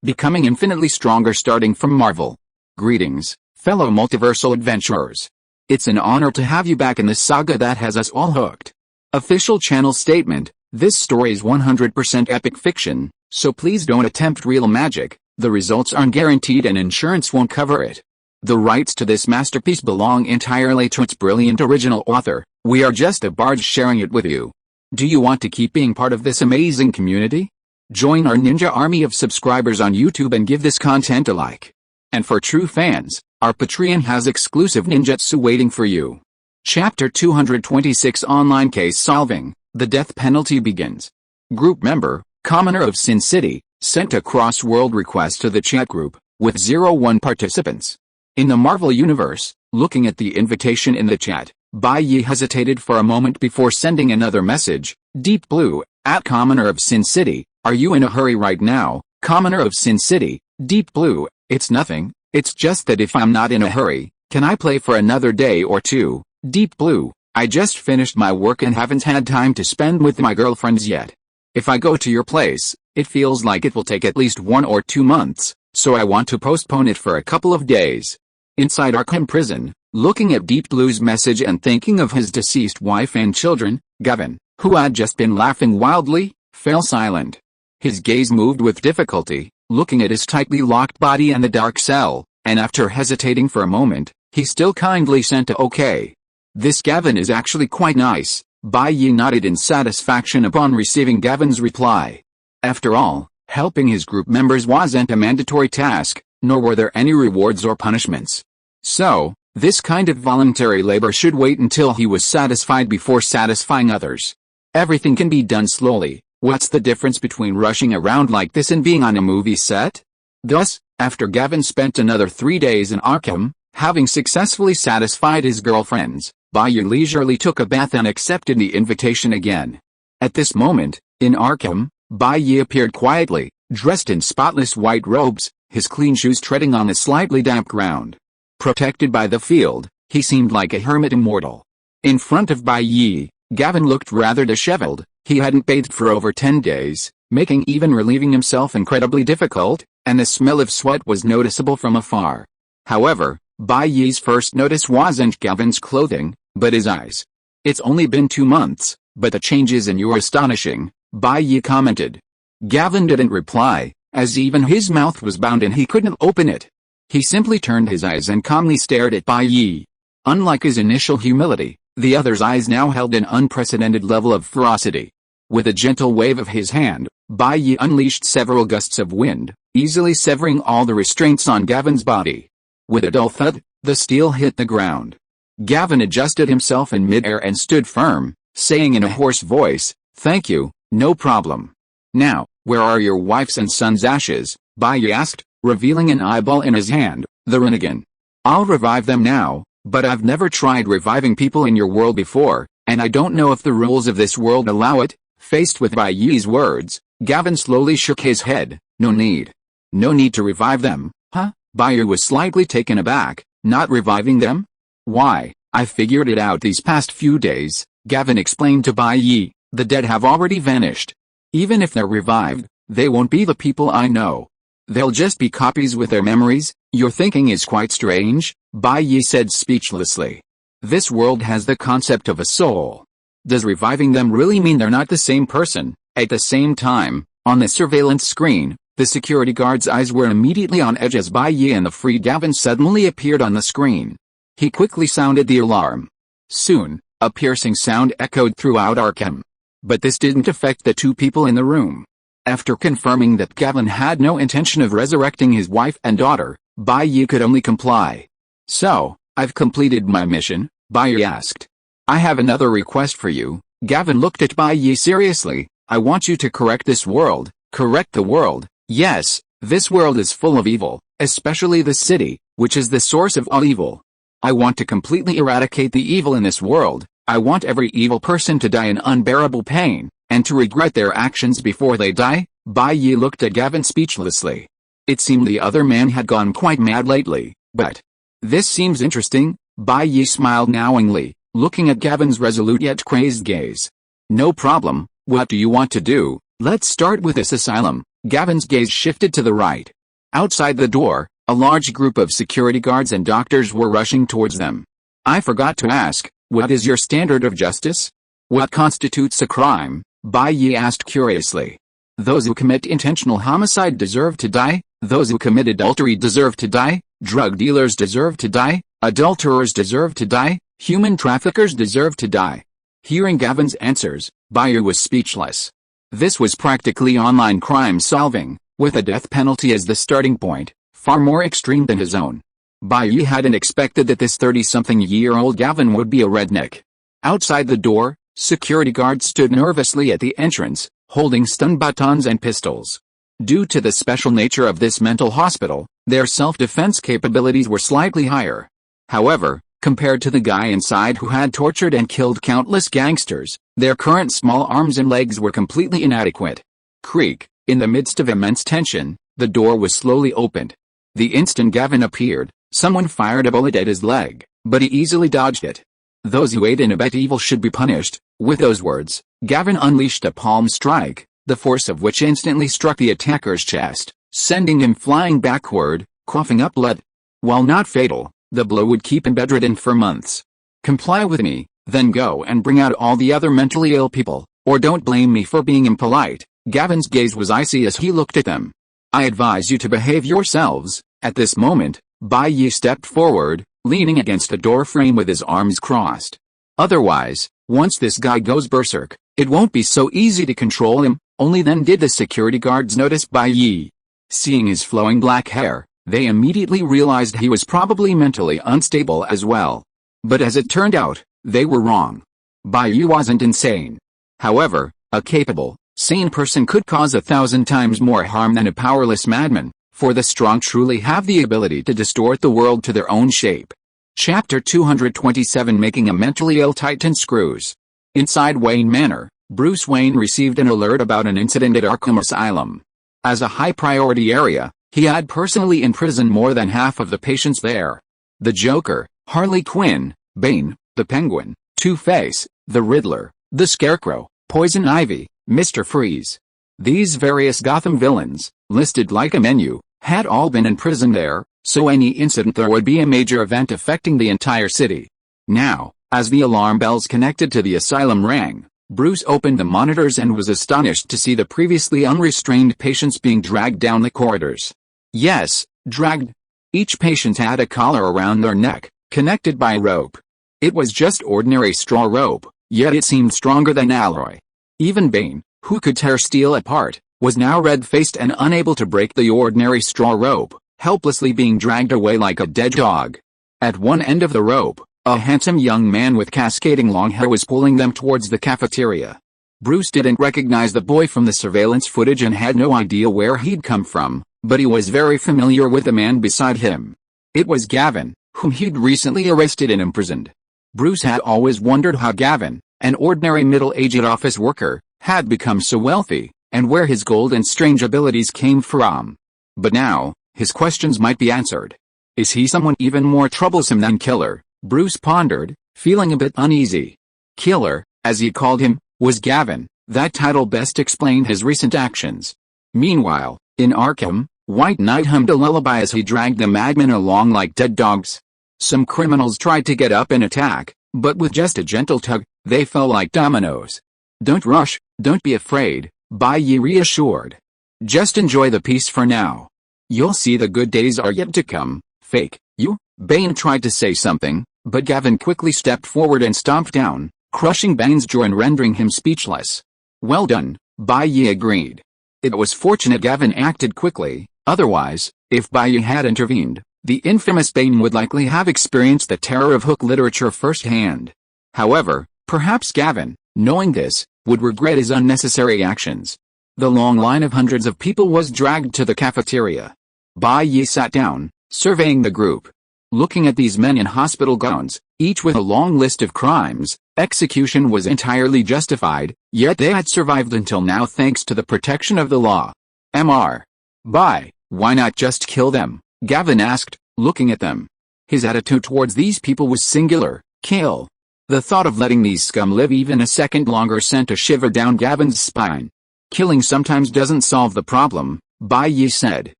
becoming infinitely stronger starting from Marvel. Greetings, fellow multiversal adventurers. It's an honor to have you back in this saga that has us all hooked. Official channel statement: this story is 100% epic fiction, so please don't attempt real magic. The results aren't guaranteed and insurance won't cover it. The rights to this masterpiece belong entirely to its brilliant original author. We are just a barge sharing it with you. Do you want to keep being part of this amazing community? Join our ninja army of subscribers on YouTube and give this content a like. And for true fans, our Patreon has exclusive ninjutsu waiting for you. Chapter 226 Online Case Solving. The death penalty begins. Group member, Commoner of Sin City, sent a cross-world request to the chat group, with 01 participants. In the Marvel Universe, looking at the invitation in the chat, Bai Ye hesitated for a moment before sending another message. Deep Blue, at Commoner of Sin City, are you in a hurry right now? Commoner of Sin City, Deep Blue, it's nothing, it's just that if I'm not in a hurry, can I play for another day or two? Deep Blue, I just finished my work and haven't had time to spend with my girlfriends yet. If I go to your place, it feels like it will take at least 1 or 2 months, so I want to postpone it for a couple of days. Inside Arkham Prison, looking at Deep Blue's message and thinking of his deceased wife and children, Gavin, who had just been laughing wildly, fell silent. His gaze moved with difficulty, looking at his tightly locked body and the dark cell, and after hesitating for a moment, he still kindly sent a okay. This Gavin is actually quite nice. Bai Ye nodded in satisfaction upon receiving Gavin's reply. After all, helping his group members wasn't a mandatory task, nor were there any rewards or punishments. So, this kind of voluntary labor should wait until he was satisfied before satisfying others. Everything can be done slowly. What's the difference between rushing around like this and being on a movie set? Thus, after Gavin spent another 3 days in Arkham, having successfully satisfied his girlfriends, Bai Ye leisurely took a bath and accepted the invitation again. At this moment, in Arkham, Bai Ye appeared quietly, dressed in spotless white robes, his clean shoes treading on a slightly damp ground. Protected by the field, he seemed like a hermit immortal. In front of Bai Ye, Gavin looked rather disheveled. He hadn't bathed for over 10 days, making even relieving himself incredibly difficult, and the smell of sweat was noticeable from afar. However, Bai Ye's first notice wasn't Gavin's clothing, but his eyes. It's only been 2 months, but the changes in you are astonishing, Bai Ye commented. Gavin didn't reply, as even his mouth was bound and he couldn't open it. He simply turned his eyes and calmly stared at Bai Ye. Unlike his initial humility, the other's eyes now held an unprecedented level of ferocity. With a gentle wave of his hand, Bai Ye unleashed several gusts of wind, easily severing all the restraints on Gavin's body. With a dull thud, the steel hit the ground. Gavin adjusted himself in midair and stood firm, saying in a hoarse voice, "Thank you, no problem." "Now, where are your wife's and son's ashes?" Bai Ye asked, revealing an eyeball in his hand. "The Renegade. I'll revive them now, but I've never tried reviving people in your world before, and I don't know if the rules of this world allow it." Faced with Bai Ye's words, Gavin slowly shook his head. "No need. No need to revive them, huh?" Bai Ye was slightly taken aback. "Not reviving them? Why, I figured it out these past few days," Gavin explained to Bai Ye. "The dead have already vanished. Even if they're revived, they won't be the people I know. They'll just be copies with their memories." "Your thinking is quite strange," Bai Ye said speechlessly. "This world has the concept of a soul. Does reviving them really mean they're not the same person?" At the same time, on the surveillance screen, the security guard's eyes were immediately on edge as Bai Ye and the free Gavin suddenly appeared on the screen. He quickly sounded the alarm. Soon, a piercing sound echoed throughout Arkham. But this didn't affect the two people in the room. After confirming that Gavin had no intention of resurrecting his wife and daughter, Bai Ye could only comply. "So, I've completed my mission?" Bai Ye asked. "I have another request for you." Gavin looked at Bai Ye seriously. "I want you to correct this world." "Correct the world?" "Yes, this world is full of evil, especially the city, which is the source of all evil. I want to completely eradicate the evil in this world. I want every evil person to die in unbearable pain, and to regret their actions before they die." Bai Ye looked at Gavin speechlessly. It seemed the other man had gone quite mad lately, but... "This seems interesting," Bai Ye smiled knowingly, looking at Gavin's resolute yet crazed gaze. "No problem, what do you want to do?" "Let's start with this asylum," Gavin's gaze shifted to the right. Outside the door, a large group of security guards and doctors were rushing towards them. I forgot to ask, what is your standard of justice? What constitutes a crime? Bai Ye asked curiously. Those who commit intentional homicide deserve to die, those who commit adultery deserve to die, drug dealers deserve to die, adulterers deserve to die, human traffickers deserve to die. Hearing Gavin's answers, Bai Ye was speechless. This was practically online crime solving, with a death penalty as the starting point, far more extreme than his own. Bai Ye hadn't expected that this 30-something-year-old Gavin would be a redneck. Outside the door, security guards stood nervously at the entrance, holding stun batons and pistols. Due to the special nature of this mental hospital, their self-defense capabilities were slightly higher. However, compared to the guy inside who had tortured and killed countless gangsters, their current small arms and legs were completely inadequate. Creak, in the midst of immense tension, the door was slowly opened. The instant Gavin appeared, someone fired a bullet at his leg, but he easily dodged it. Those who aid and abet evil should be punished. With those words, Gavin unleashed a palm strike, the force of which instantly struck the attacker's chest, sending him flying backward, coughing up blood. While not fatal, the blow would keep him bedridden for months. Comply with me, then go and bring out all the other mentally ill people, or don't blame me for being impolite. Gavin's gaze was icy as he looked at them. I advise you to behave yourselves. At this moment, Bai Ye stepped forward, leaning against a door frame with his arms crossed. Otherwise, once this guy goes berserk, it won't be so easy to control him. Only then did the security guards notice Bai Ye. Seeing his flowing black hair, they immediately realized he was probably mentally unstable as well. But as it turned out, they were wrong. Bai Ye wasn't insane. However, a capable, sane person could cause 1,000 times more harm than a powerless madman, for the strong truly have the ability to distort the world to their own shape. Chapter 227, Making a Mentally Ill Titan Screws. Inside Wayne Manor, Bruce Wayne received an alert about an incident at Arkham Asylum. As a high-priority area, he had personally imprisoned more than half of the patients there. The Joker, Harley Quinn, Bane, the Penguin, Two-Face, the Riddler, the Scarecrow, Poison Ivy, Mr. Freeze. These various Gotham villains, listed like a menu, had all been imprisoned there, so any incident there would be a major event affecting the entire city. Now, as the alarm bells connected to the asylum rang, Bruce opened the monitors and was astonished to see the previously unrestrained patients being dragged down the corridors. Yes, dragged. Each patient had a collar around their neck, connected by rope. It was just ordinary straw rope, yet it seemed stronger than alloy. Even Bane, who could tear steel apart, was now red-faced and unable to break the ordinary straw rope, helplessly being dragged away like a dead dog. At one end of the rope, a handsome young man with cascading long hair was pulling them towards the cafeteria. Bruce didn't recognize the boy from the surveillance footage and had no idea where he'd come from, but he was very familiar with the man beside him. It was Gavin, whom he'd recently arrested and imprisoned. Bruce had always wondered how Gavin, an ordinary middle-aged office worker, had become so wealthy, and where his gold and strange abilities came from. But now, his questions might be answered. Is he someone even more troublesome than Killer? Bruce pondered, feeling a bit uneasy. Killer, as he called him, was Gavin. That title best explained his recent actions. Meanwhile, in Arkham, White Knight hummed a lullaby as he dragged the madmen along like dead dogs. Some criminals tried to get up and attack, but with just a gentle tug, they fell like dominoes. Don't rush, don't be afraid, Bai Ye reassured. Just enjoy the peace for now. You'll see the good days are yet to come. Fake, you? Bane tried to say something, but Gavin quickly stepped forward and stomped down, crushing Bane's jaw and rendering him speechless. Well done, Bai Ye agreed. It was fortunate Gavin acted quickly, otherwise, if Bai Ye had intervened, the infamous Bane would likely have experienced the terror of hook literature firsthand. However, perhaps Gavin, knowing this, would regret his unnecessary actions. The long line of hundreds of people was dragged to the cafeteria. Bai Ye sat down, surveying the group. Looking at these men in hospital gowns, each with a long list of crimes, execution was entirely justified, yet they had survived until now thanks to the protection of the law. Mr. Bai, why not just kill them? Gavin asked, looking at them. His attitude towards these people was singular, kill. The thought of letting these scum live even a second longer sent a shiver down Gavin's spine. Killing sometimes doesn't solve the problem, Bai Ye said.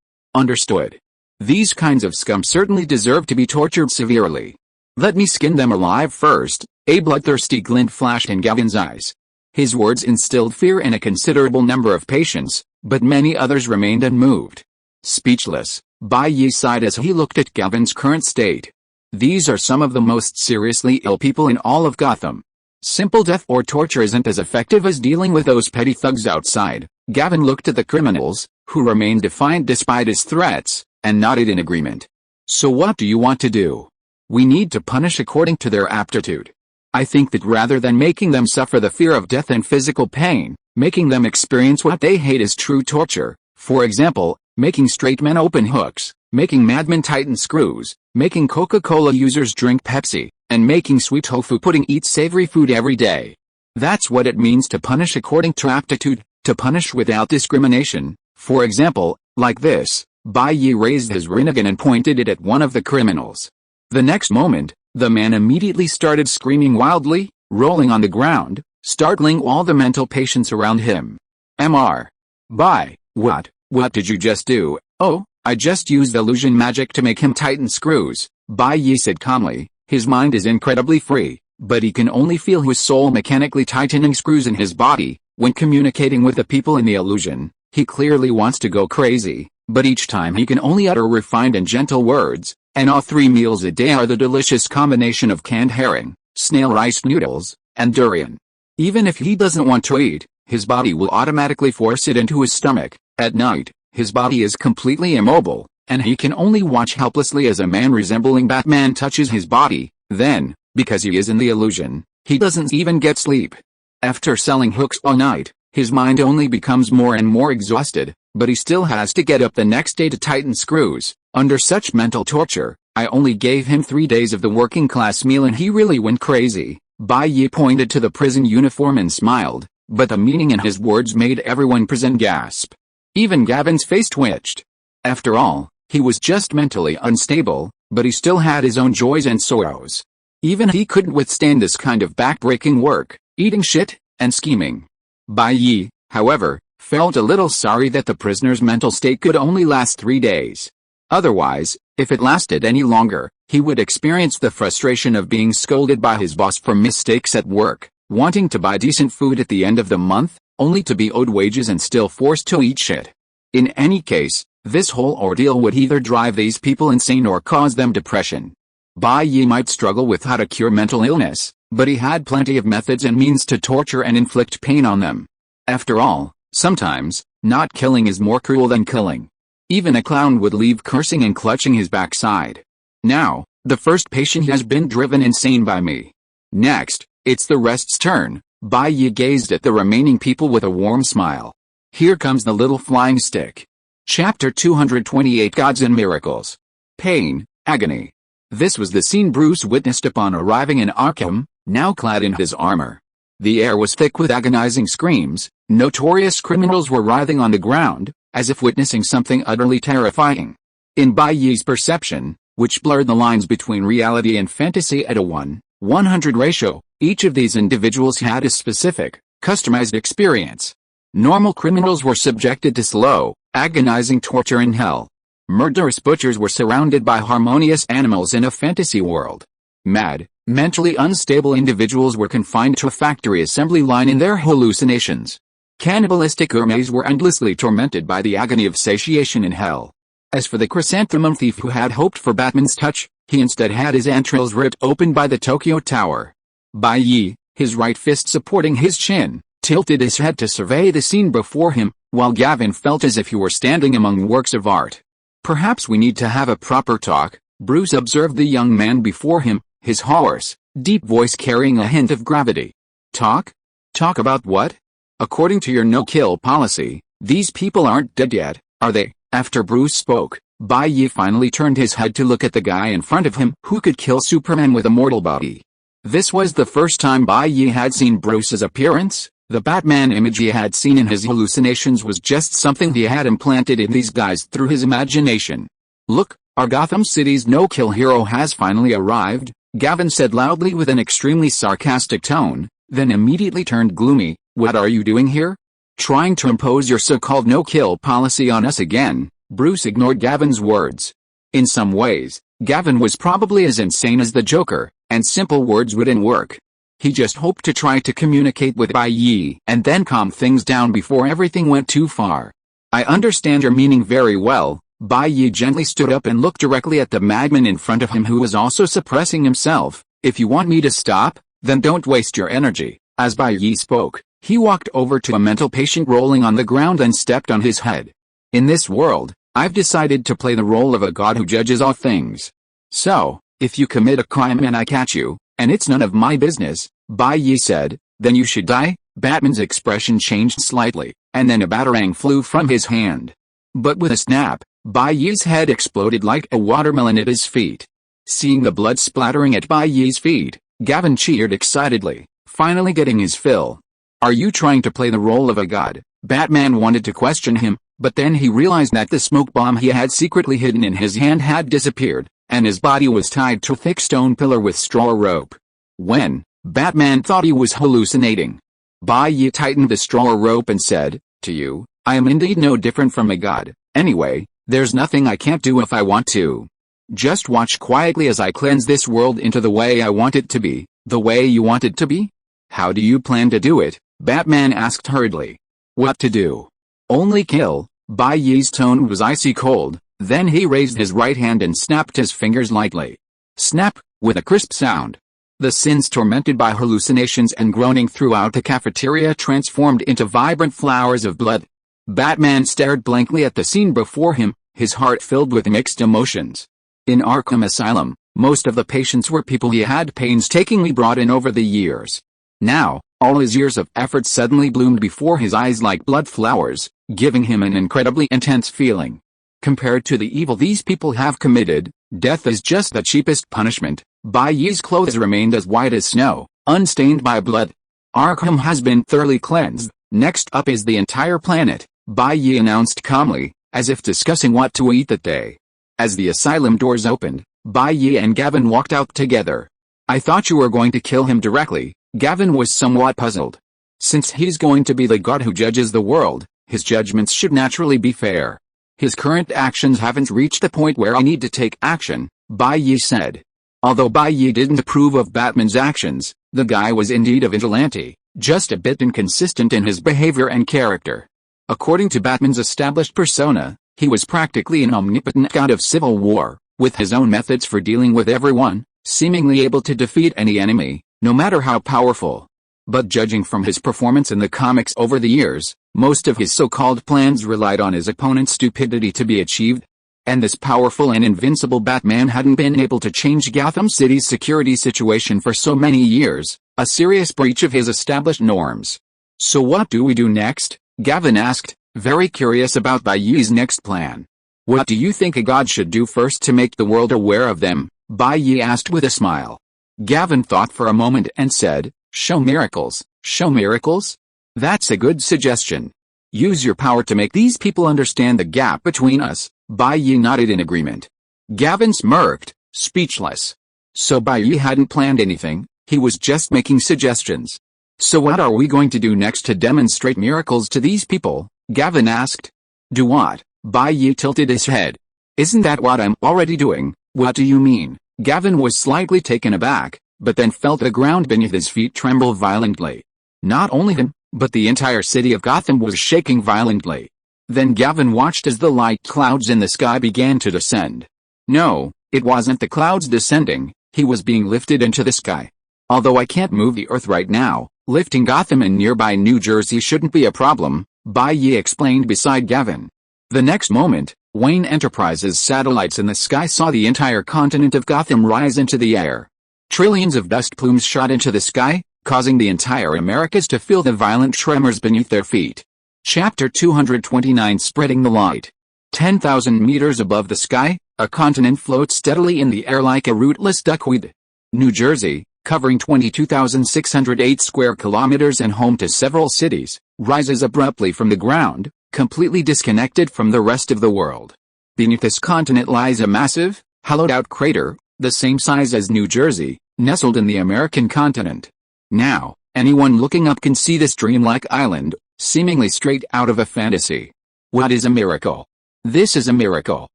Understood. These kinds of scum certainly deserve to be tortured severely. Let me skin them alive first. A bloodthirsty glint flashed in Gavin's eyes. His words instilled fear in a considerable number of patients, but many others remained unmoved. Speechless, Bai Ye sighed as he looked at Gavin's current state. These are some of the most seriously ill people in all of Gotham. Simple death or torture isn't as effective as dealing with those petty thugs outside. Gavin looked at the criminals, who remained defiant despite his threats, and nodded in agreement. So what do you want to do? We need to punish according to their aptitude. I think that rather than making them suffer the fear of death and physical pain, making them experience what they hate is true torture. For example, making straight men open hooks, making madmen tighten screws, making Coca-Cola users drink Pepsi, and making sweet tofu pudding eat savory food every day. That's what it means to punish according to aptitude, to punish without discrimination. For example, like this, Bai Ye raised his rinnegan and pointed it at one of the criminals. The next moment, the man immediately started screaming wildly, rolling on the ground, startling all the mental patients around him. Mr. Bai, what did you just do? Oh, I just used illusion magic to make him tighten screws, Bai Ye said calmly. His mind is incredibly free, but he can only feel his soul mechanically tightening screws in his body. When communicating with the people in the illusion, he clearly wants to go crazy, but each time he can only utter refined and gentle words, and all 3 meals a day are the delicious combination of canned herring, snail rice noodles, and durian. Even if he doesn't want to eat, his body will automatically force it into his stomach. At night, his body is completely immobile, and he can only watch helplessly as a man resembling Batman touches his body. Then, because he is in the illusion, he doesn't even get sleep. After selling hooks all night, his mind only becomes more and more exhausted, but he still has to get up the next day to tighten screws. Under such mental torture, I only gave him 3 days of the working class meal and he really went crazy. Bai Ye pointed to the prison uniform and smiled, but the meaning in his words made everyone present gasp. Even Gavin's face twitched. After all, he was just mentally unstable, but he still had his own joys and sorrows. Even he couldn't withstand this kind of backbreaking work, eating shit, and scheming. Bai Ye, however, felt a little sorry that the prisoner's mental state could only last 3 days. Otherwise, if it lasted any longer, he would experience the frustration of being scolded by his boss for mistakes at work, wanting to buy decent food at the end of the month, only to be owed wages and still forced to eat shit. In any case, this whole ordeal would either drive these people insane or cause them depression. Bai Ye might struggle with how to cure mental illness, but he had plenty of methods and means to torture and inflict pain on them. After all, sometimes, not killing is more cruel than killing. Even a clown would leave cursing and clutching his backside. Now, the first patient has been driven insane by me. Next, it's the rest's turn. Bai Ye gazed at the remaining people with a warm smile. Here comes the little flying stick. Chapter 228 Gods and Miracles. Pain, Agony. This was the scene Bruce witnessed upon arriving in Arkham, now clad in his armor. The air was thick with agonizing screams. Notorious criminals were writhing on the ground, as if witnessing something utterly terrifying. In Bai Ye's perception, which blurred the lines between reality and fantasy at a 1:100 ratio, each of these individuals had a specific, customized experience. Normal criminals were subjected to slow, agonizing torture in hell. Murderous butchers were surrounded by harmonious animals in a fantasy world. Mad, mentally unstable individuals were confined to a factory assembly line in their hallucinations. Cannibalistic gourmets were endlessly tormented by the agony of satiation in hell. As for the chrysanthemum thief who had hoped for Batman's touch, he instead had his entrails ripped open by the Tokyo Tower. Bai Ye, his right fist supporting his chin, tilted his head to survey the scene before him, while Gavin felt as if he were standing among works of art. Perhaps we need to have a proper talk, Bruce observed the young man before him, his hoarse, deep voice carrying a hint of gravity. Talk? Talk about what? According to your no-kill policy, these people aren't dead yet, are they? After Bruce spoke, Bai Ye finally turned his head to look at the guy in front of him who could kill Superman with a mortal body. This was the first time Bai Ye had seen Bruce's appearance. The Batman image he had seen in his hallucinations was just something he had implanted in these guys through his imagination. Look, our Gotham City's no-kill hero has finally arrived, Gavin said loudly with an extremely sarcastic tone, then immediately turned gloomy. What are you doing here? Trying to impose your so-called no-kill policy on us again, Bruce ignored Gavin's words. In some ways, Gavin was probably as insane as the Joker, and simple words wouldn't work. He just hoped to try to communicate with Bai Ye and then calm things down before everything went too far. I understand your meaning very well. Bai Ye gently stood up and looked directly at the madman in front of him, who was also suppressing himself. If you want me to stop, then don't waste your energy. As Bai Ye spoke, he walked over to a mental patient rolling on the ground and stepped on his head. In this world, I've decided to play the role of a god who judges all things. So, if you commit a crime and I catch you, and it's none of my business, Bai Ye said, then you should die. Batman's expression changed slightly, and then a batarang flew from his hand. But with a snap, Bai Ye's head exploded like a watermelon at his feet. Seeing the blood splattering at Bai Ye's feet, Gavin cheered excitedly, finally getting his fill. Are you trying to play the role of a god? Batman wanted to question him, but then he realized that the smoke bomb he had secretly hidden in his hand had disappeared, and his body was tied to a thick stone pillar with straw rope. When Batman thought he was hallucinating, Bai Ye tightened the straw rope and said, to you, I am indeed no different from a god. Anyway, there's nothing I can't do if I want to. Just watch quietly as I cleanse this world into the way I want it to be. The way you want it to be? How do you plan to do it? Batman asked hurriedly. What to do? Only kill. Bai Ye's tone was icy cold, then he raised his right hand and snapped his fingers lightly. Snap, with a crisp sound. The sins tormented by hallucinations and groaning throughout the cafeteria transformed into vibrant flowers of blood. Batman stared blankly at the scene before him, his heart filled with mixed emotions. In Arkham Asylum, most of the patients were people he had painstakingly brought in over the years. Now, all his years of effort suddenly bloomed before his eyes like blood flowers, giving him an incredibly intense feeling. Compared to the evil these people have committed, death is just the cheapest punishment. Bai Ye's clothes remained as white as snow, unstained by blood. Arkham has been thoroughly cleansed. Next up is the entire planet, Bai Ye announced calmly, as if discussing what to eat that day. As the asylum doors opened, Bai Ye and Gavin walked out together. I thought you were going to kill him directly. Gavin was somewhat puzzled. Since he's going to be the god who judges the world, his judgments should naturally be fair. His current actions haven't reached the point where I need to take action, Bai Ye said. Although Bai Ye didn't approve of Batman's actions, the guy was indeed a vigilante, just a bit inconsistent in his behavior and character. According to Batman's established persona, he was practically an omnipotent god of civil war, with his own methods for dealing with everyone, seemingly able to defeat any enemy, no matter how powerful. But judging from his performance in the comics over the years, most of his so-called plans relied on his opponent's stupidity to be achieved. And this powerful and invincible Batman hadn't been able to change Gotham City's security situation for so many years, a serious breach of his established norms. So what do we do next? Gavin asked, very curious about Bai Ye's next plan. What do you think a god should do first to make the world aware of them? Bai Ye asked with a smile. Gavin thought for a moment and said, show miracles. Show miracles? That's a good suggestion. Use your power to make these people understand the gap between us. Bai Ye nodded in agreement. Gavin smirked, speechless. So Bai Ye hadn't planned anything, he was just making suggestions. So what are we going to do next to demonstrate miracles to these people? Gavin asked. Do what? Bai Ye tilted his head. Isn't that what I'm already doing? What do you mean? Gavin was slightly taken aback, but then felt the ground beneath his feet tremble violently. Not only him, but the entire city of Gotham was shaking violently. Then Gavin watched as the light clouds in the sky began to descend. No, it wasn't the clouds descending, he was being lifted into the sky. Although I can't move the earth right now, lifting Gotham and nearby New Jersey shouldn't be a problem, Bai Ye explained beside Gavin. The next moment, Wayne Enterprises satellites in the sky saw the entire continent of Gotham rise into the air. Trillions of dust plumes shot into the sky, causing the entire Americas to feel the violent tremors beneath their feet. Chapter 229 Spreading the Light. 10,000 meters above the sky, a continent floats steadily in the air like a rootless duckweed. New Jersey, covering 22,608 square kilometers and home to several cities, rises abruptly from the ground, completely disconnected from the rest of the world. Beneath this continent lies a massive, hollowed-out crater, the same size as New Jersey, nestled in the American continent. Now, anyone looking up can see this dreamlike island, seemingly straight out of a fantasy. What is a miracle? This is a miracle.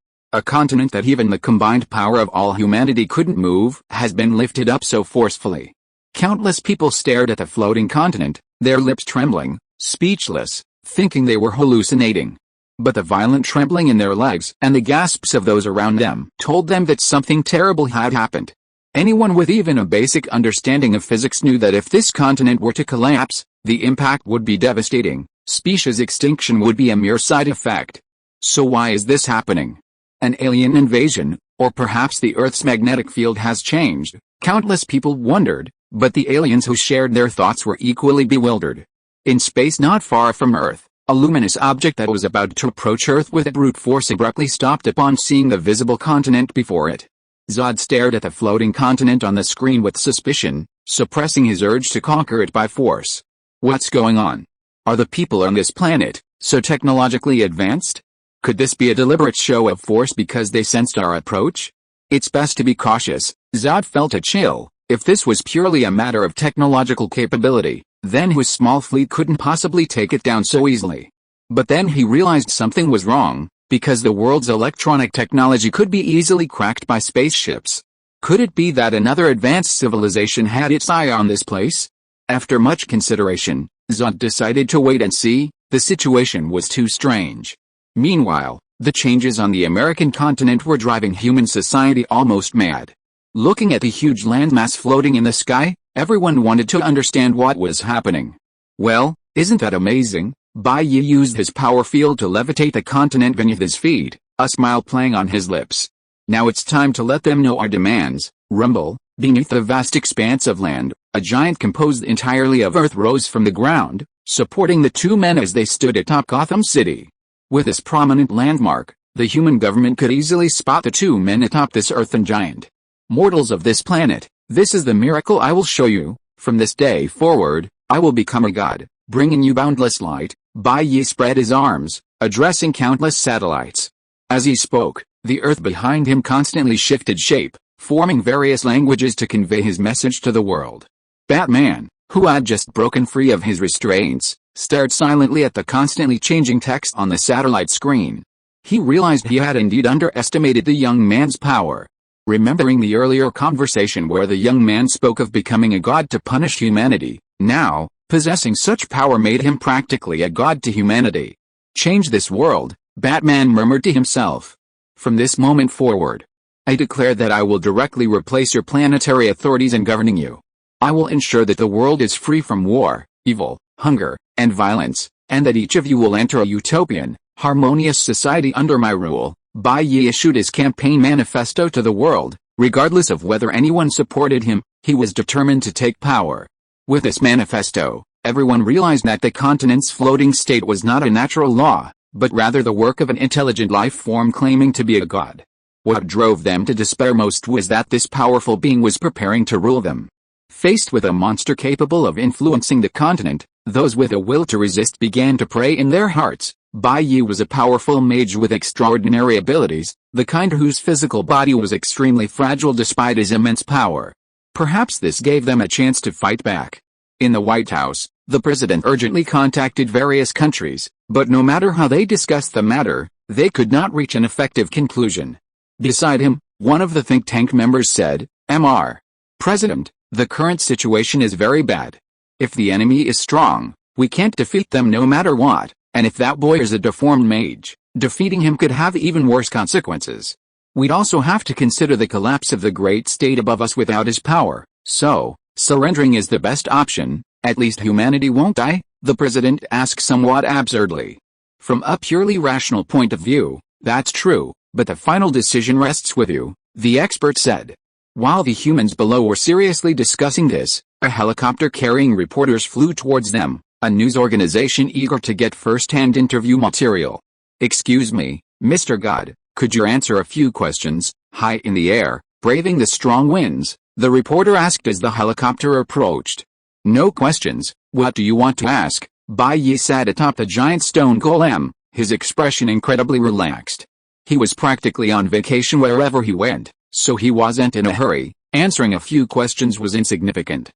A continent that even the combined power of all humanity couldn't move has been lifted up so forcefully. Countless people stared at the floating continent, their lips trembling, speechless, thinking they were hallucinating. But the violent trembling in their legs and the gasps of those around them told them that something terrible had happened. Anyone with even a basic understanding of physics knew that if this continent were to collapse, the impact would be devastating. Species extinction would be a mere side effect. So why is this happening? An alien invasion, or perhaps the Earth's magnetic field has changed? Countless people wondered, but the aliens who shared their thoughts were equally bewildered. In space not far from Earth, a luminous object that was about to approach Earth with brute force abruptly stopped upon seeing the visible continent before it. Zod stared at the floating continent on the screen with suspicion, suppressing his urge to conquer it by force. What's going on? Are the people on this planet so technologically advanced? Could this be a deliberate show of force because they sensed our approach? It's best to be cautious. Zod felt a chill. If this was purely a matter of technological capability, then his small fleet couldn't possibly take it down so easily. But then he realized something was wrong, because the world's electronic technology could be easily cracked by spaceships. Could it be that another advanced civilization had its eye on this place? After much consideration, Zod decided to wait and see. The situation was too strange. Meanwhile, the changes on the American continent were driving human society almost mad. Looking at the huge landmass floating in the sky, everyone wanted to understand what was happening. Well, isn't that amazing? Bai Ye used his power field to levitate the continent beneath his feet, a smile playing on his lips. Now it's time to let them know our demands. Rumble. Beneath the vast expanse of land, a giant composed entirely of earth rose from the ground, supporting the two men as they stood atop Gotham City. With this prominent landmark, the human government could easily spot the two men atop this earthen giant. Mortals of this planet, this is the miracle I will show you. From this day forward, I will become a god, bringing you boundless light. Bai Ye spread his arms, addressing countless satellites. As he spoke, the earth behind him constantly shifted shape, forming various languages to convey his message to the world. Batman, who had just broken free of his restraints, stared silently at the constantly changing text on the satellite screen. He realized he had indeed underestimated the young man's power. Remembering the earlier conversation where the young man spoke of becoming a god to punish humanity, now, possessing such power made him practically a god to humanity. Change this world, Batman murmured to himself. From this moment forward, I declare that I will directly replace your planetary authorities in governing you. I will ensure that the world is free from war, evil, hunger, and violence, and that each of you will enter a utopian, harmonious society under my rule. Bai Ye issued his campaign manifesto to the world. Regardless of whether anyone supported him, he was determined to take power. With this manifesto, everyone realized that the continent's floating state was not a natural law, but rather the work of an intelligent life form claiming to be a god. What drove them to despair most was that this powerful being was preparing to rule them. Faced with a monster capable of influencing the continent, those with a will to resist began to pray in their hearts. Bai Ye was a powerful mage with extraordinary abilities, the kind whose physical body was extremely fragile despite his immense power. Perhaps this gave them a chance to fight back. In the White House, the president urgently contacted various countries, but no matter how they discussed the matter, they could not reach an effective conclusion. Beside him, one of the think tank members said, "Mr. President, the current situation is very bad. If the enemy is strong, we can't defeat them no matter what. And if that boy is a deformed mage, defeating him could have even worse consequences. We'd also have to consider the collapse of the great state above us without his power, so, surrendering is the best option. At least humanity won't die," the president asked somewhat absurdly. From a purely rational point of view, that's true, but the final decision rests with you, the expert said. While the humans below were seriously discussing this, a helicopter carrying reporters flew towards them. A news organization eager to get first-hand interview material. "Excuse me, Mr. God, could you answer a few questions?" High in the air, braving the strong winds, the reporter asked as the helicopter approached. "No questions, what do you want to ask?" Bai Ye sat atop the giant stone golem, his expression incredibly relaxed. He was practically on vacation wherever he went, so he wasn't in a hurry. Answering a few questions was insignificant.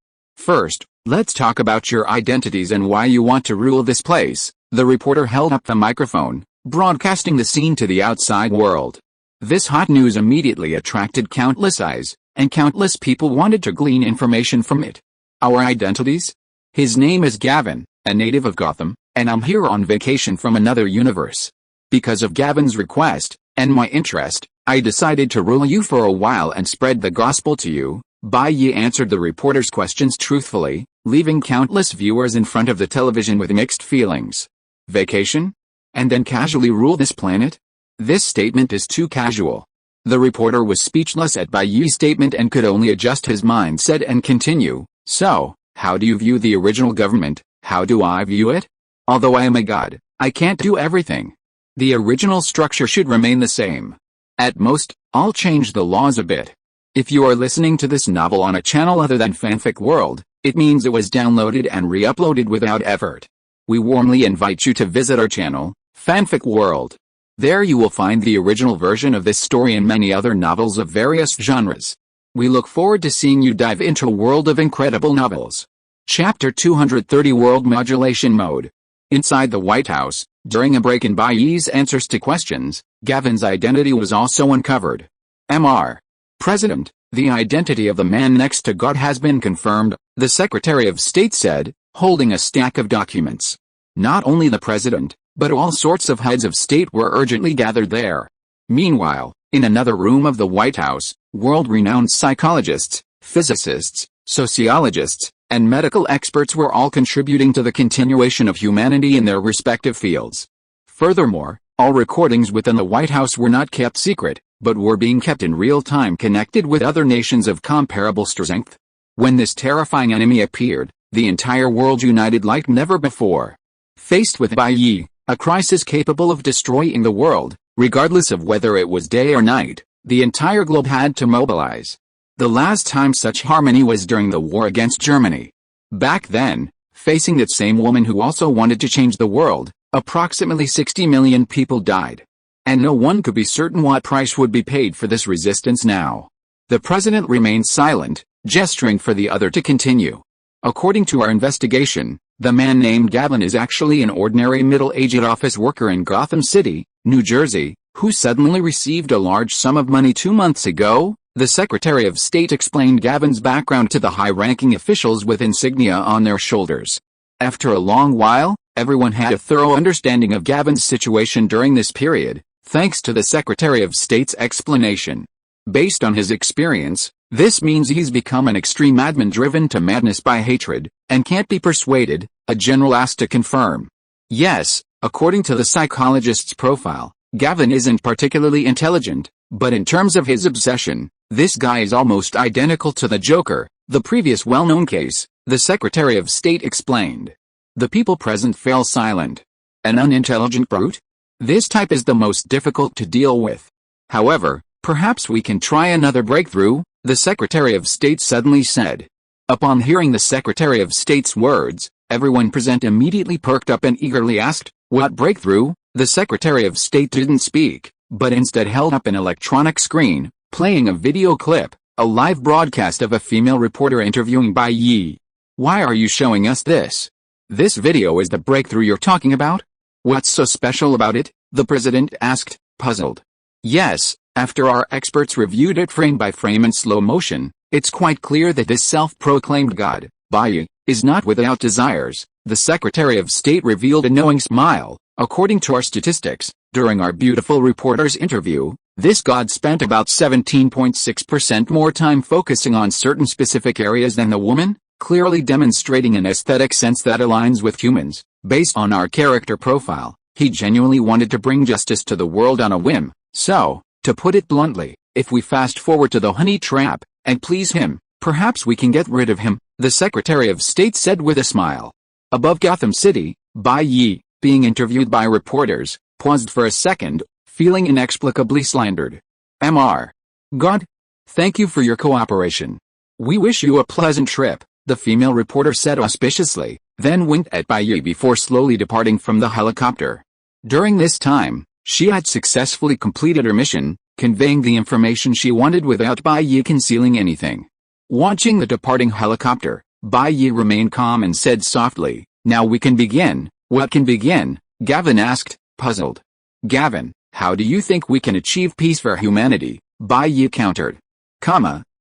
First, let's talk about your identities and why you want to rule this place. The reporter held up the microphone, broadcasting the scene to the outside world. This hot news immediately attracted countless eyes, and countless people wanted to glean information from it. Our identities? His name is Gavin, a native of Gotham, and I'm here on vacation from another universe. Because of Gavin's request, and my interest, I decided to rule you for a while and spread the gospel to you. Bai Ye answered the reporter's questions truthfully, leaving countless viewers in front of the television with mixed feelings. Vacation? And then casually rule this planet? This statement is too casual. The reporter was speechless at Bai Ye's statement and could only adjust his mindset and continue. So, how do you view the original government? How do I view it? Although I am a god, I can't do everything. The original structure should remain the same. At most, I'll change the laws a bit. If you are listening to this novel on a channel other than Fanfic World, it means it was downloaded and re-uploaded without effort. We warmly invite you to visit our channel, Fanfic World. There you will find the original version of this story and many other novels of various genres. We look forward to seeing you dive into a world of incredible novels. Chapter 230 World Modulation Mode. Inside the White House, during a break in Bai Ye's answers to questions, Gavin's identity was also uncovered. Mr. President, the identity of the man next to God has been confirmed, the Secretary of State said, holding a stack of documents. Not only the president, but all sorts of heads of state were urgently gathered there. Meanwhile, in another room of the White House, world-renowned psychologists, physicists, sociologists, and medical experts were all contributing to the continuation of humanity in their respective fields. Furthermore, all recordings within the White House were not kept secret, but were being kept in real time connected with other nations of comparable strength. When this terrifying enemy appeared, the entire world united like never before. Faced with Bai Ye, a crisis capable of destroying the world, regardless of whether it was day or night, the entire globe had to mobilize. The last time such harmony was during the war against Germany. Back then, facing that same woman who also wanted to change the world, approximately 60 million people died. And no one could be certain what price would be paid for this resistance now. The president remained silent, gesturing for the other to continue. According to our investigation, the man named Gavin is actually an ordinary middle-aged office worker in Gotham City, New Jersey, who suddenly received a large sum of money 2 months ago. The Secretary of State explained Gavin's background to the high-ranking officials with insignia on their shoulders. After a long while, everyone had a thorough understanding of Gavin's situation during this period, thanks to the Secretary of State's explanation. Based on his experience, this means he's become an extreme admin driven to madness by hatred, and can't be persuaded, a general asked to confirm. Yes, according to the psychologist's profile, Gavin isn't particularly intelligent, but in terms of his obsession, this guy is almost identical to the Joker, the previous well-known case, the Secretary of State explained. The people present fell silent. An unintelligent brute? This type is the most difficult to deal with. However, perhaps we can try another breakthrough, the Secretary of State suddenly said. Upon hearing the Secretary of State's words, everyone present immediately perked up and eagerly asked, "What breakthrough?" The Secretary of State didn't speak, but instead held up an electronic screen, playing a video clip, a live broadcast of a female reporter interviewing Bai Ye. "Why are you showing us this? This video is the breakthrough you're talking about? What's so special about it?" the president asked, puzzled. "Yes, after our experts reviewed it frame by frame in slow motion, it's quite clear that this self-proclaimed god, Bai Ye, is not without desires," the Secretary of State revealed a knowing smile. "According to our statistics, during our beautiful reporter's interview, this god spent about 17.6% more time focusing on certain specific areas than the woman, clearly demonstrating an aesthetic sense that aligns with humans. Based on our character profile, he genuinely wanted to bring justice to the world on a whim. So, to put it bluntly, if we fast forward to the honey trap, and please him, perhaps we can get rid of him," the Secretary of State said with a smile. Above Gotham City, Bai Ye, being interviewed by reporters, paused for a second, feeling inexplicably slandered. "Mr. God, thank you for your cooperation. We wish you a pleasant trip," the female reporter said auspiciously, then winked at Bai Ye before slowly departing from the helicopter. During this time, she had successfully completed her mission, conveying the information she wanted without Bai Ye concealing anything. Watching the departing helicopter, Bai Ye remained calm and said softly, "Now we can begin." "What can begin?" Gavin asked, puzzled. "Gavin, how do you think we can achieve peace for humanity?" Bai Ye countered.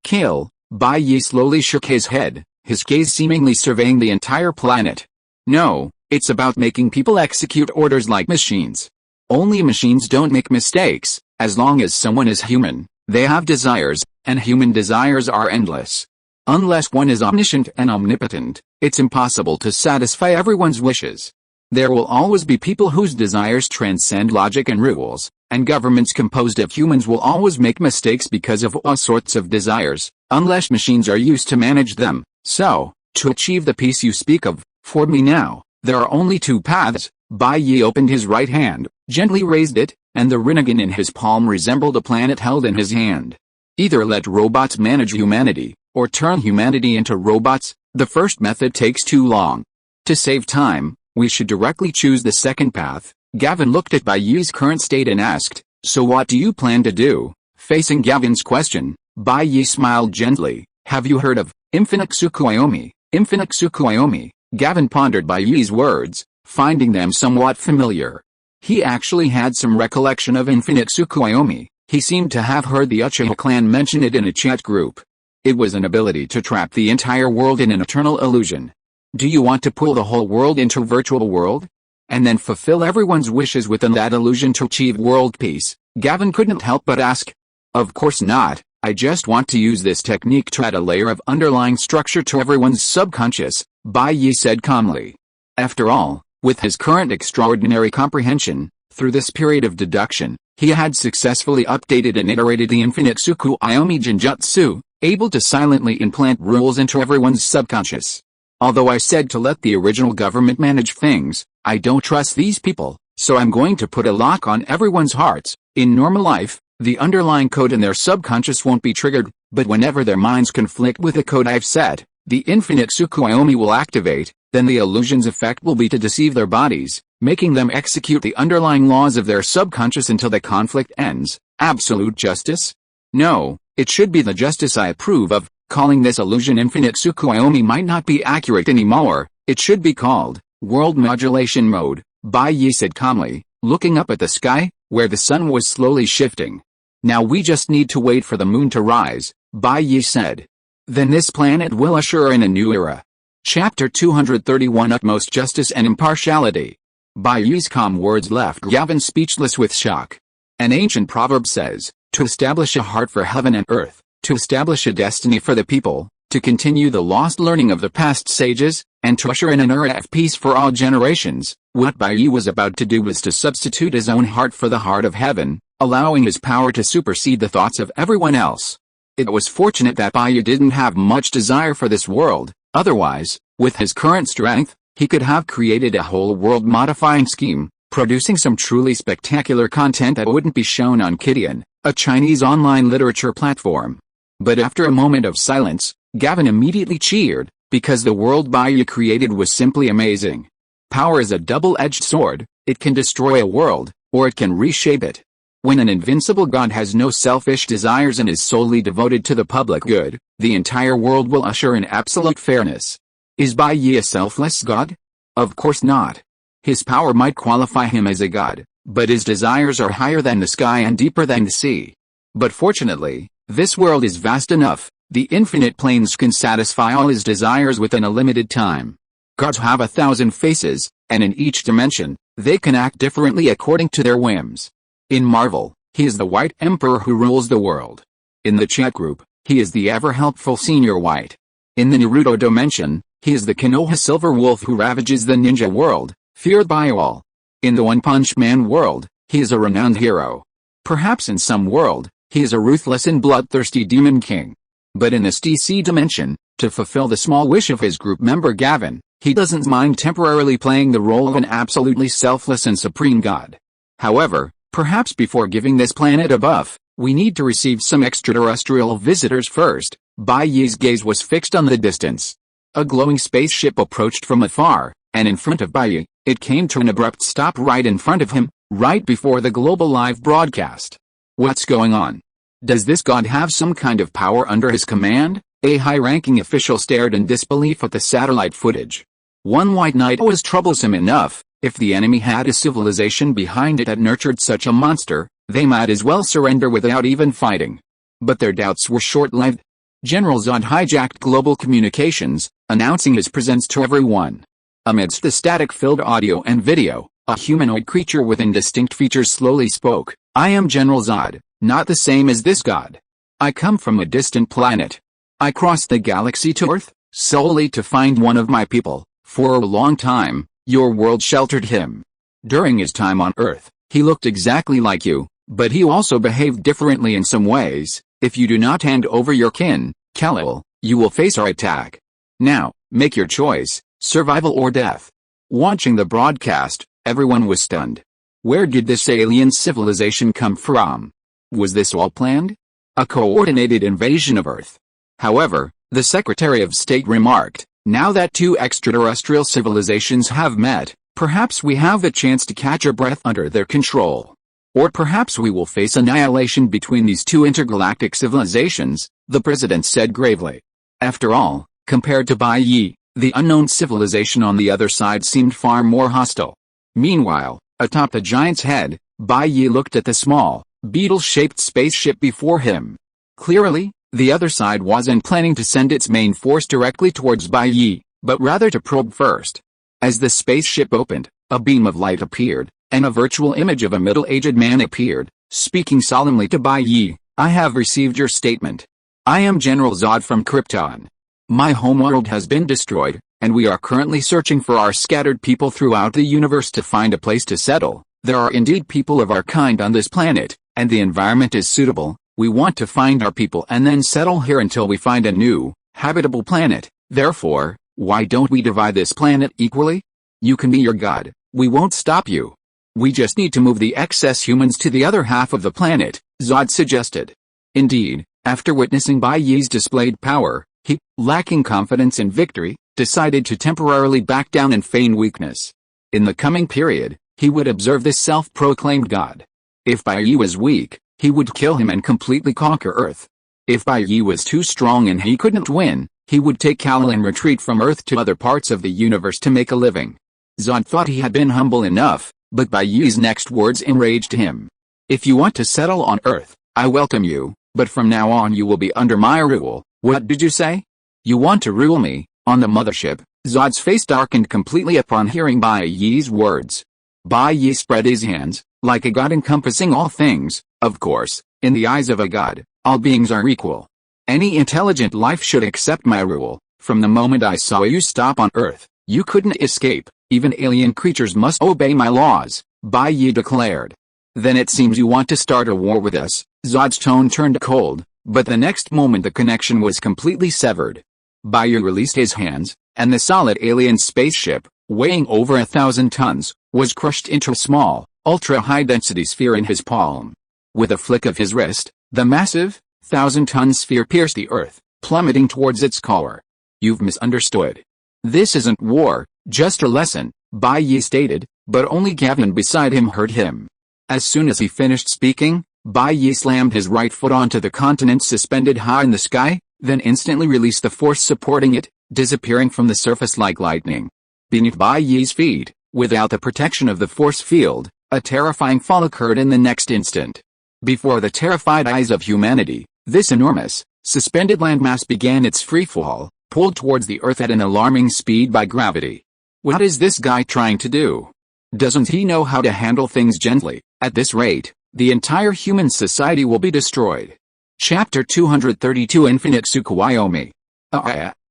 Kill." Bai Ye slowly shook his head, his gaze seemingly surveying the entire planet. "No, it's about making people execute orders like machines. Only machines don't make mistakes. As long as someone is human, they have desires, and human desires are endless. Unless one is omniscient and omnipotent, it's impossible to satisfy everyone's wishes. There will always be people whose desires transcend logic and rules, and governments composed of humans will always make mistakes because of all sorts of desires, unless machines are used to manage them. So, to achieve the peace you speak of, for me now, there are only two paths." Bai Ye opened his right hand, gently raised it, and the rinnegan in his palm resembled a planet held in his hand. "Either let robots manage humanity, or turn humanity into robots. The first method takes too long. To save time, we should directly choose the second path." Gavin looked at Bai Ye's current state and asked, "So what do you plan to do?" Facing Gavin's question, Bai Ye smiled gently. "Have you heard of infinite Tsukuyomi?" "Infinite Tsukuyomi?" Gavin pondered Bai Ye's words, finding them somewhat familiar. He actually had some recollection of infinite Tsukuyomi. He seemed to have heard the Uchiha clan mention it in a chat group. It was an ability to trap the entire world in an eternal illusion. Do you want to pull the whole world into a virtual world? And then fulfill everyone's wishes within that illusion to achieve world peace? Gavin couldn't help but ask. Of course not, I just want to use this technique to add a layer of underlying structure to everyone's subconscious, Bai Ye said calmly. After all, with his current extraordinary comprehension, through this period of deduction, he had successfully updated and iterated the infinite Tsukuyomi Jinjutsu, able to silently implant rules into everyone's subconscious. Although I said to let the original government manage things, I don't trust these people, so I'm going to put a lock on everyone's hearts. In normal life, the underlying code in their subconscious won't be triggered, but whenever their minds conflict with the code I've set, the infinite Tsukuyomi will activate, then the illusion's effect will be to deceive their bodies, making them execute the underlying laws of their subconscious until the conflict ends. Absolute justice? No, it should be the justice I approve of. Calling this illusion infinite Tsukuyomi might not be accurate anymore. It should be called world modulation mode, Bai Ye said calmly, looking up at the sky, where the sun was slowly shifting. Now we just need to wait for the moon to rise, Bai Ye said. Then this planet will usher in a new era. Chapter 231 Utmost Justice and Impartiality. Bai Ye's calm words left Gavin speechless with shock. An ancient proverb says, to establish a heart for heaven and earth, to establish a destiny for the people, to continue the lost learning of the past sages, and to usher in an era of peace for all generations. What Bai Ye was about to do was to substitute his own heart for the heart of heaven, allowing his power to supersede the thoughts of everyone else. It was fortunate that Bai Ye didn't have much desire for this world, otherwise, with his current strength, he could have created a whole world-modifying scheme, producing some truly spectacular content that wouldn't be shown on Kidian, a Chinese online literature platform. But after a moment of silence, Gavin immediately cheered, because the world Bai Ye created was simply amazing. Power is a double-edged sword. It can destroy a world, or it can reshape it. When an invincible god has no selfish desires and is solely devoted to the public good, the entire world will usher in absolute fairness. Is Bai Ye a selfless god? Of course not. His power might qualify him as a god, but his desires are higher than the sky and deeper than the sea. But fortunately, this world is vast enough. The infinite planes can satisfy all his desires within a limited time. Gods have 1,000 faces, and in each dimension, they can act differently according to their whims. In Marvel, he is the White Emperor who rules the world. In the chat group, he is the ever-helpful Senior White. In the Naruto dimension, he is the Konoha Silver Wolf who ravages the ninja world, feared by all. In the One Punch Man world, he is a renowned hero. Perhaps in some world, he is a ruthless and bloodthirsty demon king. But in this DC dimension, to fulfill the small wish of his group member Gavin, he doesn't mind temporarily playing the role of an absolutely selfless and supreme god. However, perhaps before giving this planet a buff, we need to receive some extraterrestrial visitors first. Bai Ye's gaze was fixed on the distance. A glowing spaceship approached from afar, and in front of Bai Ye, it came to an abrupt stop right in front of him, right before the global live broadcast. What's going on? Does this god have some kind of power under his command? A high-ranking official stared in disbelief at the satellite footage. One white knight was troublesome enough. If the enemy had a civilization behind it that nurtured such a monster, they might as well surrender without even fighting. But their doubts were short-lived. General Zod hijacked global communications, announcing his presence to everyone. Amidst the static-filled audio and video, a humanoid creature with indistinct features slowly spoke. I am General Zod, not the same as this god. I come from a distant planet. I crossed the galaxy to Earth, solely to find one of my people. For a long time, your world sheltered him. During his time on Earth, he looked exactly like you, but he also behaved differently in some ways. If you do not hand over your kin, Kal-El, you will face our attack. Now, make your choice, survival or death. Watching the broadcast, everyone was stunned. Where did this alien civilization come from? Was this all planned? A coordinated invasion of Earth? However, the Secretary of State remarked, now that two extraterrestrial civilizations have met, perhaps we have the chance to catch our breath under their control. Or perhaps we will face annihilation between these two intergalactic civilizations, the president said gravely. After all, compared to Bai Ye, the unknown civilization on the other side seemed far more hostile. Meanwhile, atop the giant's head, Bai Ye looked at the small, beetle-shaped spaceship before him. Clearly, the other side wasn't planning to send its main force directly towards Bai Ye, but rather to probe first. As the spaceship opened, a beam of light appeared, and a virtual image of a middle-aged man appeared, speaking solemnly to Bai Ye. I have received your statement. I am General Zod from Krypton. My homeworld has been destroyed, and we are currently searching for our scattered people throughout the universe to find a place to settle. There are indeed people of our kind on this planet, and the environment is suitable. We want to find our people and then settle here until we find a new, habitable planet. Therefore, why don't we divide this planet equally? You can be your god, we won't stop you. We just need to move the excess humans to the other half of the planet, Zod suggested. Indeed, after witnessing Bai Ye's displayed power, he, lacking confidence in victory, decided to temporarily back down and feign weakness. In the coming period, he would observe this self-proclaimed god. If Bai Ye was weak, he would kill him and completely conquer Earth. If Bai Ye was too strong and he couldn't win, he would take Kal-El and retreat from Earth to other parts of the universe to make a living. Zod thought he had been humble enough, but Bai Ye's next words enraged him. If you want to settle on Earth, I welcome you, but from now on you will be under my rule. What did you say? You want to rule me, on the mothership? Zod's face darkened completely upon hearing Bai Ye's words. Bai Ye spread his hands, like a god encompassing all things. Of course, in the eyes of a god, all beings are equal. Any intelligent life should accept my rule. From the moment I saw you stop on Earth, you couldn't escape. Even alien creatures must obey my laws, Bai Ye declared. Then it seems you want to start a war with us. Zod's tone turned cold, but the next moment the connection was completely severed. Bai Ye released his hands, and the solid alien spaceship, weighing over 1,000 tons, was crushed into a small, ultra-high-density sphere in his palm. With a flick of his wrist, the massive, 1,000-ton sphere pierced the Earth, plummeting towards its core. You've misunderstood. This isn't war, just a lesson, Bai Ye stated, but only Gavin beside him heard him. As soon as he finished speaking, Bai Ye slammed his right foot onto the continent suspended high in the sky, then instantly released the force supporting it, disappearing from the surface like lightning. Beneath Bai Ye's feet, without the protection of the force field, a terrifying fall occurred in the next instant. Before the terrified eyes of humanity, this enormous, suspended landmass began its freefall, pulled towards the Earth at an alarming speed by gravity. What is this guy trying to do? Doesn't he know how to handle things gently? At this rate, the entire human society will be destroyed. Chapter 232 Infinite Tsukuyomi.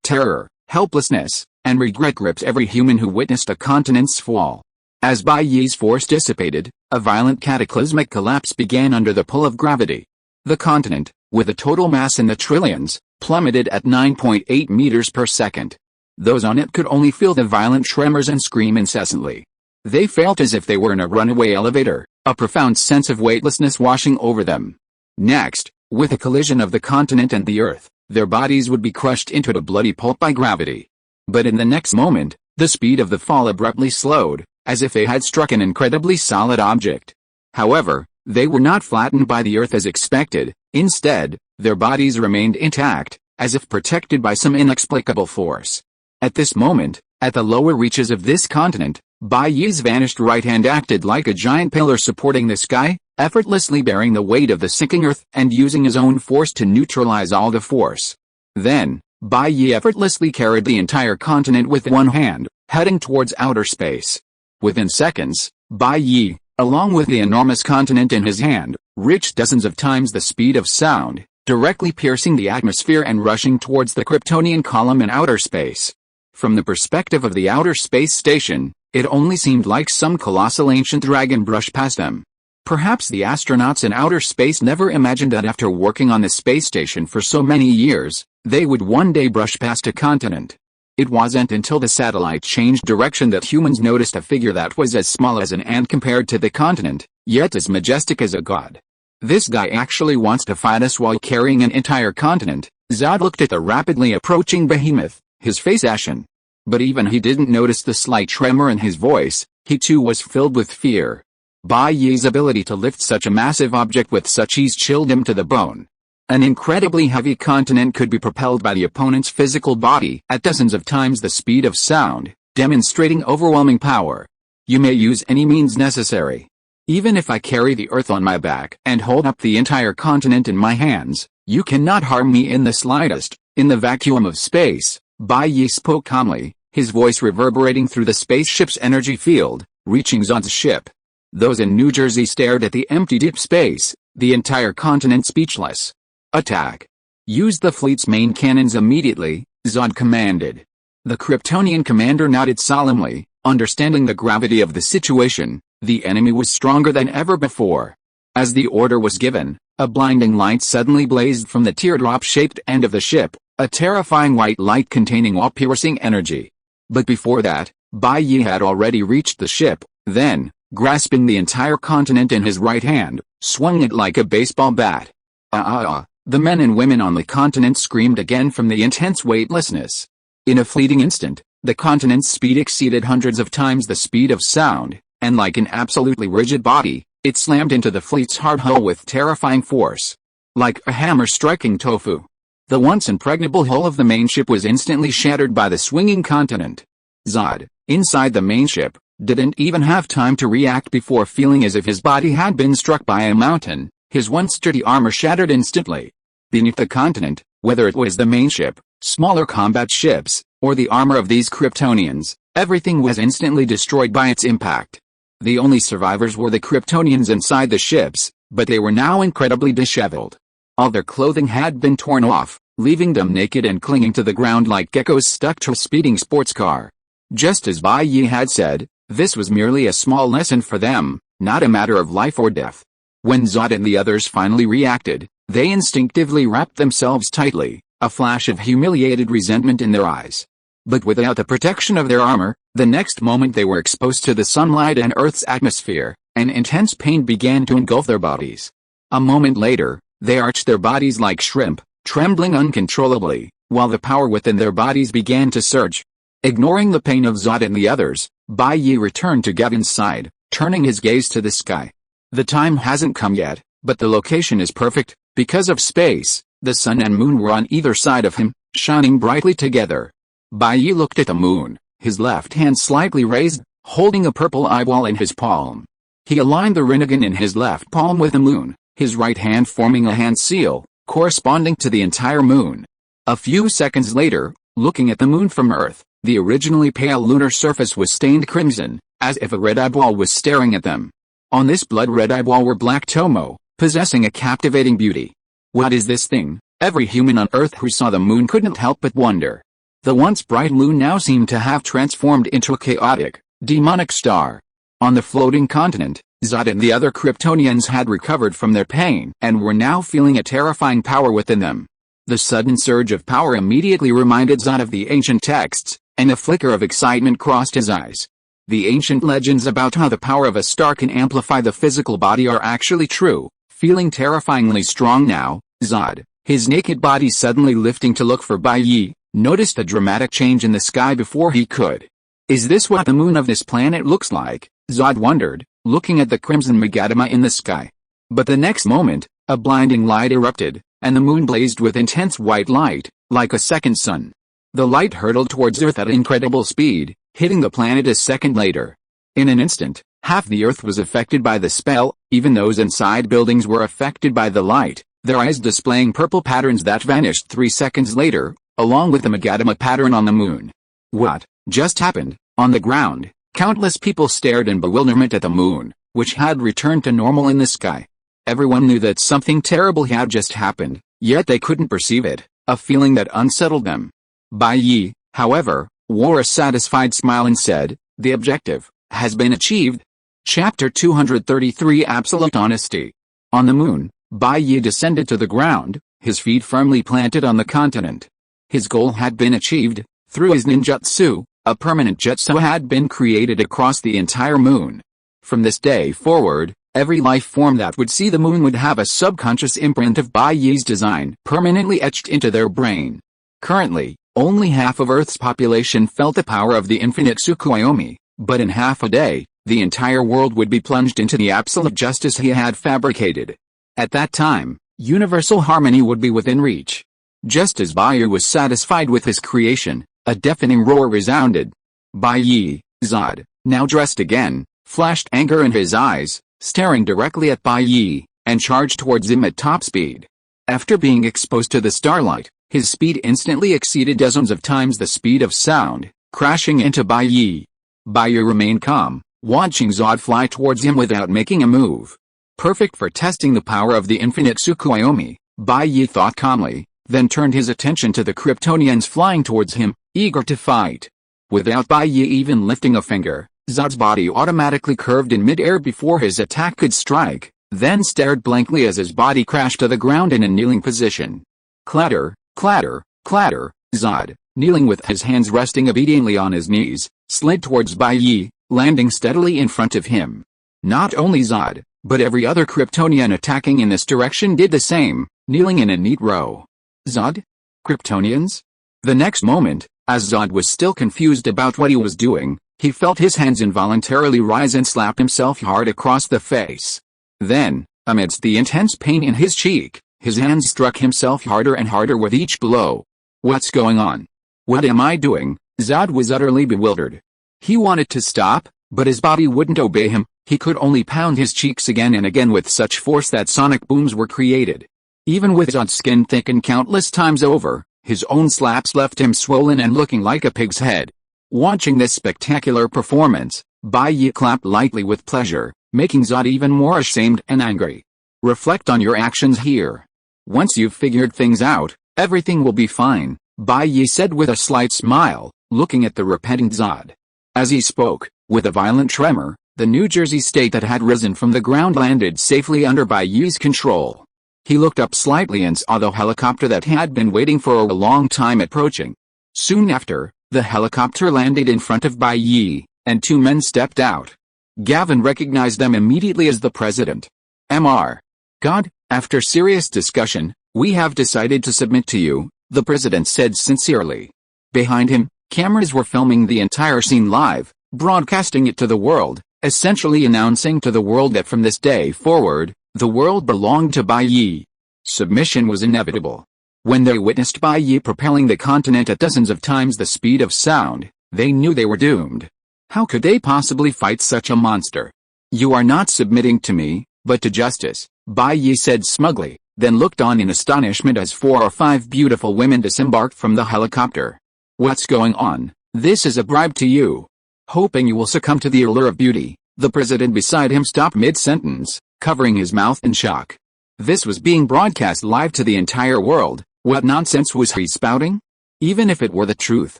Terror, helplessness, and regret gripped every human who witnessed a continent's fall. As Bai Ye's force dissipated, a violent cataclysmic collapse began under the pull of gravity. The continent, with a total mass in the trillions, plummeted at 9.8 meters per second. Those on it could only feel the violent tremors and scream incessantly. They felt as if they were in a runaway elevator, a profound sense of weightlessness washing over them. Next, with a collision of the continent and the Earth, their bodies would be crushed into a bloody pulp by gravity. But in the next moment, the speed of the fall abruptly slowed, as if they had struck an incredibly solid object. However, they were not flattened by the Earth as expected. Instead, their bodies remained intact, as if protected by some inexplicable force. At this moment, at the lower reaches of this continent, Bai Ye's vanished right hand acted like a giant pillar supporting the sky, effortlessly bearing the weight of the sinking earth and using his own force to neutralize all the force. Then, Bai Ye effortlessly carried the entire continent with one hand, heading towards outer space. Within seconds, Bai Ye, along with the enormous continent in his hand, reached dozens of times the speed of sound, directly piercing the atmosphere and rushing towards the Kryptonian column in outer space. From the perspective of the outer space station, it only seemed like some colossal ancient dragon brushed past them. Perhaps the astronauts in outer space never imagined that after working on the space station for so many years, they would one day brush past a continent. It wasn't until the satellite changed direction that humans noticed a figure that was as small as an ant compared to the continent, yet as majestic as a god. This guy actually wants to fight us while carrying an entire continent. Zod looked at the rapidly approaching behemoth, his face ashen. But even he didn't notice the slight tremor in his voice. He too was filled with fear. Bai Ye's ability to lift such a massive object with such ease chilled him to the bone. An incredibly heavy continent could be propelled by the opponent's physical body at dozens of times the speed of sound, demonstrating overwhelming power. You may use any means necessary. Even if I carry the earth on my back and hold up the entire continent in my hands, you cannot harm me in the slightest. In the vacuum of space, Bai Ye spoke calmly, his voice reverberating through the spaceship's energy field, reaching Zod's ship. Those in New Jersey stared at the empty deep space, the entire continent speechless. Attack! Use the fleet's main cannons immediately, Zod commanded. The Kryptonian commander nodded solemnly, understanding the gravity of the situation. The enemy was stronger than ever before. As the order was given, a blinding light suddenly blazed from the teardrop-shaped end of the ship, a terrifying white light containing all-piercing energy. But before that, Bai Ye had already reached the ship, then, grasping the entire continent in his right hand, swung it like a baseball bat. The men and women on the continent screamed again from the intense weightlessness. In a fleeting instant, the continent's speed exceeded hundreds of times the speed of sound, and like an absolutely rigid body, it slammed into the fleet's hard hull with terrifying force. Like a hammer striking tofu. The once impregnable hull of the main ship was instantly shattered by the swinging continent. Zod, inside the main ship, didn't even have time to react before feeling as if his body had been struck by a mountain. His once sturdy armor shattered instantly. Beneath the continent, whether it was the main ship, smaller combat ships, or the armor of these Kryptonians, everything was instantly destroyed by its impact. The only survivors were the Kryptonians inside the ships, but they were now incredibly disheveled. All their clothing had been torn off, leaving them naked and clinging to the ground like geckos stuck to a speeding sports car. Just as Bai Ye had said, this was merely a small lesson for them, not a matter of life or death. When Zod and the others finally reacted, they instinctively wrapped themselves tightly, a flash of humiliated resentment in their eyes. But without the protection of their armor, the next moment they were exposed to the sunlight and Earth's atmosphere, and intense pain began to engulf their bodies. A moment later, they arched their bodies like shrimp, trembling uncontrollably, while the power within their bodies began to surge. Ignoring the pain of Zod and the others, Bai Ye returned to Gavin's side, turning his gaze to the sky. The time hasn't come yet, but the location is perfect. Because of space, the sun and moon were on either side of him, shining brightly together. Bai Ye looked at the moon, his left hand slightly raised, holding a purple eyeball in his palm. He aligned the rinnegan in his left palm with the moon, his right hand forming a hand seal, corresponding to the entire moon. A few seconds later, looking at the moon from Earth, the originally pale lunar surface was stained crimson, as if a red eyeball was staring at them. On this blood-red eyeball were black tomo, possessing a captivating beauty. What is this thing? Every human on Earth who saw the moon couldn't help but wonder. The once bright moon now seemed to have transformed into a chaotic, demonic star. On the floating continent, Zod and the other Kryptonians had recovered from their pain and were now feeling a terrifying power within them. The sudden surge of power immediately reminded Zod of the ancient texts, and a flicker of excitement crossed his eyes. The ancient legends about how the power of a star can amplify the physical body are actually true. Feeling terrifyingly strong now, Zod, his naked body suddenly lifting to look for Bai Ye, noticed a dramatic change in the sky before he could. Is this what the moon of this planet looks like? Zod wondered, looking at the crimson megatema in the sky. But the next moment, a blinding light erupted, and the moon blazed with intense white light, Like a second sun. The light hurtled towards Earth at incredible speed, hitting the planet a second later. In an instant, half the Earth was affected by the spell, even those inside buildings were affected by the light, their eyes displaying purple patterns that vanished 3 seconds later, along with the Magadama pattern on the moon. What just happened? On the ground, countless people stared in bewilderment at the moon, which had returned to normal in the sky. Everyone knew that something terrible had just happened, yet they couldn't perceive it, a feeling that unsettled them. Bai Ye, however, wore a satisfied smile and said, "The objective has been achieved." Chapter 233 Absolute Honesty. On the moon, Bai Ye descended to the ground, his feet firmly planted on the continent. His goal had been achieved. Through his ninjutsu, a permanent jutsu had been created across the entire moon. From this day forward, every life form that would see the moon would have a subconscious imprint of Bai Ye's design permanently etched into their brain. Currently, only half of Earth's population felt the power of the infinite Tsukuyomi, but in half a day, the entire world would be plunged into the absolute justice he had fabricated. At that time, universal harmony would be within reach. Just as Bai Ye was satisfied with his creation, a deafening roar resounded. Bai Ye, Zod, now dressed again, flashed anger in his eyes, staring directly at Bai Ye, and charged towards him at top speed. After being exposed to the starlight, his speed instantly exceeded dozens of times the speed of sound, crashing into Bai Ye. Bai Ye remained calm, watching Zod fly towards him without making a move. Perfect for testing the power of the infinite Tsukuyomi, Bai Ye thought calmly, then turned his attention to the Kryptonians flying towards him, eager to fight. Without Bai Ye even lifting a finger, Zod's body automatically curved in mid-air before his attack could strike, then stared blankly as his body crashed to the ground in a kneeling position. Clatter, clatter, clatter, Zod, kneeling with his hands resting obediently on his knees, slid towards Bai Ye, landing steadily in front of him. Not only Zod, but every other Kryptonian attacking in this direction did the same, kneeling in a neat row. Zod? Kryptonians? The next moment, as Zod was still confused about what he was doing, he felt his hands involuntarily rise and slap himself hard across the face. Then, amidst the intense pain in his cheek, his hands struck himself harder and harder with each blow. What's going on? What am I doing? Zod was utterly bewildered. He wanted to stop, but his body wouldn't obey him. He could only pound his cheeks again and again with such force that sonic booms were created. Even with Zod's skin thickened countless times over, his own slaps left him swollen and looking like a pig's head. Watching this spectacular performance, Bai Ye clapped lightly with pleasure, making Zod even more ashamed and angry. Reflect on your actions here. Once you've figured things out, everything will be fine, Bai Ye said with a slight smile, looking at the repentant Zod. As he spoke, with a violent tremor, the New Jersey state that had risen from the ground landed safely under Bai Ye's control. He looked up slightly and saw the helicopter that had been waiting for a long time approaching. Soon after, the helicopter landed in front of Bai Ye, and two men stepped out. Gavin recognized them immediately as the president. Mr. God, after serious discussion, we have decided to submit to you, the president said sincerely. Behind him, cameras were filming the entire scene live, broadcasting it to the world, essentially announcing to the world that from this day forward, the world belonged to Bai Ye. Submission was inevitable. When they witnessed Bai Ye propelling the continent at dozens of times the speed of sound, they knew they were doomed. How could they possibly fight such a monster? You are not submitting to me, but to justice, Bai Ye said smugly, then looked on in astonishment as 4 or 5 beautiful women disembarked from the helicopter. What's going on? This is a bribe to you. Hoping you will succumb to the allure of beauty, the president beside him stopped mid-sentence, covering his mouth in shock. This was being broadcast live to the entire world. What nonsense was he spouting? Even if it were the truth,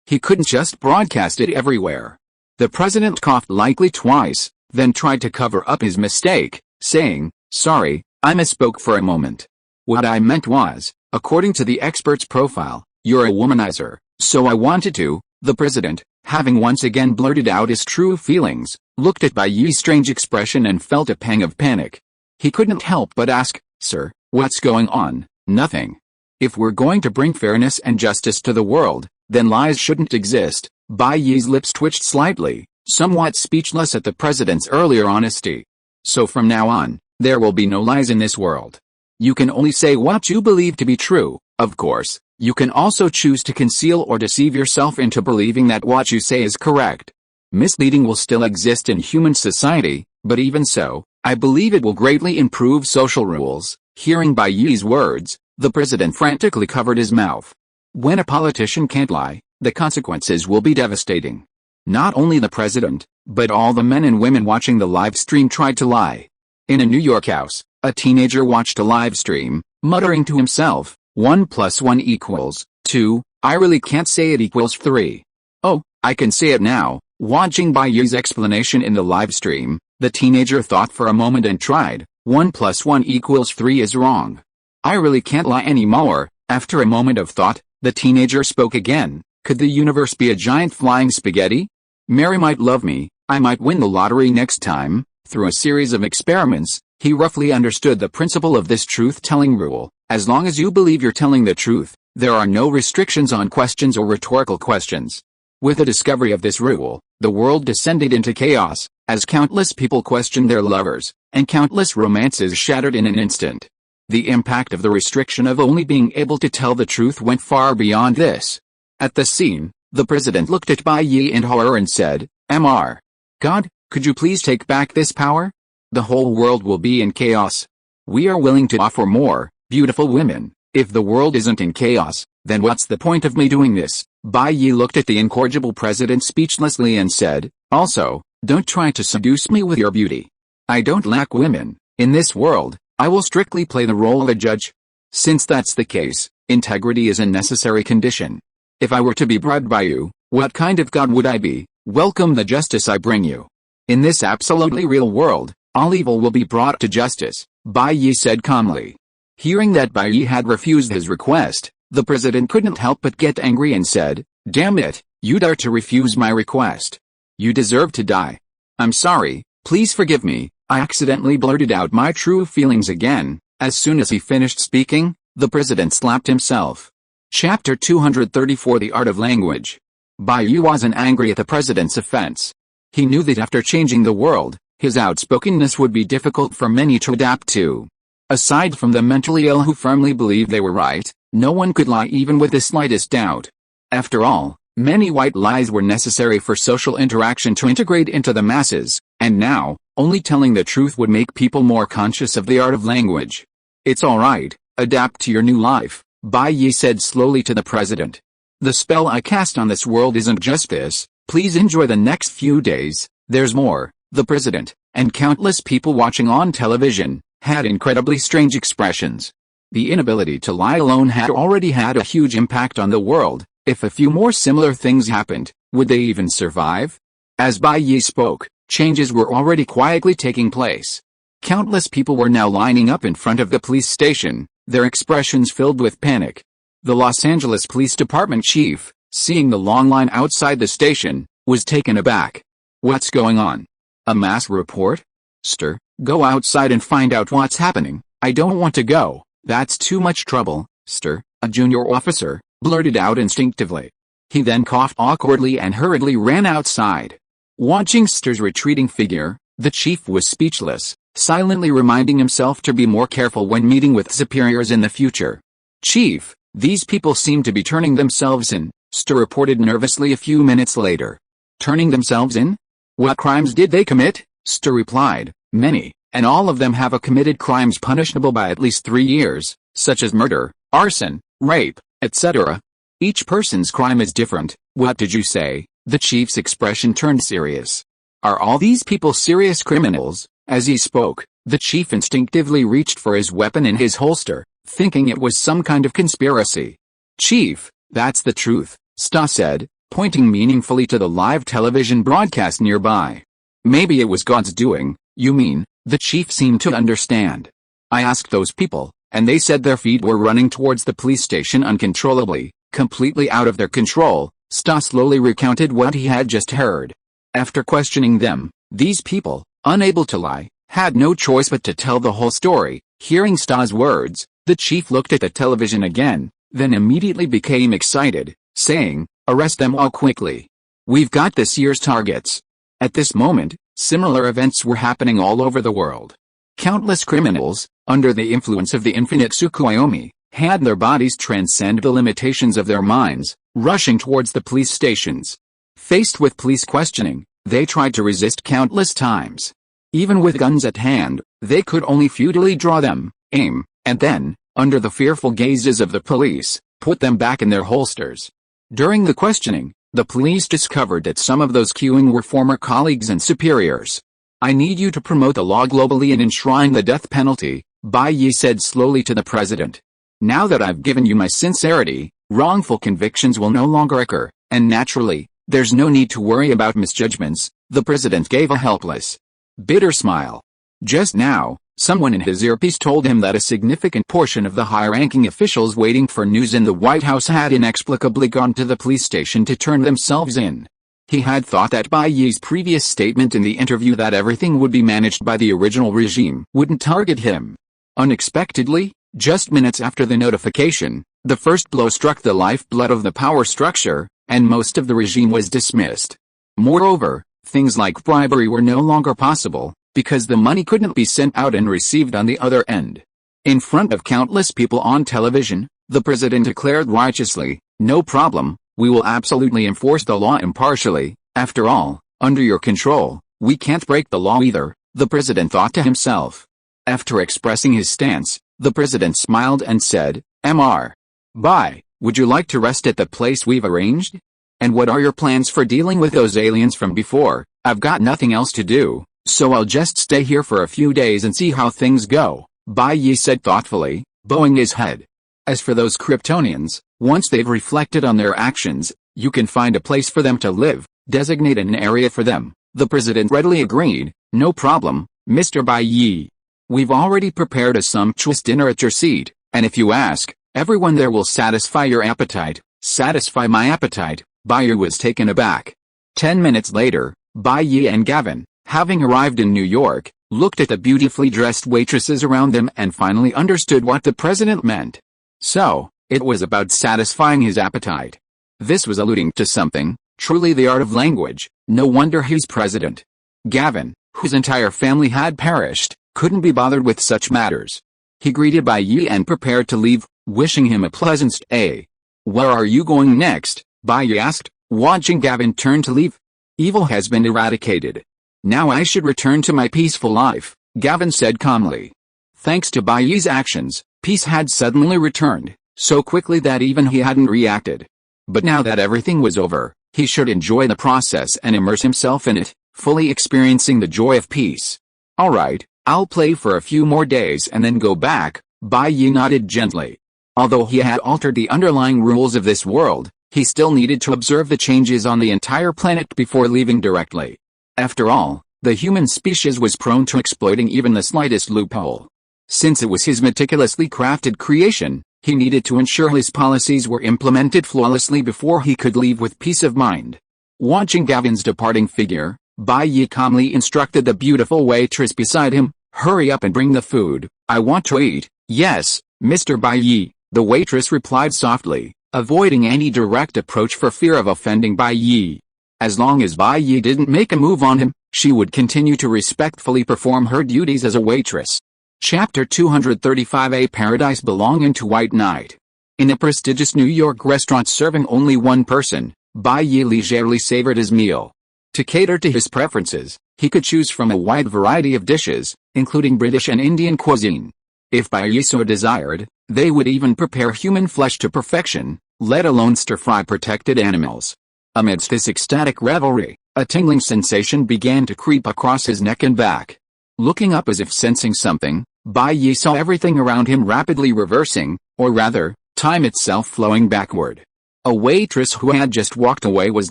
he couldn't just broadcast it everywhere. The president coughed lightly twice, then tried to cover up his mistake, saying, "Sorry, I misspoke for a moment. What I meant was, according to the expert's profile, you're a womanizer, so I wanted to." The president, having once again blurted out his true feelings, looked at Bai Ye's strange expression and felt a pang of panic. He couldn't help but ask, "Sir, what's going on?" "Nothing. If we're going to bring fairness and justice to the world, then lies shouldn't exist." Bai Ye's lips twitched slightly, somewhat speechless at the president's earlier honesty. "So from now on, there will be no lies in this world." You can only say what you believe to be true. Of course, you can also choose to conceal or deceive yourself into believing that what you say is correct. Misleading will still exist in human society, but even so, I believe it will greatly improve social rules. Hearing Bai Ye's words, the president frantically covered his mouth. When a politician can't lie, the consequences will be devastating. Not only the president, but all the men and women watching the live stream tried to lie. In a New York house, a teenager watched a live stream, muttering to himself, 1 + 1 = 2, I really can't say it equals 3. Oh, I can say it now. Watching Bai Ye's explanation in the live stream, the teenager thought for a moment and tried, 1 + 1 = 3 is wrong. I really can't lie anymore. After a moment of thought, the teenager spoke again, could the universe be a giant flying spaghetti? Mary might love me, I might win the lottery next time. Through a series of experiments, he roughly understood the principle of this truth-telling rule. As long as you believe you're telling the truth, there are no restrictions on questions or rhetorical questions. With the discovery of this rule, the world descended into chaos, as countless people questioned their lovers, and countless romances shattered in an instant. The impact of the restriction of only being able to tell the truth went far beyond this. At the scene, the president looked at Bai Ye in horror and said, "Mr. God, could you please take back this power? The whole world will be in chaos. We are willing to offer more, beautiful women. If the world isn't in chaos, then what's the point of me doing this?" Bai Ye looked at the incorrigible president speechlessly and said, "Also, don't try to seduce me with your beauty. I don't lack women. In this world, I will strictly play the role of a judge. Since that's the case, integrity is a necessary condition. If I were to be bribed by you, what kind of God would I be? Welcome the justice I bring you. In this absolutely real world, all evil will be brought to justice," Bai Ye said calmly. Hearing that Bai Ye had refused his request, the president couldn't help but get angry and said, "Damn it, you dare to refuse my request. You deserve to die. I'm sorry, please forgive me, I accidentally blurted out my true feelings again." As soon as he finished speaking, the president slapped himself. Chapter 234 The Art of Language. Bai Ye wasn't angry at the president's offense. He knew that after changing the world, his outspokenness would be difficult for many to adapt to. Aside from the mentally ill who firmly believed they were right, no one could lie even with the slightest doubt. After all, many white lies were necessary for social interaction to integrate into the masses, and now, only telling the truth would make people more conscious of the art of language. "It's alright, adapt to your new life," Bai Ye said slowly to the president. "The spell I cast on this world isn't just this, please enjoy the next few days, there's more." The president, and countless people watching on television, had incredibly strange expressions. The inability to lie alone had already had a huge impact on the world. If a few more similar things happened, would they even survive? As Bai Ye spoke, changes were already quietly taking place. Countless people were now lining up in front of the police station, their expressions filled with panic. The Los Angeles Police Department chief, seeing the long line outside the station, was taken aback. "What's going on? A mass report? Sir, go outside and find out what's happening." "I don't want to go, that's too much trouble, sir," a junior officer blurted out instinctively. He then coughed awkwardly and hurriedly ran outside. Watching Stur's retreating figure, the chief was speechless, silently reminding himself to be more careful when meeting with superiors in the future. "Chief, these people seem to be turning themselves in," Stur reported nervously a few minutes later. "Turning themselves in? What crimes did they commit?" Stur replied, "Many, and all of them have committed crimes punishable by at least 3 years, such as murder, arson, rape, etc. Each person's crime is different." "What did you say?" The chief's expression turned serious. "Are all these people serious criminals?" As he spoke, the chief instinctively reached for his weapon in his holster, thinking it was some kind of conspiracy. "Chief, that's the truth," Sta said, pointing meaningfully to the live television broadcast nearby. "Maybe it was God's doing, you mean?" The chief seemed to understand. "I asked those people, and they said their feet were running towards the police station uncontrollably, completely out of their control." Sta slowly recounted what he had just heard. After questioning them, these people, unable to lie, had no choice but to tell the whole story. Hearing Sta's words, the chief looked at the television again, then immediately became excited, saying, "Arrest them all quickly. We've got this year's targets." At this moment, similar events were happening all over the world. Countless criminals, under the influence of the infinite Tsukuyomi, had their bodies transcend the limitations of their minds, rushing towards the police stations. Faced with police questioning, they tried to resist countless times. Even with guns at hand, they could only futilely draw them, aim, and then, under the fearful gazes of the police, put them back in their holsters. During the questioning, the police discovered that some of those queuing were former colleagues and superiors. "I need you to promote the law globally and enshrine the death penalty," Bai Ye said slowly to the president. "Now that I've given you my sincerity, wrongful convictions will no longer occur, and naturally, there's no need to worry about misjudgments." The president gave a helpless, bitter smile. Just now, someone in his earpiece told him that a significant portion of the high-ranking officials waiting for news in the White House had inexplicably gone to the police station to turn themselves in. He had thought that Bai Ye's previous statement in the interview that everything would be managed by the original regime wouldn't target him. Unexpectedly, just minutes after the notification, the first blow struck the lifeblood of the power structure, and most of the regime was dismissed. Moreover, things like bribery were no longer possible, because the money couldn't be sent out and received on the other end. In front of countless people on television, the president declared righteously, "No problem, we will absolutely enforce the law impartially. After all, under your control, we can't break the law either," the president thought to himself. After expressing his stance, the president smiled and said, "Mr. Bai, would you like to rest at the place we've arranged? And what are your plans for dealing with those aliens from before? I've got nothing else to do, so I'll just stay here for a few days and see how things go," Bai Ye said thoughtfully, bowing his head. "As for those Kryptonians, once they've reflected on their actions, you can find a place for them to live, designate an area for them." The president readily agreed. "No problem, Mr. Bai Ye. We've already prepared a sumptuous dinner at your seat, and if you ask, everyone there will satisfy your appetite." "Satisfy my appetite?" Bai Ye was taken aback. 10 minutes later, Bai Ye and Gavin, having arrived in New York, looked at the beautifully dressed waitresses around them and finally understood what the president meant. So, it was about satisfying his appetite. This was alluding to something, truly the art of language. No wonder he's president. Gavin, whose entire family had perished, couldn't be bothered with such matters. He greeted Bai Ye and prepared to leave, wishing him a pleasant stay. "Where are you going next?" Bai Ye asked, watching Gavin turn to leave. "Evil has been eradicated. Now I should return to my peaceful life," Gavin said calmly. Thanks to Bai Ye's actions, peace had suddenly returned, so quickly that even he hadn't reacted. But now that everything was over, he should enjoy the process and immerse himself in it, fully experiencing the joy of peace. "Alright, I'll play for a few more days and then go back," Bai Ye nodded gently. Although he had altered the underlying rules of this world, he still needed to observe the changes on the entire planet before leaving directly. After all, the human species was prone to exploiting even the slightest loophole. Since it was his meticulously crafted creation, he needed to ensure his policies were implemented flawlessly before he could leave with peace of mind. Watching Gavin's departing figure, Bai Ye calmly instructed the beautiful waitress beside him, "Hurry up and bring the food, I want to eat." "Yes, Mr. Bai Ye," the waitress replied softly, avoiding any direct approach for fear of offending Bai Ye. As long as Bai Ye didn't make a move on him, she would continue to respectfully perform her duties as a waitress. Chapter 235, A Paradise Belonging to White Knight. In a prestigious New York restaurant serving only one person, Bai Ye leisurely savored his meal. To cater to his preferences, he could choose from a wide variety of dishes, including British and Indian cuisine. If Bai Ye so desired, they would even prepare human flesh to perfection, let alone stir-fry protected animals. Amidst this ecstatic revelry, a tingling sensation began to creep across his neck and back. Looking up as if sensing something, Bai Ye saw everything around him rapidly reversing, or rather, time itself flowing backward. A waitress who had just walked away was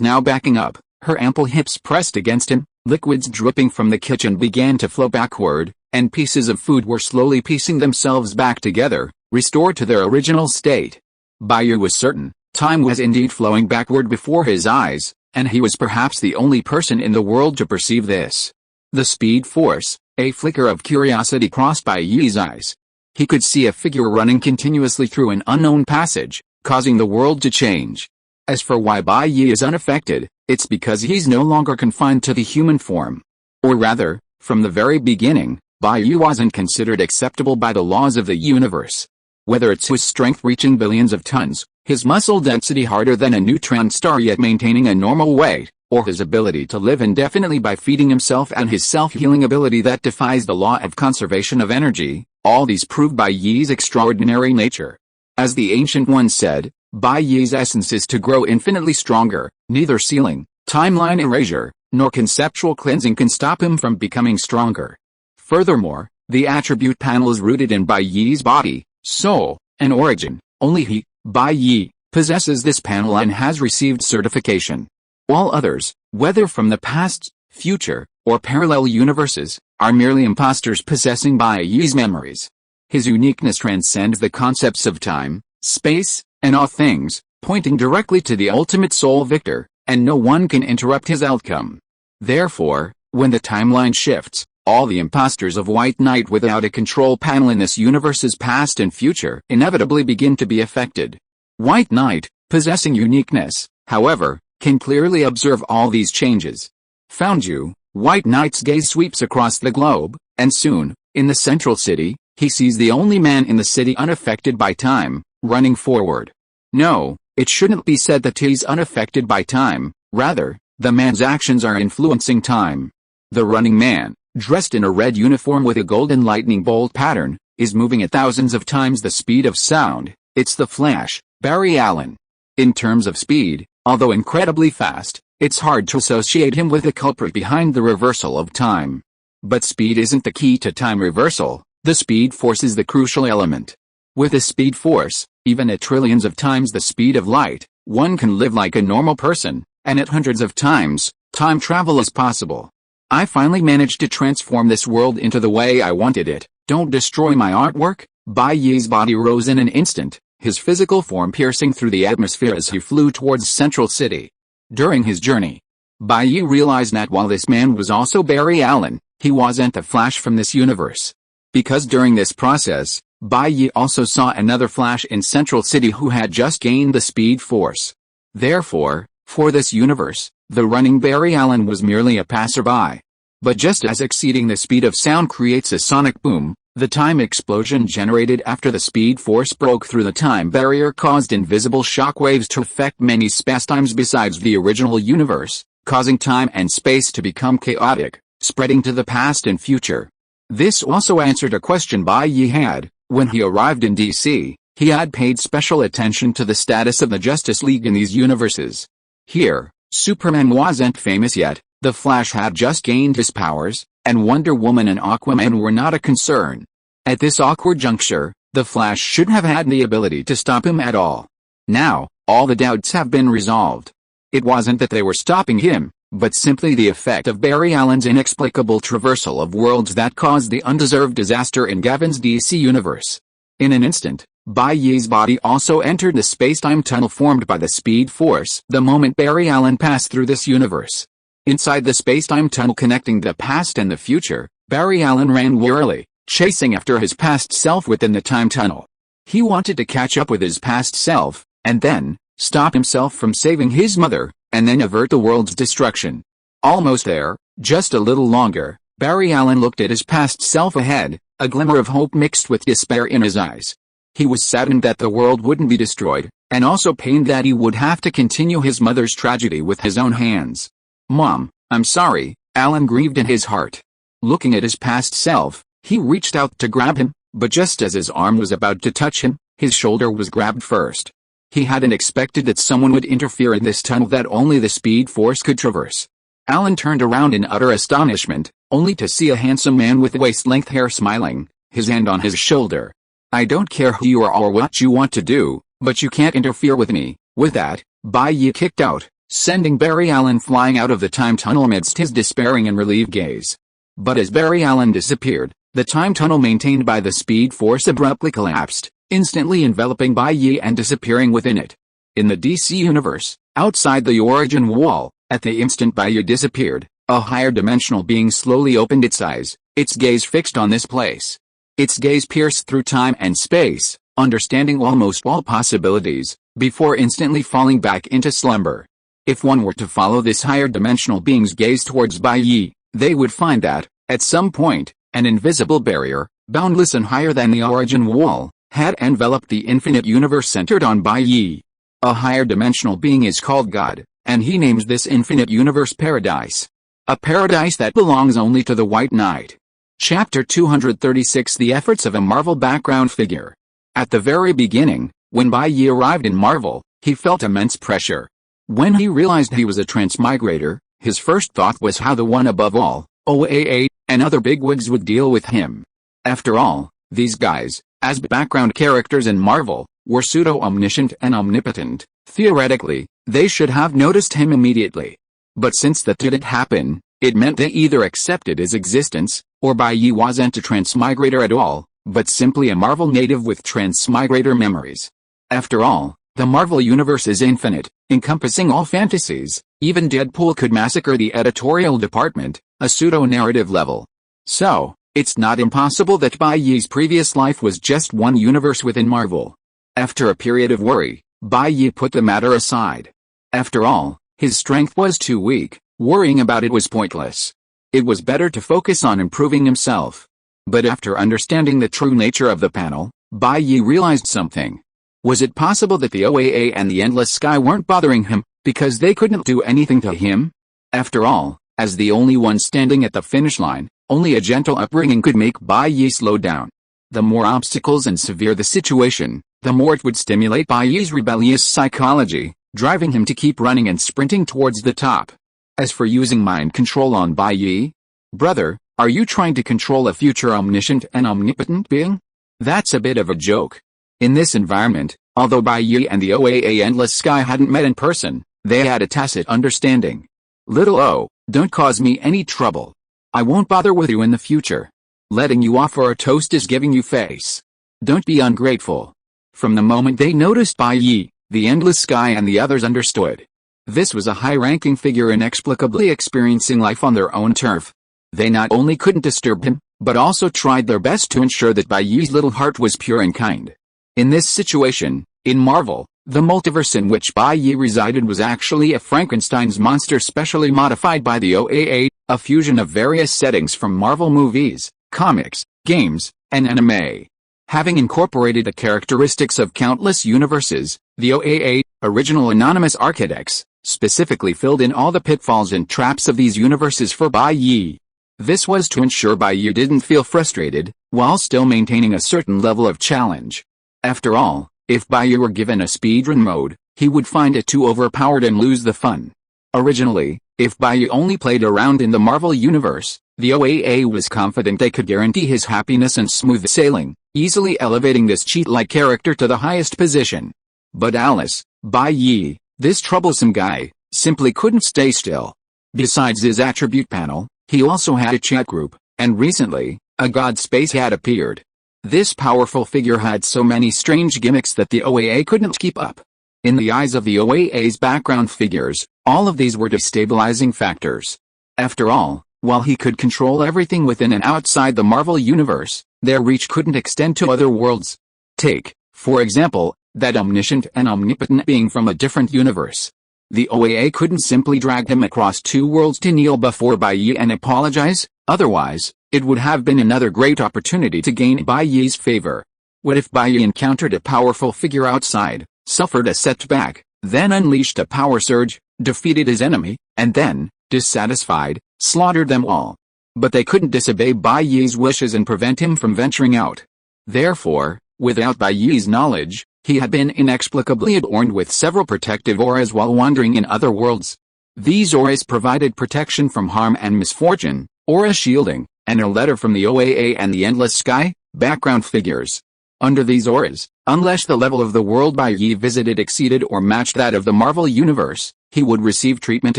now backing up, her ample hips pressed against him, liquids dripping from the kitchen began to flow backward, and pieces of food were slowly piecing themselves back together, restored to their original state. Bai Ye was certain, time was indeed flowing backward before his eyes, and he was perhaps the only person in the world to perceive this. The Speed Force, a flicker of curiosity crossed Bai Ye's eyes. He could see a figure running continuously through an unknown passage, causing the world to change. As for why Bai Ye is unaffected, it's because he's no longer confined to the human form. Or rather, from the very beginning, Bai Ye wasn't considered acceptable by the laws of the universe. Whether it's his strength reaching billions of tons, his muscle density harder than a neutron star yet maintaining a normal weight, or his ability to live indefinitely by feeding himself and his self-healing ability that defies the law of conservation of energy, all these prove Bai Ye's extraordinary nature. As the Ancient One said, Bai Ye's essence is to grow infinitely stronger. Neither ceiling, timeline erasure, nor conceptual cleansing can stop him from becoming stronger. Furthermore, the attribute panel is rooted in Bai Ye's body, soul, and origin. Only he, Bai Ye, possesses this panel and has received certification. All others, whether from the past, future, or parallel universes, are merely imposters possessing Bai Ye's memories. His uniqueness transcends the concepts of time, space, and all things, pointing directly to the ultimate soul victor, and no one can interrupt his outcome. Therefore, when the timeline shifts, all the imposters of White Knight without a control panel in this universe's past and future inevitably begin to be affected. White Knight, possessing uniqueness, however, can clearly observe all these changes. Found you, White Knight's gaze sweeps across the globe, and soon, in the central city, he sees the only man in the city unaffected by time, running forward. No, it shouldn't be said that he's unaffected by time, rather, the man's actions are influencing time. The running man, dressed in a red uniform with a golden lightning bolt pattern, is moving at thousands of times the speed of sound. It's the Flash, Barry Allen. In terms of speed, although incredibly fast, it's hard to associate him with the culprit behind the reversal of time. But speed isn't the key to time reversal, the speed force is the crucial element. With a speed force, even at trillions of times the speed of light, one can live like a normal person, and at hundreds of times, time travel is possible. I finally managed to transform this world into the way I wanted it. Don't destroy my artwork. Bai Ye's body rose in an instant, his physical form piercing through the atmosphere as he flew towards Central City. During his journey, Bai Ye realized that while this man was also Barry Allen, he wasn't the Flash from this universe. Because during this process, Bai Ye also saw another Flash in Central City who had just gained the speed force. Therefore, for this universe, the running Barry Allen was merely a passerby. But just as exceeding the speed of sound creates a sonic boom, the time explosion generated after the speed force broke through the time barrier caused invisible shockwaves to affect many spacetimes besides the original universe, causing time and space to become chaotic, spreading to the past and future. This also answered a question Bai Ye had. When he arrived in DC, he had paid special attention to the status of the Justice League in these universes. Here, Superman wasn't famous yet, the Flash had just gained his powers, and Wonder Woman and Aquaman were not a concern. At this awkward juncture, the Flash should have had the ability to stop him at all. Now, all the doubts have been resolved. It wasn't that they were stopping him, but simply the effect of Barry Allen's inexplicable traversal of worlds that caused the undeserved disaster in Gavin's DC universe. In an instant, Bai Ye's body also entered the space-time tunnel formed by the speed force the moment Barry Allen passed through this universe. Inside the space-time tunnel connecting the past and the future, Barry Allen ran wearily, chasing after his past self within the time tunnel. He wanted to catch up with his past self, and then, stop himself from saving his mother, and then avert the world's destruction. Almost there, just a little longer, Barry Allen looked at his past self ahead, a glimmer of hope mixed with despair in his eyes. He was saddened that the world wouldn't be destroyed, and also pained that he would have to continue his mother's tragedy with his own hands. "Mom, I'm sorry," Allen grieved in his heart. Looking at his past self, he reached out to grab him, but just as his arm was about to touch him, his shoulder was grabbed first. He hadn't expected that someone would interfere in this tunnel that only the speed force could traverse. Allen turned around in utter astonishment, only to see a handsome man with waist-length hair smiling, his hand on his shoulder. "I don't care who you are or what you want to do, but you can't interfere with me." With that, Bai Ye kicked out, sending Barry Allen flying out of the time tunnel amidst his despairing and relieved gaze. But as Barry Allen disappeared, the time tunnel maintained by the speed force abruptly collapsed, instantly enveloping Bai Ye and disappearing within it. In the DC universe, outside the origin wall, at the instant Bai Ye disappeared, a higher dimensional being slowly opened its eyes, its gaze fixed on this place. Its gaze pierced through time and space, understanding almost all possibilities, before instantly falling back into slumber. If one were to follow this higher dimensional being's gaze towards Bai Ye, they would find that, at some point, An invisible barrier, boundless and higher than the origin wall, had enveloped the infinite universe centered on Bai Ye. A higher dimensional being is called God, and he names this infinite universe Paradise. A paradise that belongs only to the White Knight. Chapter 236 The Efforts of a Marvel Background Figure. At the very beginning, when Bai Ye arrived in Marvel, he felt immense pressure. When he realized he was a transmigrator, his first thought was how the one above all, OAA, and other bigwigs would deal with him. After all, these guys, as background characters in Marvel, were pseudo-omniscient and omnipotent. Theoretically, they should have noticed him immediately. But since that didn't happen, it meant they either accepted his existence, or Bai Ye wasn't a transmigrator at all, but simply a Marvel native with transmigrator memories. After all, the Marvel Universe is infinite, encompassing all fantasies. Even Deadpool could massacre the editorial department, a pseudo-narrative level. So, it's not impossible that Bai Ye's previous life was just one universe within Marvel. After a period of worry, Bai Ye put the matter aside. After all, his strength was too weak, worrying about it was pointless. It was better to focus on improving himself. But after understanding the true nature of the panel, Bai Ye realized something. Was it possible that the OAA and the Endless Sky weren't bothering him, because they couldn't do anything to him? After all, as the only one standing at the finish line, only a gentle upbringing could make Bai Ye slow down. The more obstacles and severe the situation, the more it would stimulate Bai Ye's rebellious psychology, driving him to keep running and sprinting towards the top. As for using mind control on Bai Ye, brother, are you trying to control a future omniscient and omnipotent being? That's a bit of a joke. In this environment, although Bai Ye and the OAA Endless Sky hadn't met in person, they had a tacit understanding. Little O, don't cause me any trouble. I won't bother with you in the future. Letting you off for a toast is giving you face. Don't be ungrateful. From the moment they noticed Bai Ye, the Endless Sky and the others understood. This was a high-ranking figure inexplicably experiencing life on their own turf. They not only couldn't disturb him, but also tried their best to ensure that Bai Ye's little heart was pure and kind. In this situation, in Marvel, the multiverse in which Bai Ye resided was actually a Frankenstein's monster specially modified by the OAA, a fusion of various settings from Marvel movies, comics, games, and anime. Having incorporated the characteristics of countless universes, the OAA, original anonymous architects, specifically filled in all the pitfalls and traps of these universes for Bai Ye. This was to ensure Bai Ye didn't feel frustrated, while still maintaining a certain level of challenge. After all, if Bai Ye were given a speedrun mode, he would find it too overpowered and lose the fun. Originally, if Bai Ye only played around in the Marvel Universe, the OAA was confident they could guarantee his happiness and smooth sailing, easily elevating this cheat-like character to the highest position. But Alice, Bai Ye, this troublesome guy, simply couldn't stay still. Besides his attribute panel, he also had a chat group, and recently, a god space had appeared. This powerful figure had so many strange gimmicks that the OAA couldn't keep up. In the eyes of the OAA's background figures, all of these were destabilizing factors. After all, while he could control everything within and outside the Marvel Universe, their reach couldn't extend to other worlds. Take, for example, that omniscient and omnipotent being from a different universe. The OAA couldn't simply drag him across two worlds to kneel before Bai Ye and apologize, otherwise, it would have been another great opportunity to gain Bai Ye's favor. What if Bai Ye encountered a powerful figure outside, suffered a setback, then unleashed a power surge, defeated his enemy, and then, dissatisfied, slaughtered them all? But they couldn't disobey Bai Ye's wishes and prevent him from venturing out. Therefore, without Bai Ye's knowledge, he had been inexplicably adorned with several protective auras while wandering in other worlds. These auras provided protection from harm and misfortune, aura shielding, and a letter from the OAA and the Endless Sky, background figures. Under these auras, unless the level of the world Bai Ye visited exceeded or matched that of the Marvel Universe, he would receive treatment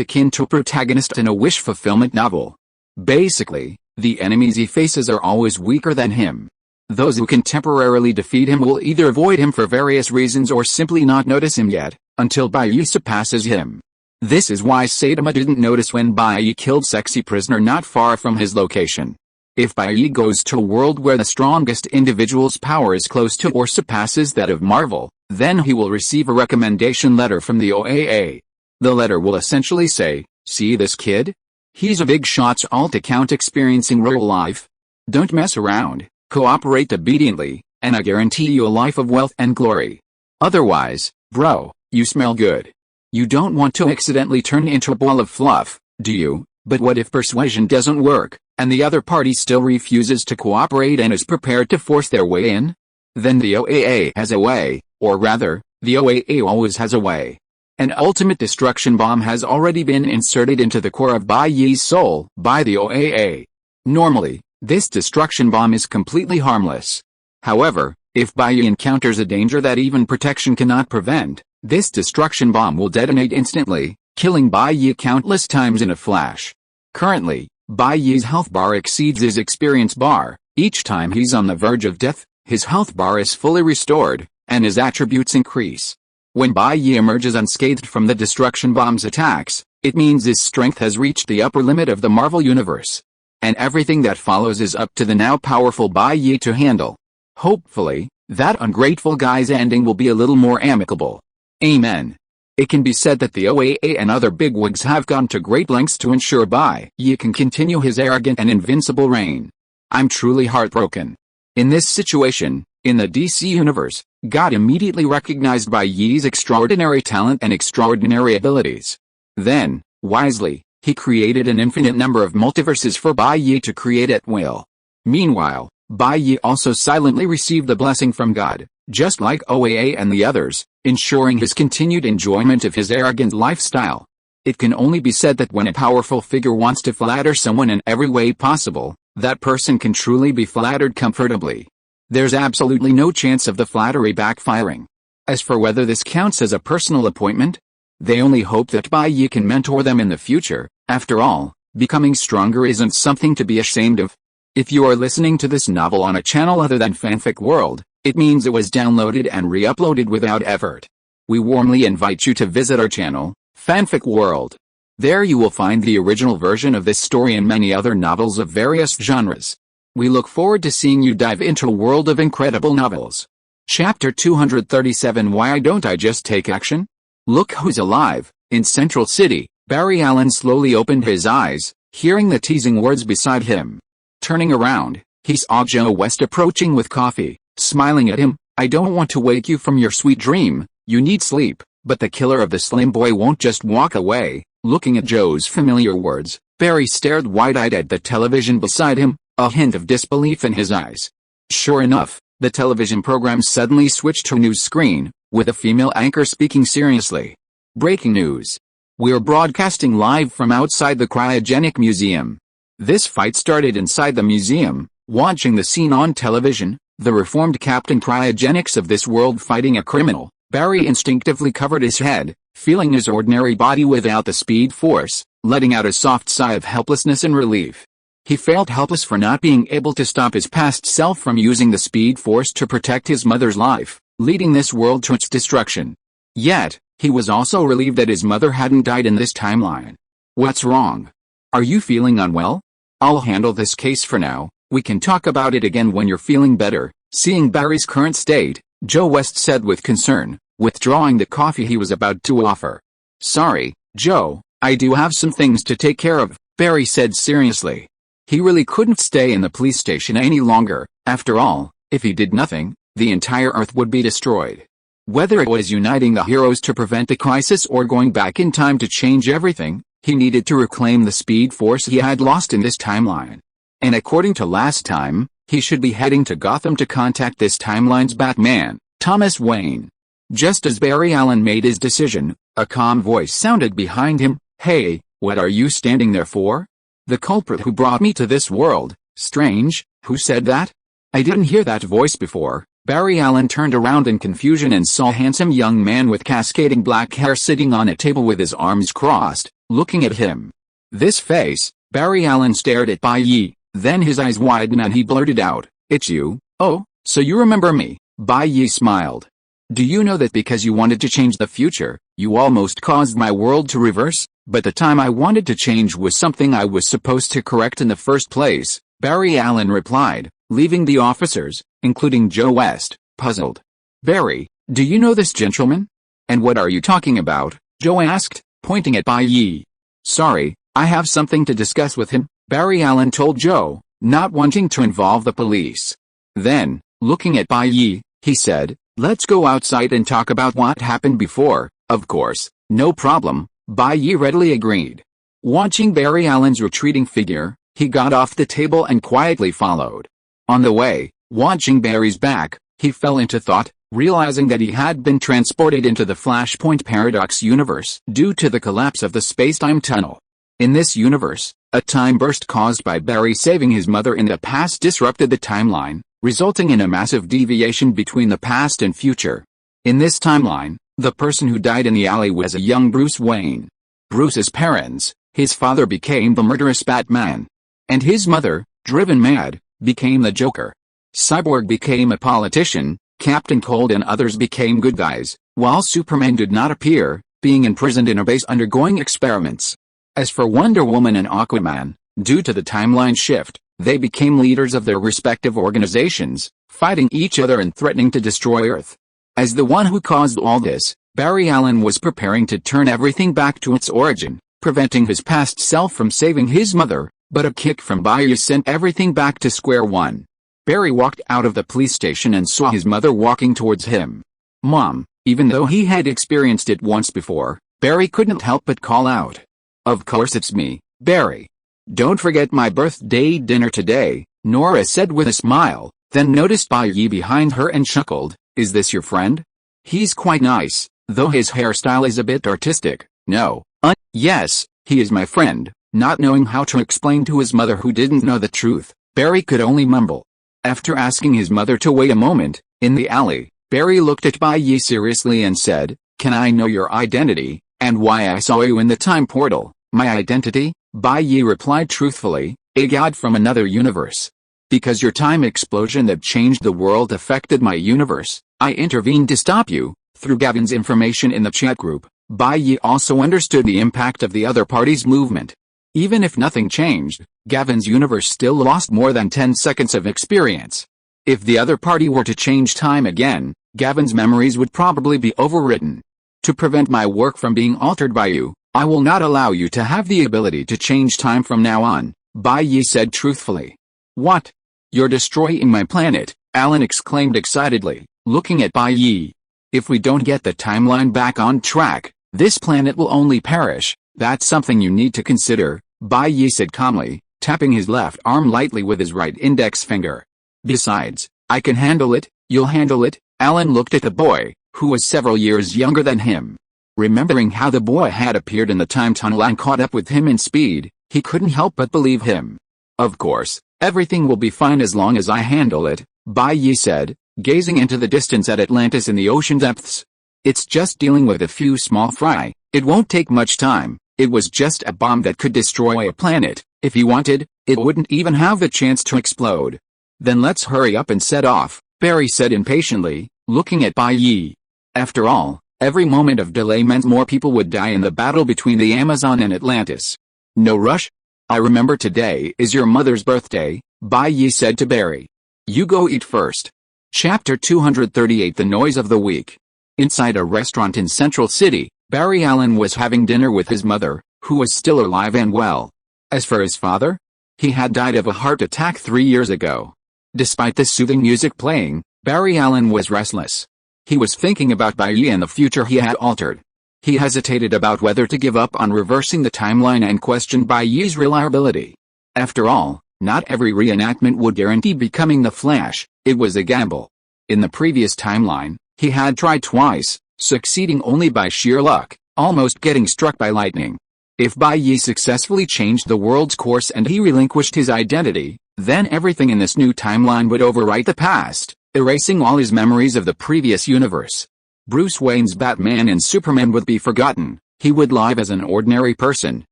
akin to a protagonist in a wish fulfillment novel. Basically, the enemies he faces are always weaker than him. Those who can temporarily defeat him will either avoid him for various reasons or simply not notice him yet, until Bai Ye surpasses him. This is why Saitama didn't notice when Bai Ye killed sexy prisoner not far from his location. If Bai Ye goes to a world where the strongest individual's power is close to or surpasses that of Marvel, then he will receive a recommendation letter from the OAA. The letter will essentially say, "See this kid? He's a big shot's alt account experiencing real life Don't mess around, cooperate obediently, and I guarantee you a life of wealth and glory. Otherwise, bro, you smell good. You don't want to accidentally turn into a ball of fluff, do you? But what if persuasion doesn't work, and the other party still refuses to cooperate and is prepared to force their way in? Then the OAA has a way, or rather, the OAA always has a way. An ultimate destruction bomb has already been inserted into the core of Bai Ye's soul by the OAA. Normally, this destruction bomb is completely harmless. However, if Bai Ye encounters a danger that even protection cannot prevent, this destruction bomb will detonate instantly, killing Bai Ye countless times in a flash. Currently, Bai Ye's health bar exceeds his experience bar. Each time he's on the verge of death, his health bar is fully restored, and his attributes increase. When Bai Ye emerges unscathed from the destruction bomb's attacks, it means his strength has reached the upper limit of the Marvel Universe. And everything that follows is up to the now powerful Bai Ye to handle. Hopefully, that ungrateful guy's ending will be a little more amicable. Amen. It can be said that the OAA and other bigwigs have gone to great lengths to ensure Bai Ye can continue his arrogant and invincible reign. I'm truly heartbroken. In this situation, in the DC Universe, God immediately recognized Bai Ye's extraordinary talent and extraordinary abilities. Then, wisely, he created an infinite number of multiverses for Bai Ye to create at will. Meanwhile, Bai Ye also silently received the blessing from God, just like OAA and the others, ensuring his continued enjoyment of his arrogant lifestyle. It can only be said that when a powerful figure wants to flatter someone in every way possible, that person can truly be flattered comfortably. There's absolutely no chance of the flattery backfiring. As for whether this counts as a personal appointment, they only hope that Bai Ye can mentor them in the future. After all, becoming stronger isn't something to be ashamed of. If you are listening to this novel on a channel other than Fanfic World, it means it was downloaded and re-uploaded without effort. We warmly invite you to visit our channel, Fanfic World. There you will find the original version of this story and many other novels of various genres. We look forward to seeing you dive into a world of incredible novels. Chapter 237 Why Don't I Just Take Action? Look who's alive. In Central City, Barry Allen slowly opened his eyes, hearing the teasing words beside him. Turning around, he saw Joe West approaching with coffee, smiling at him. I don't want to wake you from your sweet dream, you need sleep. But the killer of the Slim Boy won't just walk away. Looking at Joe's familiar words, Barry stared wide-eyed at the television beside him, a hint of disbelief in his eyes. Sure enough, the television program suddenly switched to a news screen, with a female anchor speaking seriously. Breaking news. We're broadcasting live from outside the Cryogenic Museum. This fight started inside the museum. Watching the scene on television, the reformed Captain Cryogenics of this world fighting a criminal, Barry instinctively covered his head, feeling his ordinary body without the speed force, letting out a soft sigh of helplessness and relief. He felt helpless for not being able to stop his past self from using the speed force to protect his mother's life, leading this world to its destruction. Yet, he was also relieved that his mother hadn't died in this timeline. What's wrong? Are you feeling unwell? I'll handle this case for now. We can talk about it again when you're feeling better. Seeing Barry's current state, Joe West said with concern, withdrawing the coffee he was about to offer. Sorry, Joe, I do have some things to take care of, Barry said seriously. He really couldn't stay in the police station any longer. After all, if he did nothing, the entire Earth would be destroyed. Whether it was uniting the heroes to prevent a crisis or going back in time to change everything, he needed to reclaim the speed force he had lost in this timeline. And according to last time, he should be heading to Gotham to contact this timeline's Batman, Thomas Wayne. Just as Barry Allen made his decision, a calm voice sounded behind him. Hey, what are you standing there for? The culprit who brought me to this world. Strange, who said that? I didn't hear that voice before. Barry Allen turned around in confusion and saw a handsome young man with cascading black hair sitting on a table with his arms crossed, looking at him. This face, Barry Allen stared at Bai Ye, then his eyes widened and he blurted out, "It's you? Oh, so you remember me?" Bai Ye smiled. "Do you know that because you wanted to change the future, you almost caused my world to reverse? But the time I wanted to change was something I was supposed to correct in the first place," Barry Allen replied, leaving the officers, including Joe West, puzzled. "Barry, do you know this gentleman?" "And what are you talking about?" Joe asked, pointing at Bai Ye. "Sorry, I have something to discuss with him," Barry Allen told Joe, not wanting to involve the police. Then, looking at Bai Ye, he said, "Let's go outside and talk about what happened before." Of course, no problem, Bai Ye readily agreed. Watching Barry Allen's retreating figure, he got off the table and quietly followed. On the way, watching Barry's back, he fell into thought, realizing that he had been transported into the Flashpoint Paradox universe due to the collapse of the space-time tunnel. In this universe, a time burst caused by Barry saving his mother in the past disrupted the timeline, resulting in a massive deviation between the past and future. In this timeline, the person who died in the alley was a young Bruce Wayne. Bruce's parents, his father became the murderous Batman. And his mother, driven mad, became the Joker. Cyborg became a politician, Captain Cold and others became good guys, while Superman did not appear, being imprisoned in a base undergoing experiments. As for Wonder Woman and Aquaman, due to the timeline shift, they became leaders of their respective organizations, fighting each other and threatening to destroy Earth. As the one who caused all this, Barry Allen was preparing to turn everything back to its origin, preventing his past self from saving his mother, but a kick from Bai Ye sent everything back to square one. Barry walked out of the police station and saw his mother walking towards him. "Mom," even though he had experienced it once before, Barry couldn't help but call out. "Of course it's me, Barry. Don't forget my birthday dinner today," Nora said with a smile, then noticed Bai Ye behind her and chuckled. "Is this your friend? He's quite nice, though his hairstyle is a bit artistic." "No, yes, he is my friend." Not knowing how to explain to his mother who didn't know the truth, Barry could only mumble. After asking his mother to wait a moment, in the alley, Barry looked at Bai Ye seriously and said, "Can I know your identity, and why I saw you in the time portal?" "My identity?" Bai Ye replied truthfully, "A god from another universe. Because your time explosion that changed the world affected my universe, I intervened to stop you." Through Gavin's information in the chat group, Bai Ye also understood the impact of the other party's movement. Even if nothing changed, Gavin's universe still lost more than 10 seconds of experience. If the other party were to change time again, Gavin's memories would probably be overwritten. "To prevent my work from being altered by you, I will not allow you to have the ability to change time from now on," Bai Ye said truthfully. "What? You're destroying my planet," Alan exclaimed excitedly, looking at Bai Ye. "If we don't get the timeline back on track, this planet will only perish. That's something you need to consider," Bai Ye said calmly, tapping his left arm lightly with his right index finger. "Besides, I can handle it." "You'll handle it?" Alan looked at the boy, who was several years younger than him. Remembering how the boy had appeared in the time tunnel and caught up with him in speed, he couldn't help but believe him. "Of course, everything will be fine as long as I handle it," Bai Ye said, gazing into the distance at Atlantis in the ocean depths. "It's just dealing with a few small fry. It won't take much time. It was just a bomb that could destroy a planet. If he wanted, it wouldn't even have the chance to explode." "Then let's hurry up and set off," Barry said impatiently, looking at Bai Ye. After all, every moment of delay meant more people would die in the battle between the Amazon and Atlantis. "No rush. I remember today is your mother's birthday," Bai Ye said to Barry. "You go eat first." Chapter 238 The Noise of the Week. Inside a restaurant in Central City, Barry Allen was having dinner with his mother, who was still alive and well. As for his father, he had died of a heart attack 3 years ago. Despite the soothing music playing, Barry Allen was restless. He was thinking about Bai Ye and the future he had altered. He hesitated about whether to give up on reversing the timeline and questioned Bai Ye's reliability. After all, not every reenactment would guarantee becoming the Flash. It was a gamble. In the previous timeline, he had tried twice, succeeding only by sheer luck, almost getting struck by lightning. If Bai Ye successfully changed the world's course and he relinquished his identity, then everything in this new timeline would overwrite the past, erasing all his memories of the previous universe. Bruce Wayne's Batman and Superman would be forgotten. He would live as an ordinary person,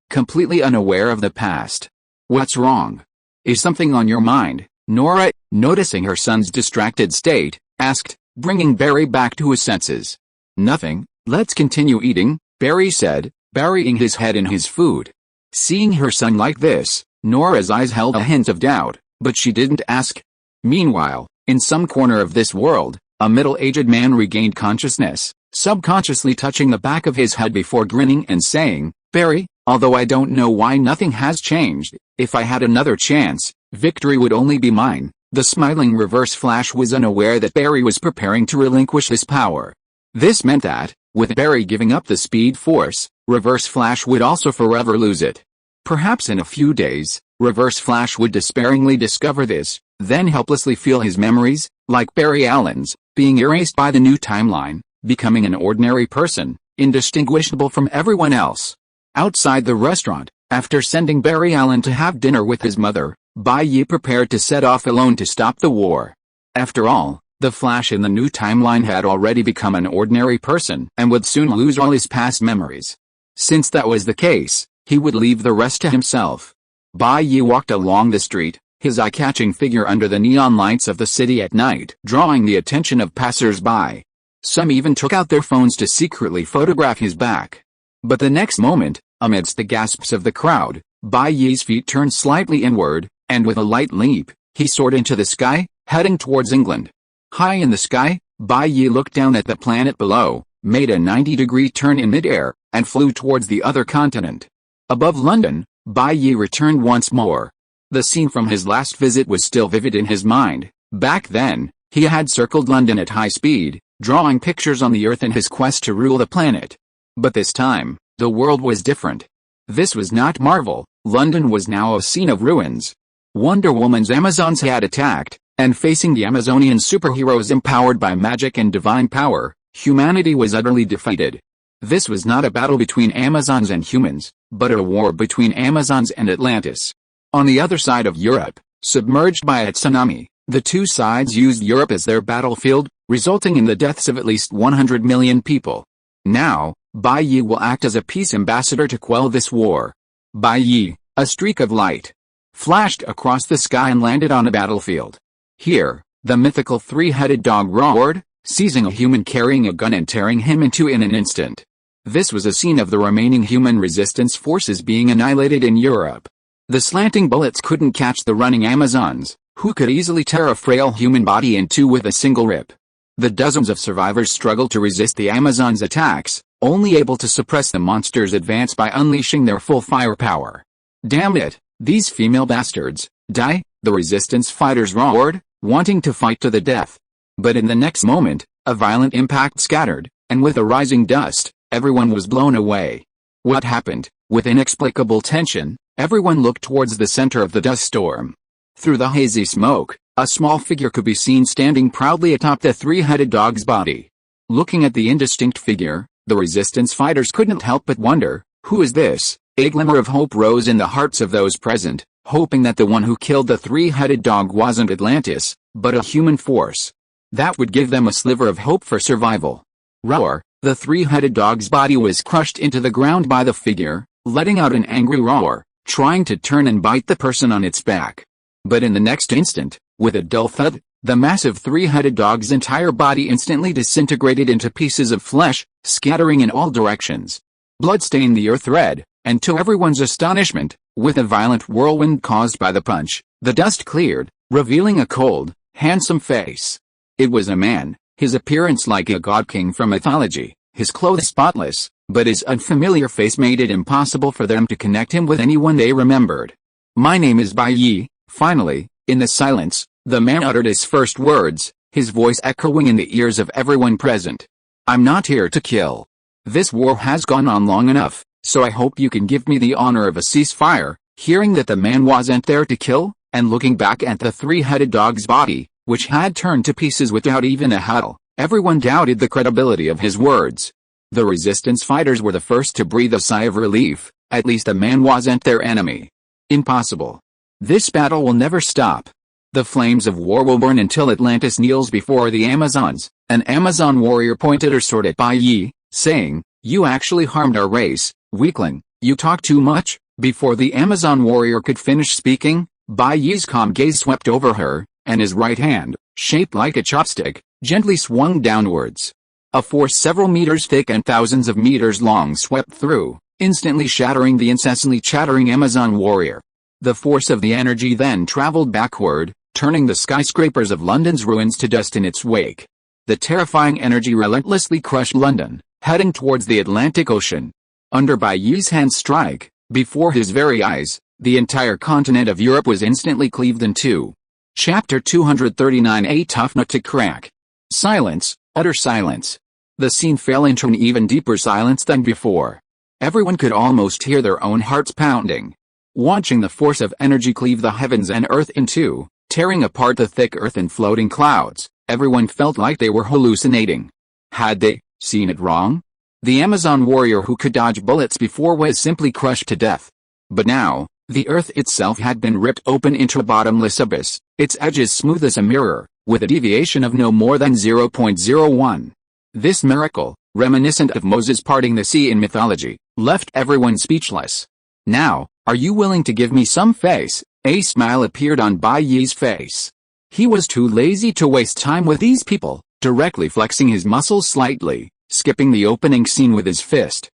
completely unaware of the past. "What's wrong? Is something on your mind?" Nora, noticing her son's distracted state, asked, bringing Barry back to his senses. "Nothing, let's continue eating," Barry said, burying his head in his food. Seeing her son like this, Nora's eyes held a hint of doubt, but she didn't ask. Meanwhile, in some corner of this world, a middle-aged man regained consciousness, subconsciously touching the back of his head before grinning and saying, "Barry, Although I don't know why nothing has changed, if I had another chance, victory would only be mine. The smiling Reverse Flash was unaware that Barry was preparing to relinquish this power. This meant that, with Barry giving up the Speed Force, Reverse Flash would also forever lose it. Perhaps in a few days, Reverse Flash would despairingly discover this, then helplessly feel his memories, like Barry Allen's, being erased by the new timeline, becoming an ordinary person, indistinguishable from everyone else. Outside the restaurant, after sending Barry Allen to have dinner with his mother, Bai Ye prepared to set off alone to stop the war. After all, the Flash in the new timeline had already become an ordinary person and would soon lose all his past memories. Since that was the case, he would leave the rest to himself. Bai Ye walked along the street, his eye-catching figure under the neon lights of the city at night, drawing the attention of passers-by. Some even took out their phones to secretly photograph his back. But the next moment, amidst the gasps of the crowd, Bai Ye's feet turned slightly inward, and with a light leap, he soared into the sky, heading towards England. High in the sky, Bai Ye looked down at the planet below, made a 90-degree turn in midair, and flew towards the other continent. Above London, Bai Ye returned once more. The scene from his last visit was still vivid in his mind. Back then, he had circled London at high speed, drawing pictures on the Earth in his quest to rule the planet. But this time, the world was different. This was not Marvel. London was now a scene of ruins. Wonder Woman's Amazons had attacked, and facing the Amazonian superheroes empowered by magic and divine power, humanity was utterly defeated. This was not a battle between Amazons and humans, but a war between Amazons and Atlantis. On the other side of Europe, submerged by a tsunami, the two sides used Europe as their battlefield, resulting in the deaths of at least 100 million people. Now, Bai Ye will act as a peace ambassador to quell this war. Bai Ye, a streak of light, flashed across the sky and landed on a battlefield. Here, the mythical three-headed dog roared, seizing a human carrying a gun and tearing him in two in an instant. This was a scene of the remaining human resistance forces being annihilated in Europe. The slanting bullets couldn't catch the running Amazons, who could easily tear a frail human body in two with a single rip. The dozens of survivors struggled to resist the Amazons' attacks, only able to suppress the monsters' advance by unleashing their full firepower. Damn it, these female bastards, die, the resistance fighters roared, wanting to fight to the death. But in the next moment, a violent impact scattered, and with a rising dust, everyone was blown away. What happened? With inexplicable tension, everyone looked towards the center of the dust storm. Through the hazy smoke, a small figure could be seen standing proudly atop the three-headed dog's body. Looking at the indistinct figure, the resistance fighters couldn't help but wonder, who is this? A glimmer of hope rose in the hearts of those present, hoping that the one who killed the three-headed dog wasn't Atlantis, but a human force. That would give them a sliver of hope for survival. Roar! The three-headed dog's body was crushed into the ground by the figure, letting out an angry roar, trying to turn and bite the person on its back. But in the next instant, with a dull thud, the massive three-headed dog's entire body instantly disintegrated into pieces of flesh, scattering in all directions. Blood stained the earth red, and to everyone's astonishment, with a violent whirlwind caused by the punch, the dust cleared, revealing a cold, handsome face. It was a man, his appearance like a god-king from mythology, his clothes spotless, but his unfamiliar face made it impossible for them to connect him with anyone they remembered. "My name is Bai Ye." Finally, in the silence, the man uttered his first words, his voice echoing in the ears of everyone present. "I'm not here to kill. This war has gone on long enough, so I hope you can give me the honor of a ceasefire." Hearing that the man wasn't there to kill, and looking back at the three-headed dog's body, which had turned to pieces without even a huddle, everyone doubted the credibility of his words. The resistance fighters were the first to breathe a sigh of relief. At least the man wasn't their enemy. Impossible. This battle will never stop. The flames of war will burn until Atlantis kneels before the Amazons. An Amazon warrior pointed her sword at Bai Ye, saying, "You actually harmed our race, weakling. You talk too much." Before the Amazon warrior could finish speaking, Bai Ye's calm gaze swept over her, and his right hand, shaped like a chopstick, gently swung downwards. A force several meters thick and thousands of meters long swept through, instantly shattering the incessantly chattering Amazon warrior. The force of the energy then traveled backward, turning the skyscrapers of London's ruins to dust in its wake. The terrifying energy relentlessly crushed London, heading towards the Atlantic Ocean. Under Bai Ye's hand strike, Before his very eyes, the entire continent of Europe was instantly cleaved in two. Chapter 239. A tough nut to crack. Silence, utter silence. The scene fell into an even deeper silence than before. Everyone could almost hear their own hearts pounding. Watching the force of energy cleave the heavens and earth in two, tearing apart the thick earth and floating clouds, everyone felt like they were hallucinating. Had they seen it wrong? The Amazon warrior who could dodge bullets before was simply crushed to death. But now, the earth itself had been ripped open into a bottomless abyss, its edges smooth as a mirror, with a deviation of no more than 0.01. This miracle, reminiscent of Moses parting the sea in mythology, left everyone speechless. Now, are you willing to give me some face? A smile appeared on Bai Ye's face. He was too lazy to waste time with these people, directly flexing his muscles slightly, skipping the opening scene with his fist.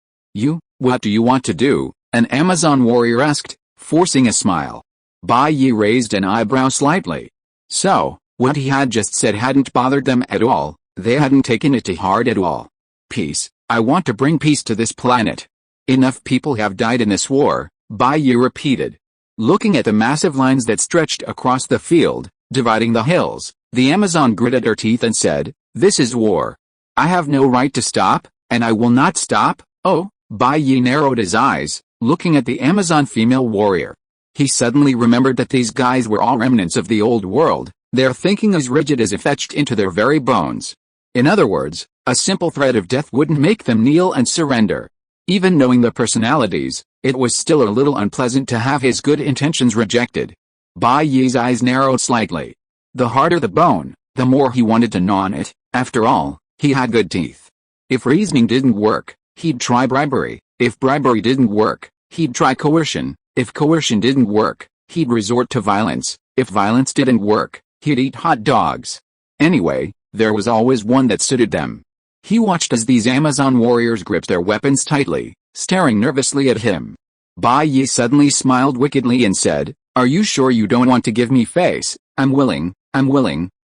What do you want to do? An Amazon warrior asked, forcing a smile. Bai Ye raised an eyebrow slightly. So, what he had just said hadn't bothered them at all, they hadn't taken it to heart at all. Peace, I want to bring peace to this planet. Enough people have died in this war, Bai Ye repeated. Looking at the massive lines that stretched across the field, dividing the hills, the Amazon gritted her teeth and said, this is war. I have no right to stop, and I will not stop. Oh, Bai Ye narrowed his eyes, looking at the Amazon female warrior. He suddenly remembered that these guys were all remnants of the old world, their thinking as rigid as if etched into their very bones. In other words, a simple threat of death wouldn't make them kneel and surrender. Even knowing their personalities, it was still a little unpleasant to have his good intentions rejected. Bai Ye's eyes narrowed slightly. The harder the bone, the more he wanted to gnaw on it. After all, he had good teeth. If reasoning didn't work, he'd try bribery. If bribery didn't work, he'd try coercion. If coercion didn't work, he'd resort to violence. If violence didn't work, he'd eat hot dogs. Anyway, there was always one that suited them. He watched as these Amazon warriors gripped their weapons tightly, staring nervously at him. Bai Ye suddenly smiled wickedly and said, are you sure you don't want to give me face? I'm willing.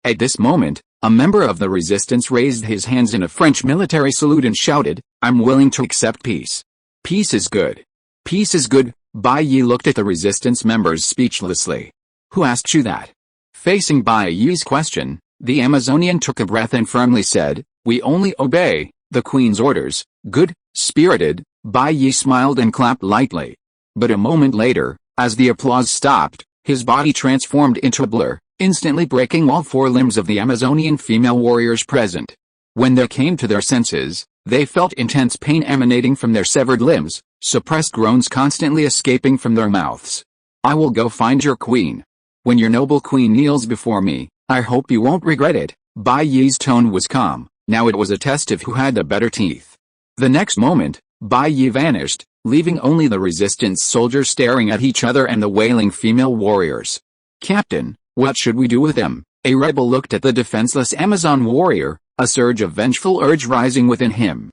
At this moment, a member of the resistance raised his hands in a French military salute and shouted, I'm willing to accept peace. Peace is good. Peace is good. Bai Ye looked at the resistance members speechlessly. Who asked you that? Facing Bai Ye's question, the Amazonian took a breath and firmly said, we only obey the Queen's orders. Good, spirited. Bai Ye smiled and clapped lightly. But a moment later, as the applause stopped, his body transformed into a blur, instantly breaking all four limbs of the Amazonian female warriors present. When they came to their senses, they felt intense pain emanating from their severed limbs, suppressed groans constantly escaping from their mouths. I will go find your queen. When your noble queen kneels before me, I hope you won't regret it. Bai Ye's tone was calm, now it was a test of who had the better teeth. The next moment, Bai Ye vanished, leaving only the resistance soldiers staring at each other and the wailing female warriors. Captain, what should we do with him? A rebel looked at the defenseless Amazon warrior, a surge of vengeful urge rising within him.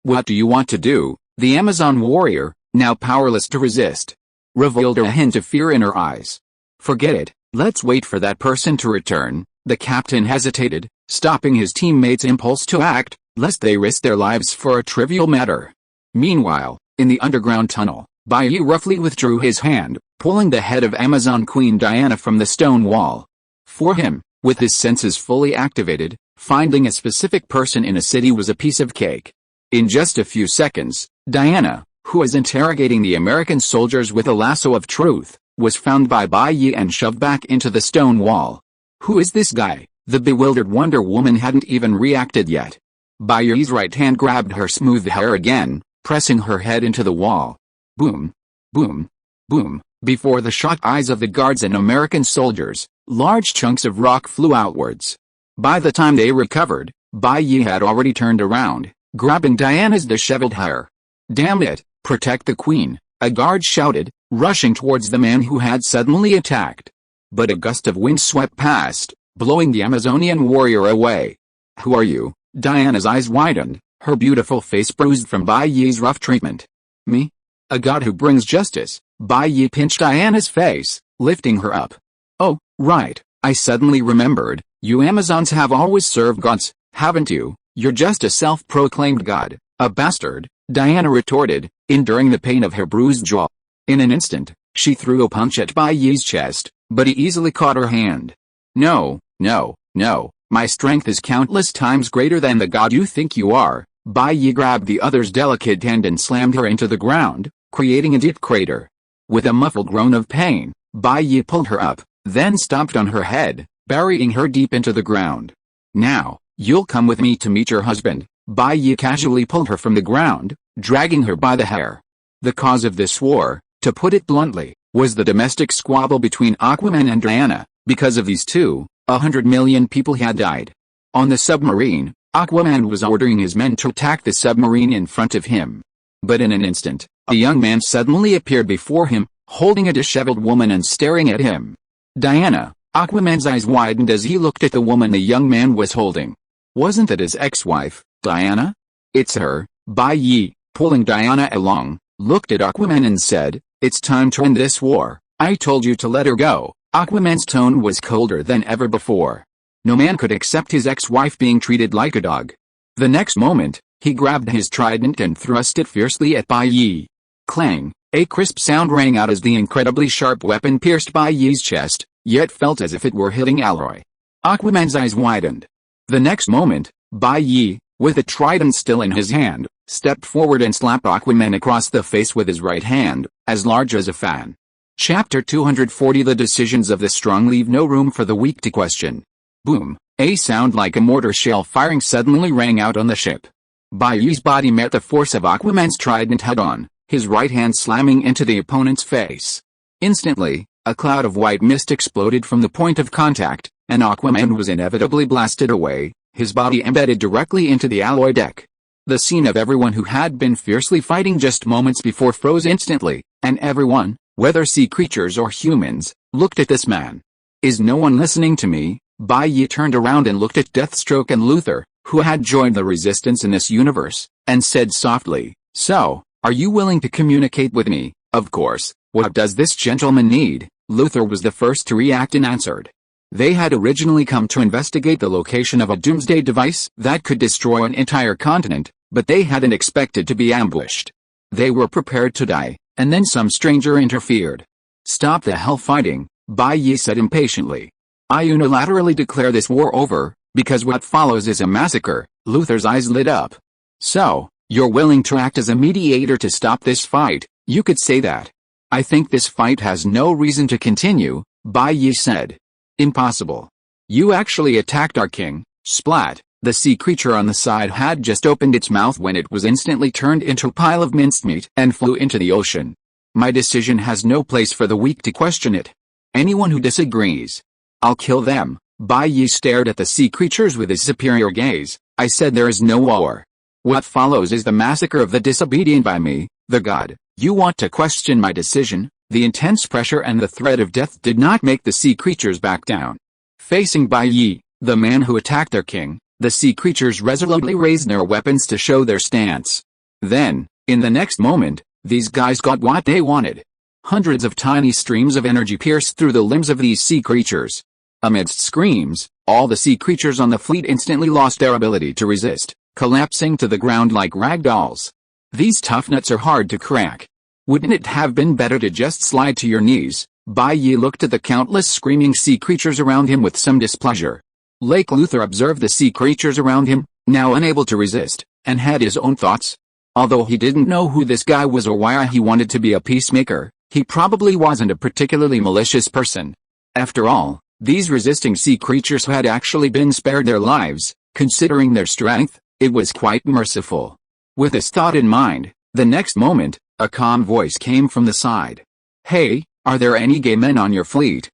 What do you want to do? The Amazon warrior, now powerless to resist, revealed a hint of fear in her eyes. Forget it, let's wait for that person to return. The captain hesitated, stopping his teammates' impulse to act, lest they risk their lives for a trivial matter. Meanwhile, in the underground tunnel, Bai Ye roughly withdrew his hand, pulling the head of Amazon Queen Diana from the stone wall. For him, with his senses fully activated, finding a specific person in a city was a piece of cake. In just a few seconds, Diana, who was interrogating the American soldiers with a lasso of truth, was found by Bai Ye and shoved back into the stone wall. Who is this guy? The bewildered Wonder Woman hadn't even reacted yet. Bai Ye's right hand grabbed her smooth hair again, pressing her head into the wall. Boom, boom, boom. Before the shocked eyes of the guards and American soldiers, large chunks of rock flew outwards. By the time they recovered, Bai Ye had already turned around, grabbing Diana's disheveled hair. Damn it, protect the queen, a guard shouted, rushing towards the man who had suddenly attacked. But a gust of wind swept past, blowing the Amazonian warrior away. Who are you? Diana's eyes widened, her beautiful face bruised from Bai Ye's rough treatment. Me? A god who brings justice. Bai Ye pinched Diana's face, lifting her up. Oh, right, I suddenly remembered, you Amazons have always served gods, haven't you? You're just a self-proclaimed god. A bastard, Diana retorted, enduring the pain of her bruised jaw. In an instant, she threw a punch at Bai Ye's chest, but he easily caught her hand. No, no, no, my strength is countless times greater than the god you think you are. Bai Ye grabbed the other's delicate hand and slammed her into the ground, creating a deep crater. With a muffled groan of pain, Bai Ye pulled her up, then stomped on her head, burying her deep into the ground. Now, you'll come with me to meet your husband. Bai Ye casually pulled her from the ground, dragging her by the hair. The cause of this war, to put it bluntly, was the domestic squabble between Aquaman and Diana. Because of these two, 100 million people had died. On the submarine, Aquaman was ordering his men to attack the submarine in front of him. But in an instant, a young man suddenly appeared before him, holding a disheveled woman and staring at him. Diana. Aquaman's eyes widened as he looked at the woman the young man was holding. Wasn't that his ex-wife, Diana? It's her. Bai Ye, pulling Diana along, looked at Aquaman and said, "It's time to end this war. I told you to let her go." Aquaman's tone was colder than ever before. No man could accept his ex-wife being treated like a dog. The next moment, he grabbed his trident and thrust it fiercely at Bai Ye. Clang! A crisp sound rang out as the incredibly sharp weapon pierced Bai Ye's chest, yet felt as if it were hitting alloy. Aquaman's eyes widened. The next moment, Bai Ye, with the trident still in his hand, stepped forward and slapped Aquaman across the face with his right hand, as large as a fan. Chapter 240 The decisions of the strong leave no room for the weak to question. Boom! A sound like a mortar shell firing suddenly rang out on the ship. Bai Ye's body met the force of Aquaman's trident head-on, his right hand slamming into the opponent's face. Instantly, a cloud of white mist exploded from the point of contact, and Aquaman was inevitably blasted away, his body embedded directly into the alloy deck. The scene of everyone who had been fiercely fighting just moments before froze instantly, and everyone, whether sea creatures or humans, looked at this man. Is no one listening to me? Bai Ye turned around and looked at Deathstroke and Luthor, who had joined the resistance in this universe, and said softly, "So, are you willing to communicate with me?" "Of course. What does this gentleman need?" Luthor was the first to react and answered. They had originally come to investigate the location of a doomsday device that could destroy an entire continent, but they hadn't expected to be ambushed. They were prepared to die, and then some stranger interfered. "Stop the hell fighting," Bai Ye said impatiently. "I unilaterally declare this war over, because what follows is a massacre." Luthor's eyes lit up. "So, you're willing to act as a mediator to stop this fight?" "You could say that. I think this fight has no reason to continue," Bai Ye said. "Impossible. You actually attacked our king." Splat! The sea creature on the side had just opened its mouth when it was instantly turned into a pile of mincemeat and flew into the ocean. "My decision has no place for the weak to question it. Anyone who disagrees, I'll kill them." Bai Ye stared at the sea creatures with his superior gaze. "I said there is no war. What follows is the massacre of the disobedient by me, the god. You want to question my decision?" The intense pressure and the threat of death did not make the sea creatures back down. Facing Bai Ye, the man who attacked their king, the sea creatures resolutely raised their weapons to show their stance. Then, in the next moment, these guys got what they wanted. Hundreds of tiny streams of energy pierced through the limbs of these sea creatures. Amidst screams, all the sea creatures on the fleet instantly lost their ability to resist, collapsing to the ground like rag dolls. These tough nuts are hard to crack. Wouldn't it have been better to just slide to your knees? Bai Ye looked at the countless screaming sea creatures around him with some displeasure. Lake Luthor observed the sea creatures around him, now unable to resist, and had his own thoughts. Although he didn't know who this guy was or why he wanted to be a peacemaker, he probably wasn't a particularly malicious person. After all, these resisting sea creatures had actually been spared their lives. Considering their strength, it was quite merciful. With this thought in mind, the next moment, a calm voice came from the side. "Hey, are there any gay men on your fleet?"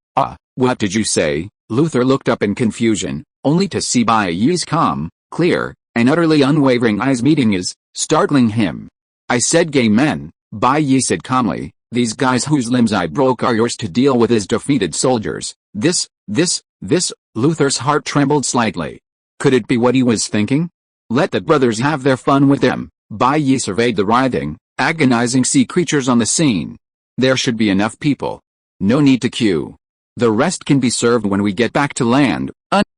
What did you say?" Luthor looked up in confusion, only to see Bai Ye's calm, clear, and utterly unwavering eyes meeting his, startling him. "I said gay men," Bai Ye said calmly. "These guys whose limbs I broke are yours to deal with as defeated soldiers." This, Luthor's heart trembled slightly. Could it be what he was thinking? Let the brothers have their fun with them. Bai Ye surveyed the writhing, agonizing sea creatures on the scene. There should be enough people. No need to queue. The rest can be served when we get back to land.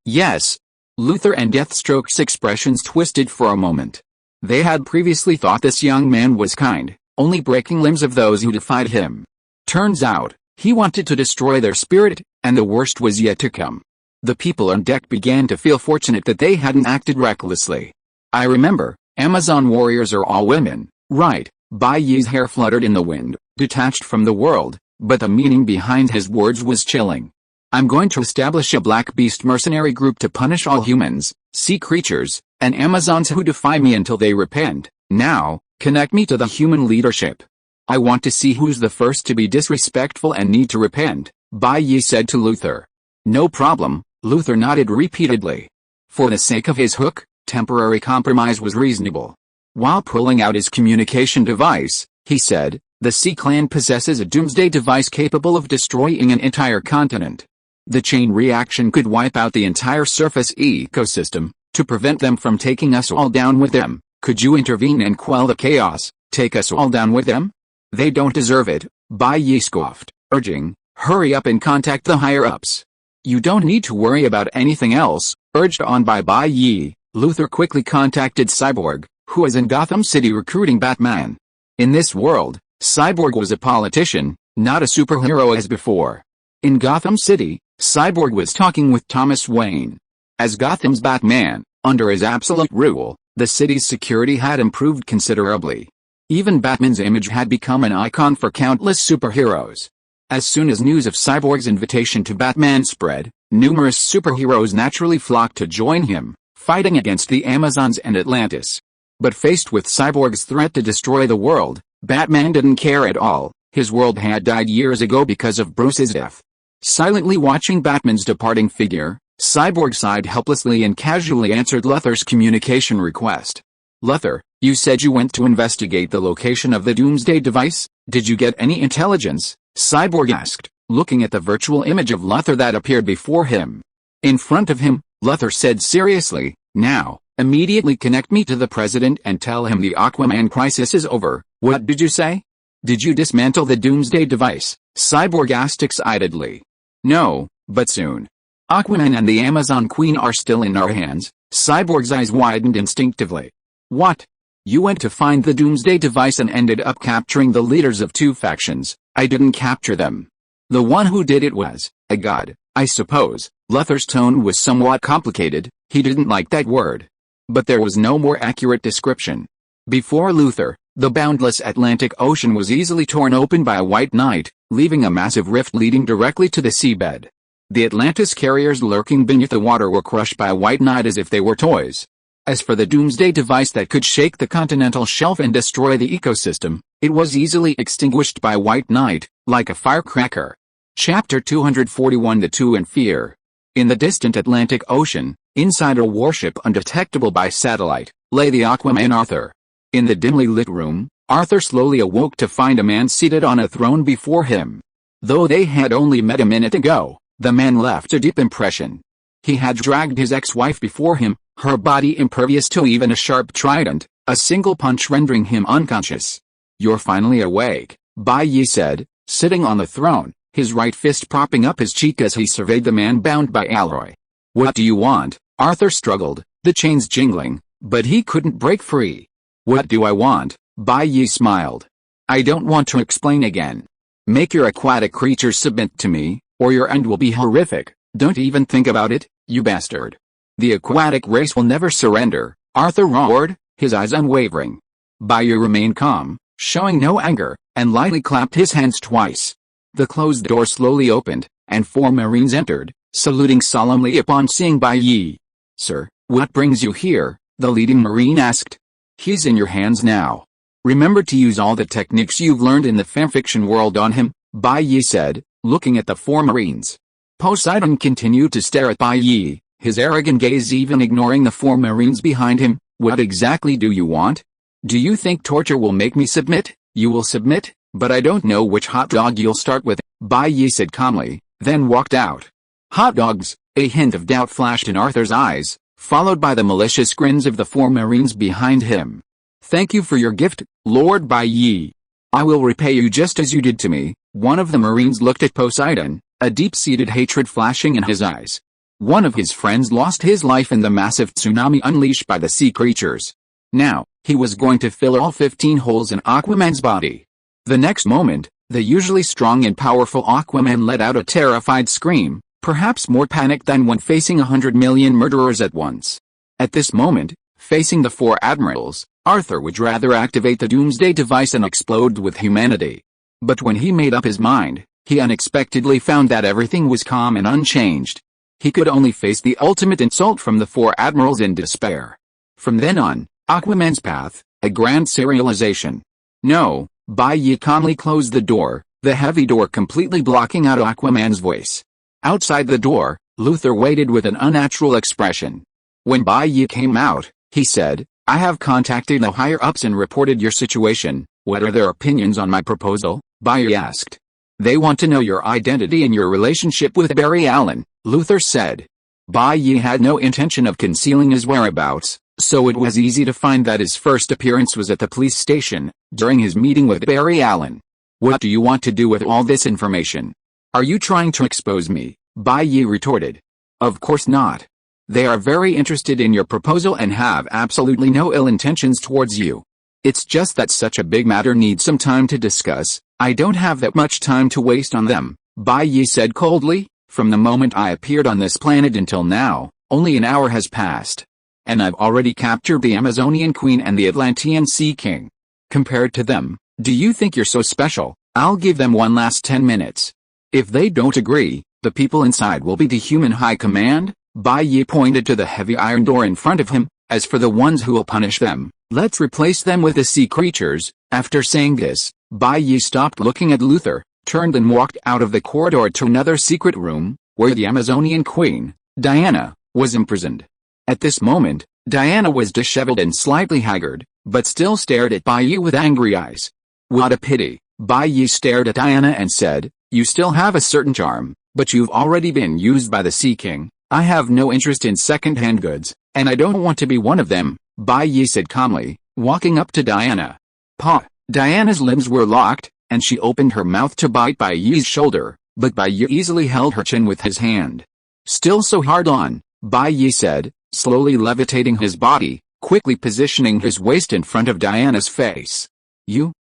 Yes. Luthor and Deathstroke's expressions twisted for a moment. They had previously thought this young man was kind, only breaking limbs of those who defied him. Turns out, he wanted to destroy their spirit, and the worst was yet to come. The people on deck began to feel fortunate that they hadn't acted recklessly. I remember, Amazon warriors are all women, right? Bai Ye's hair fluttered in the wind, detached from the world, but the meaning behind his words was chilling. I'm going to establish a Black Beast mercenary group to punish all humans, sea creatures, and Amazons who defy me until they repent. Now, connect me to the human leadership. I want to see who's the first to be disrespectful and need to repent, Bai Ye said to Luther. No problem, Luther nodded repeatedly. For the sake of his hook, temporary compromise was reasonable. While pulling out his communication device, he said, the Sea Clan possesses a doomsday device capable of destroying an entire continent. The chain reaction could wipe out the entire surface ecosystem. To prevent them from taking us all down with them, could you intervene and quell the chaos, take us all down with them? They don't deserve it, Bai Ye scoffed, urging, hurry up and contact the higher-ups. You don't need to worry about anything else, urged on by Bai Ye. Luther quickly contacted Cyborg, who was in Gotham City recruiting Batman. In this world, Cyborg was a politician, not a superhero as before. In Gotham City, Cyborg was talking with Thomas Wayne. As Gotham's Batman, under his absolute rule, the city's security had improved considerably. Even Batman's image had become an icon for countless superheroes. As soon as news of Cyborg's invitation to Batman spread, numerous superheroes naturally flocked to join him, fighting against the Amazons and Atlantis. But faced with Cyborg's threat to destroy the world, Batman didn't care at all. His world had died years ago because of Bruce's death. Silently watching Batman's departing figure, Cyborg sighed helplessly and casually answered Luther's communication request. Luther, you said you went to investigate the location of the Doomsday device? Did you get any intelligence? Cyborg asked, looking at the virtual image of Luther that appeared before him. In front of him, Luther said seriously, now, immediately connect me to the president and tell him the Aquaman crisis is over. What did you say? Did you dismantle the Doomsday device? Cyborg asked excitedly. No, but soon. Aquaman and the Amazon Queen are still in our hands. Cyborg's eyes widened instinctively. What? You went to find the Doomsday device and ended up capturing the leaders of two factions. I didn't capture them. The one who did it was a god, I suppose. Luther's tone was somewhat complicated. He didn't like that word. But there was no more accurate description. Before Luther, the boundless Atlantic Ocean was easily torn open by a white knight, leaving a massive rift leading directly to the seabed. The Atlantis carriers lurking beneath the water were crushed by a white knight as if they were toys. As for the Doomsday device that could shake the continental shelf and destroy the ecosystem, it was easily extinguished by White Knight, like a firecracker. Chapter 241 The Two in Fear. In the distant Atlantic Ocean, inside a warship undetectable by satellite, lay the Aquaman Arthur. In the dimly lit room, Arthur slowly awoke to find a man seated on a throne before him. Though they had only met a minute ago, the man left a deep impression. He had dragged his ex-wife before him, her body impervious to even a sharp trident, a single punch rendering him unconscious. You're finally awake, Bai Ye said, sitting on the throne, his right fist propping up his cheek as he surveyed the man bound by alloy. What do you want? Arthur struggled, the chains jingling, but he couldn't break free. What do I want? Bai Ye smiled. I don't want to explain again. Make your aquatic creatures submit to me, or your end will be horrific. Don't even think about it, you bastard. The aquatic race will never surrender, Arthur roared, his eyes unwavering. Bai Ye remained calm, showing no anger, and lightly clapped his hands twice. The closed door slowly opened, and 4 Marines entered, saluting solemnly upon seeing Bai Ye. Sir, what brings you here? The leading Marine asked. He's in your hands now. Remember to use all the techniques you've learned in the fanfiction world on him, Bai Ye said, looking at the 4 Marines. Poseidon continued to stare at Bai Ye, his arrogant gaze even ignoring the 4 Marines behind him. What exactly do you want? Do you think torture will make me submit? You will submit, but I don't know which hot dog you'll start with, Bai Ye said calmly, then walked out. Hot dogs, a hint of doubt flashed in Arthur's eyes, followed by the malicious grins of the 4 Marines behind him. Thank you for your gift, Lord Bai Ye. I will repay you just as you did to me. One of the Marines looked at Poseidon, a deep-seated hatred flashing in his eyes. One of his friends lost his life in the massive tsunami unleashed by the sea creatures. Now, he was going to fill all 15 holes in Aquaman's body. The next moment, the usually strong and powerful Aquaman let out a terrified scream, perhaps more panicked than when facing 100 million murderers at once. At this moment, facing the four admirals, Arthur would rather activate the Doomsday device and explode with humanity. But when he made up his mind, he unexpectedly found that everything was calm and unchanged. He could only face the ultimate insult from the four admirals in despair. From then on, Aquaman's path, a grand serialization. No, Bai Ye calmly closed the door, the heavy door completely blocking out Aquaman's voice. Outside the door, Luthor waited with an unnatural expression. When Bai Ye came out, he said, "I have contacted the higher-ups and reported your situation. What are their opinions on my proposal?" Bai Ye asked. "They want to know your identity and your relationship with Barry Allen," Luthor said. Bai Ye had no intention of concealing his whereabouts, so it was easy to find that his first appearance was at the police station, during his meeting with Barry Allen. "What do you want to do with all this information? Are you trying to expose me?" Bai Ye retorted. "Of course not. They are very interested in your proposal and have absolutely no ill intentions towards you. It's just that such a big matter needs some time to discuss. I don't have that much time to waste on them," Bai Ye said coldly. "From the moment I appeared on this planet until now, only an hour has passed. And I've already captured the Amazonian Queen and the Atlantean Sea King. Compared to them, do you think you're so special? I'll give them one last 10 minutes. If they don't agree, the people inside will be the human high command." Bai Ye pointed to the heavy iron door in front of him. "As for the ones who will punish them, let's replace them with the sea creatures." After saying this, Bai Ye stopped looking at Luthor, turned and walked out of the corridor to another secret room, where the Amazonian Queen, Diana, was imprisoned. At this moment, Diana was disheveled and slightly haggard, but still stared at Bai Ye with angry eyes. "What a pity." Bai Ye stared at Diana and said, "You still have a certain charm, but you've already been used by the Sea King. I have no interest in second-hand goods, and I don't want to be one of them," Bai Ye said calmly, walking up to Diana. "Pa!" Diana's limbs were locked, and she opened her mouth to bite Bai Ye's shoulder, but Bai Ye easily held her chin with his hand. "Still so hard on," Bai Ye said, slowly levitating his body, quickly positioning his waist in front of Diana's face.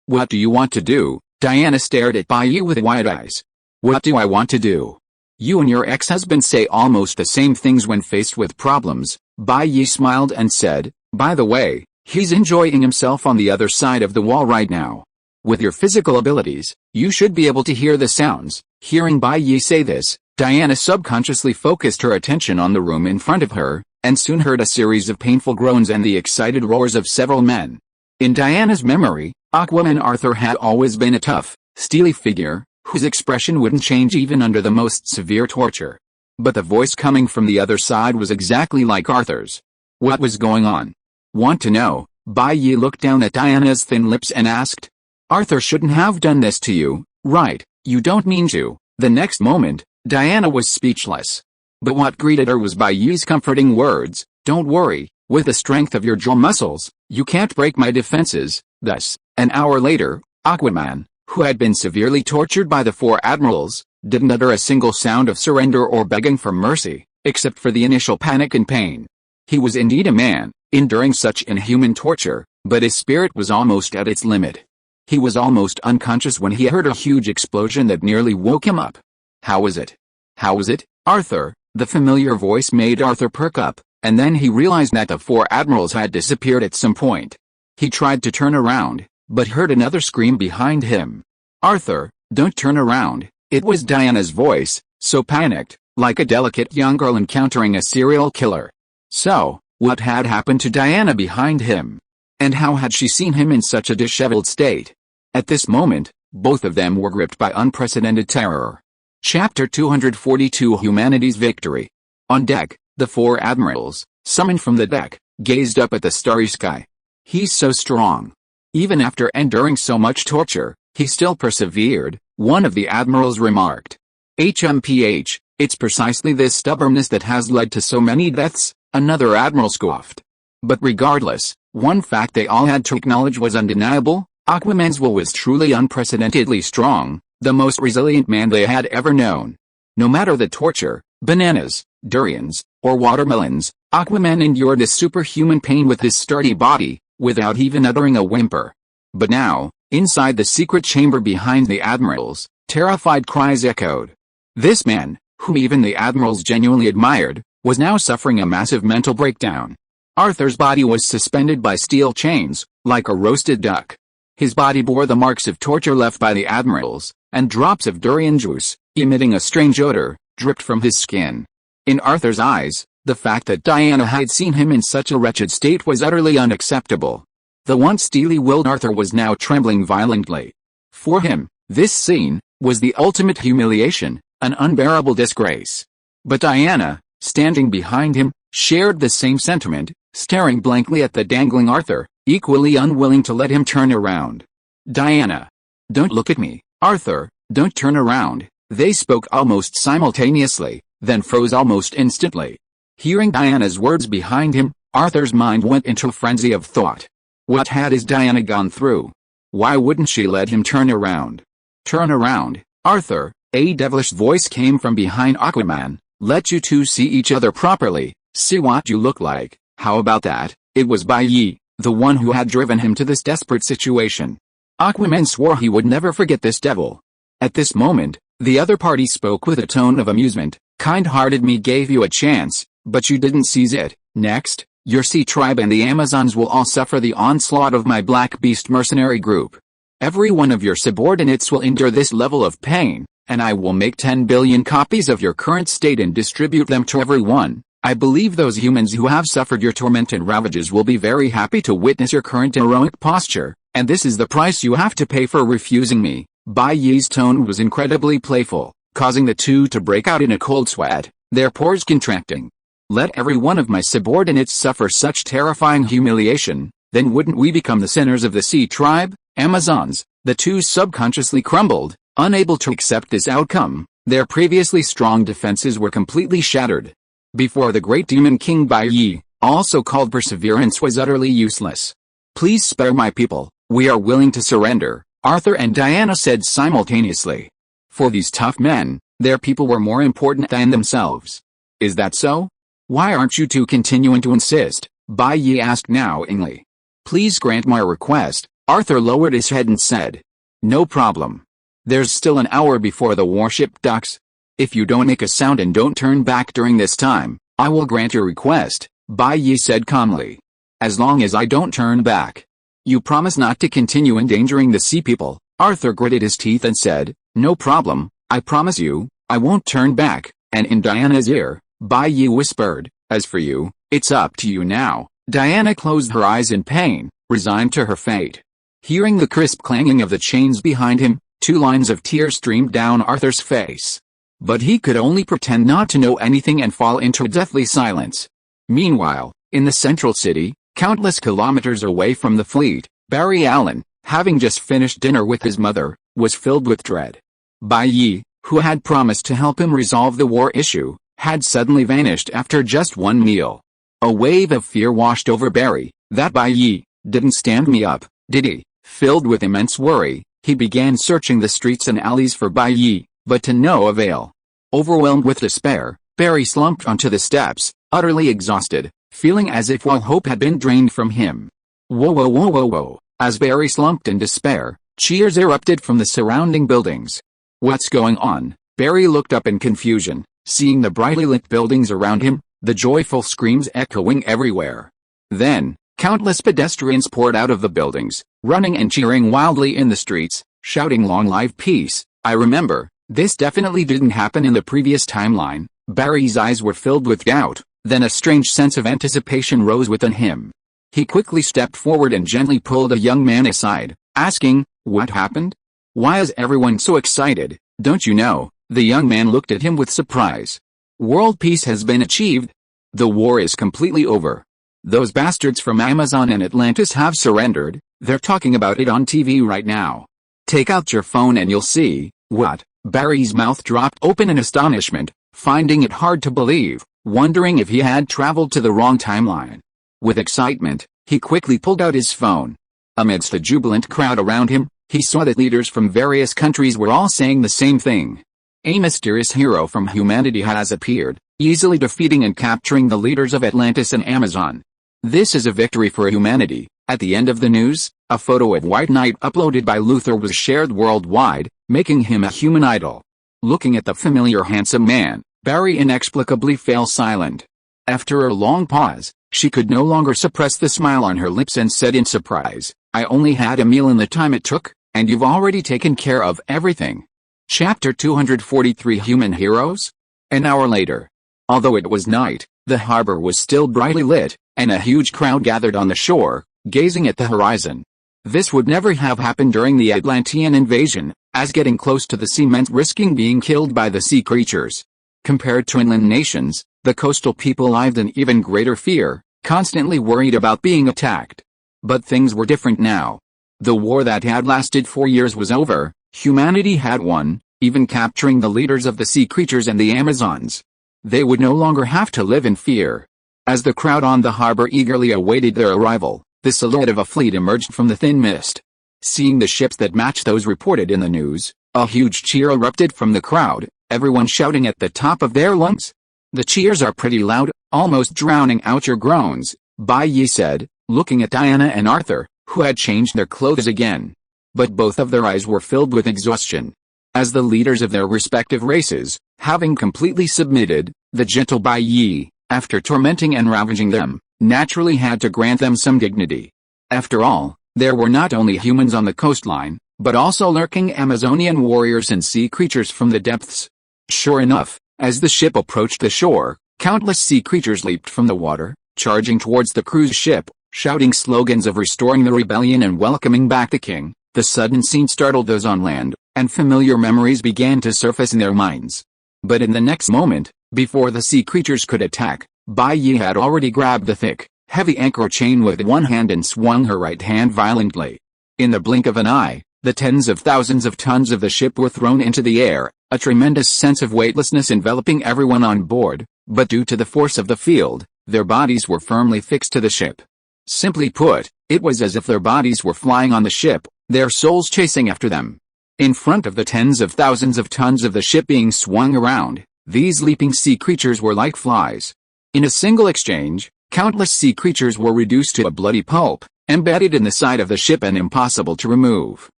What do you want to do?" Diana stared at Bai Ye with wide eyes. "What do I want to do? You and your ex-husband say almost the same things when faced with problems." Bai Ye smiled and said, "By the way, he's enjoying himself on the other side of the wall right now. With your physical abilities, you should be able to hear the sounds." Hearing Bai Ye say this, Diana subconsciously focused her attention on the room in front of her, and soon heard a series of painful groans and the excited roars of several men. In Diana's memory, Aquaman Arthur had always been a tough, steely figure, whose expression wouldn't change even under the most severe torture. But the voice coming from the other side was exactly like Arthur's. What was going on? "Want to know?" Bai Ye looked down at Diana's thin lips and asked. "Arthur shouldn't have done this to you, right? You don't mean to." The next moment, Diana was speechless. But what greeted her was Bai Ye's comforting words, "Don't worry, with the strength of your jaw muscles, you can't break my defenses." Thus, an hour later, Aquaman, who had been severely tortured by the four admirals, didn't utter a single sound of surrender or begging for mercy, except for the initial panic and pain. He was indeed a man, enduring such inhuman torture, but his spirit was almost at its limit. He was almost unconscious when he heard a huge explosion that nearly woke him up. "How was it? How was it, Arthur?" The familiar voice made Arthur perk up, and then he realized that the four admirals had disappeared at some point. He tried to turn around, but heard another scream behind him. "Arthur, don't turn around." It was Diana's voice, so panicked, like a delicate young girl encountering a serial killer. So, what had happened to Diana behind him? And how had she seen him in such a disheveled state? At this moment, both of them were gripped by unprecedented terror. Chapter 242 Humanity's Victory. On deck, the four admirals, summoned from the deck, gazed up at the starry sky. "He's so strong. Even after enduring so much torture, he still persevered," one of the admirals remarked. "HMPH, it's precisely this stubbornness that has led to so many deaths," another admiral scoffed. But regardless, one fact they all had to acknowledge was undeniable: Aquaman's will was truly unprecedentedly strong, the most resilient man they had ever known. No matter the torture, bananas, durians, or watermelons, Aquaman endured this superhuman pain with his sturdy body, without even uttering a whimper. But now, inside the secret chamber behind the admirals, terrified cries echoed. This man, whom even the admirals genuinely admired, was now suffering a massive mental breakdown. Arthur's body was suspended by steel chains, like a roasted duck. His body bore the marks of torture left by the admirals, and drops of durian juice, emitting a strange odor, dripped from his skin. In Arthur's eyes, the fact that Diana had seen him in such a wretched state was utterly unacceptable. The once steely-willed Arthur was now trembling violently. For him, this scene was the ultimate humiliation, an unbearable disgrace. But Diana, standing behind him, shared the same sentiment, staring blankly at the dangling Arthur, equally unwilling to let him turn around. Diana. Don't look at me, Arthur, don't turn around. They spoke almost simultaneously, then froze almost instantly. Hearing Diana's words behind him, Arthur's mind went into a frenzy of thought. What had his Diana gone through? Why wouldn't she let him turn around? Turn around, Arthur, a devilish voice came from behind Aquaman. Let you two see each other properly, see what you look like. How about that? It was Bai Ye, the one who had driven him to this desperate situation. Aquaman swore he would never forget this devil. At this moment, the other party spoke with a tone of amusement. Kind-hearted me gave you a chance, but you didn't seize it. Next, your Sea Tribe and the Amazons will all suffer the onslaught of my Black Beast mercenary group. Every one of your subordinates will endure this level of pain, and I will make 10 billion copies of your current state and distribute them to everyone. I believe those humans who have suffered your torment and ravages will be very happy to witness your current heroic posture, and this is the price you have to pay for refusing me. Bai Ye's tone was incredibly playful, causing the two to break out in a cold sweat, their pores contracting. Let every one of my subordinates suffer such terrifying humiliation, then wouldn't we become the sinners of the Sea Tribe, Amazons? The two subconsciously crumbled, unable to accept this outcome. Their previously strong defenses were completely shattered. Before the great demon king Bai Ye, also called Perseverance, was utterly useless. Please spare my people, we are willing to surrender, Arthur and Diana said simultaneously. For these tough men, their people were more important than themselves. Is that so? Why aren't you two continuing to insist? Bai Ye asked knowingly. Please grant my request, Arthur lowered his head and said. No problem. There's still an hour before the warship docks. If you don't make a sound and don't turn back during this time, I will grant your request, Bai Ye said calmly. As long as I don't turn back. You promise not to continue endangering the sea people? Arthur gritted his teeth and said, no problem, I promise you, I won't turn back, and in Diana's ear, Bai Ye whispered, as for you, it's up to you now. Diana closed her eyes in pain, resigned to her fate. Hearing the crisp clanging of the chains behind him, 2 lines of tears streamed down Arthur's face. But he could only pretend not to know anything and fall into a deathly silence. Meanwhile, in the central city, countless kilometers away from the fleet, Barry Allen, having just finished dinner with his mother, was filled with dread. Bai Ye, who had promised to help him resolve the war issue, had suddenly vanished after just one meal. A wave of fear washed over Barry. That Bai Ye didn't stand me up, did he? Filled with immense worry, he began searching the streets and alleys for Bai Ye, but to no avail. Overwhelmed with despair, Barry slumped onto the steps, utterly exhausted, feeling as if all hope had been drained from him. Whoa whoa whoa whoa whoa. As Barry slumped in despair, cheers erupted from the surrounding buildings. What's going on? Barry looked up in confusion, seeing the brightly lit buildings around him, the joyful screams echoing everywhere. Then, countless pedestrians poured out of the buildings, running and cheering wildly in the streets, shouting long live peace. I remember, this definitely didn't happen in the previous timeline. Barry's eyes were filled with doubt, then a strange sense of anticipation rose within him. He quickly stepped forward and gently pulled a young man aside, asking, what happened? Why is everyone so excited? Don't you know? The young man looked at him with surprise. World peace has been achieved. The war is completely over. Those bastards from Amazon and Atlantis have surrendered. They're talking about it on TV right now. Take out your phone and you'll see. What? Barry's mouth dropped open in astonishment, finding it hard to believe, wondering if he had traveled to the wrong timeline. With excitement, he quickly pulled out his phone. Amidst the jubilant crowd around him, he saw that leaders from various countries were all saying the same thing. A mysterious hero from humanity has appeared, easily defeating and capturing the leaders of Atlantis and Amazon. This is a victory for humanity. At the end of the news, a photo of White Knight uploaded by Luther was shared worldwide, making him a human idol. Looking at the familiar handsome man, Barry inexplicably fell silent. After a long pause, she could no longer suppress the smile on her lips and said in surprise, "I only had a meal in the time it took, and you've already taken care of everything." Chapter 243 Human Heroes? An hour later. Although it was night, the harbor was still brightly lit, and a huge crowd gathered on the shore, gazing at the horizon. This would never have happened during the Atlantean invasion, as getting close to the sea meant risking being killed by the sea creatures. Compared to inland nations, the coastal people lived in even greater fear, constantly worried about being attacked. But things were different now. The war that had lasted 4 years was over, humanity had won, even capturing the leaders of the sea creatures and the Amazons. They would no longer have to live in fear. As the crowd on the harbor eagerly awaited their arrival, the silhouette of a fleet emerged from the thin mist. Seeing the ships that matched those reported in the news, a huge cheer erupted from the crowd, everyone shouting at the top of their lungs. "The cheers are pretty loud, almost drowning out your groans," Bai Ye said, looking at Diana and Arthur, who had changed their clothes again. But both of their eyes were filled with exhaustion. As the leaders of their respective races, having completely submitted, the gentle Bai Ye, after tormenting and ravaging them, naturally had to grant them some dignity. After all, there were not only humans on the coastline, but also lurking Amazonian warriors and sea creatures from the depths. Sure enough, as the ship approached the shore, countless sea creatures leaped from the water, charging towards the cruise ship, shouting slogans of restoring the rebellion and welcoming back the king. The sudden scene startled those on land, and familiar memories began to surface in their minds. But in the next moment, before the sea creatures could attack, Bai Ye had already grabbed the thick, heavy anchor chain with one hand and swung her right hand violently. In the blink of an eye, the tens of thousands of tons of the ship were thrown into the air, a tremendous sense of weightlessness enveloping everyone on board, but due to the force of the field, their bodies were firmly fixed to the ship. Simply put, it was as if their bodies were flying on the ship, their souls chasing after them. In front of the tens of thousands of tons of the ship being swung around, these leaping sea creatures were like flies. In a single exchange, countless sea creatures were reduced to a bloody pulp, embedded in the side of the ship and impossible to remove.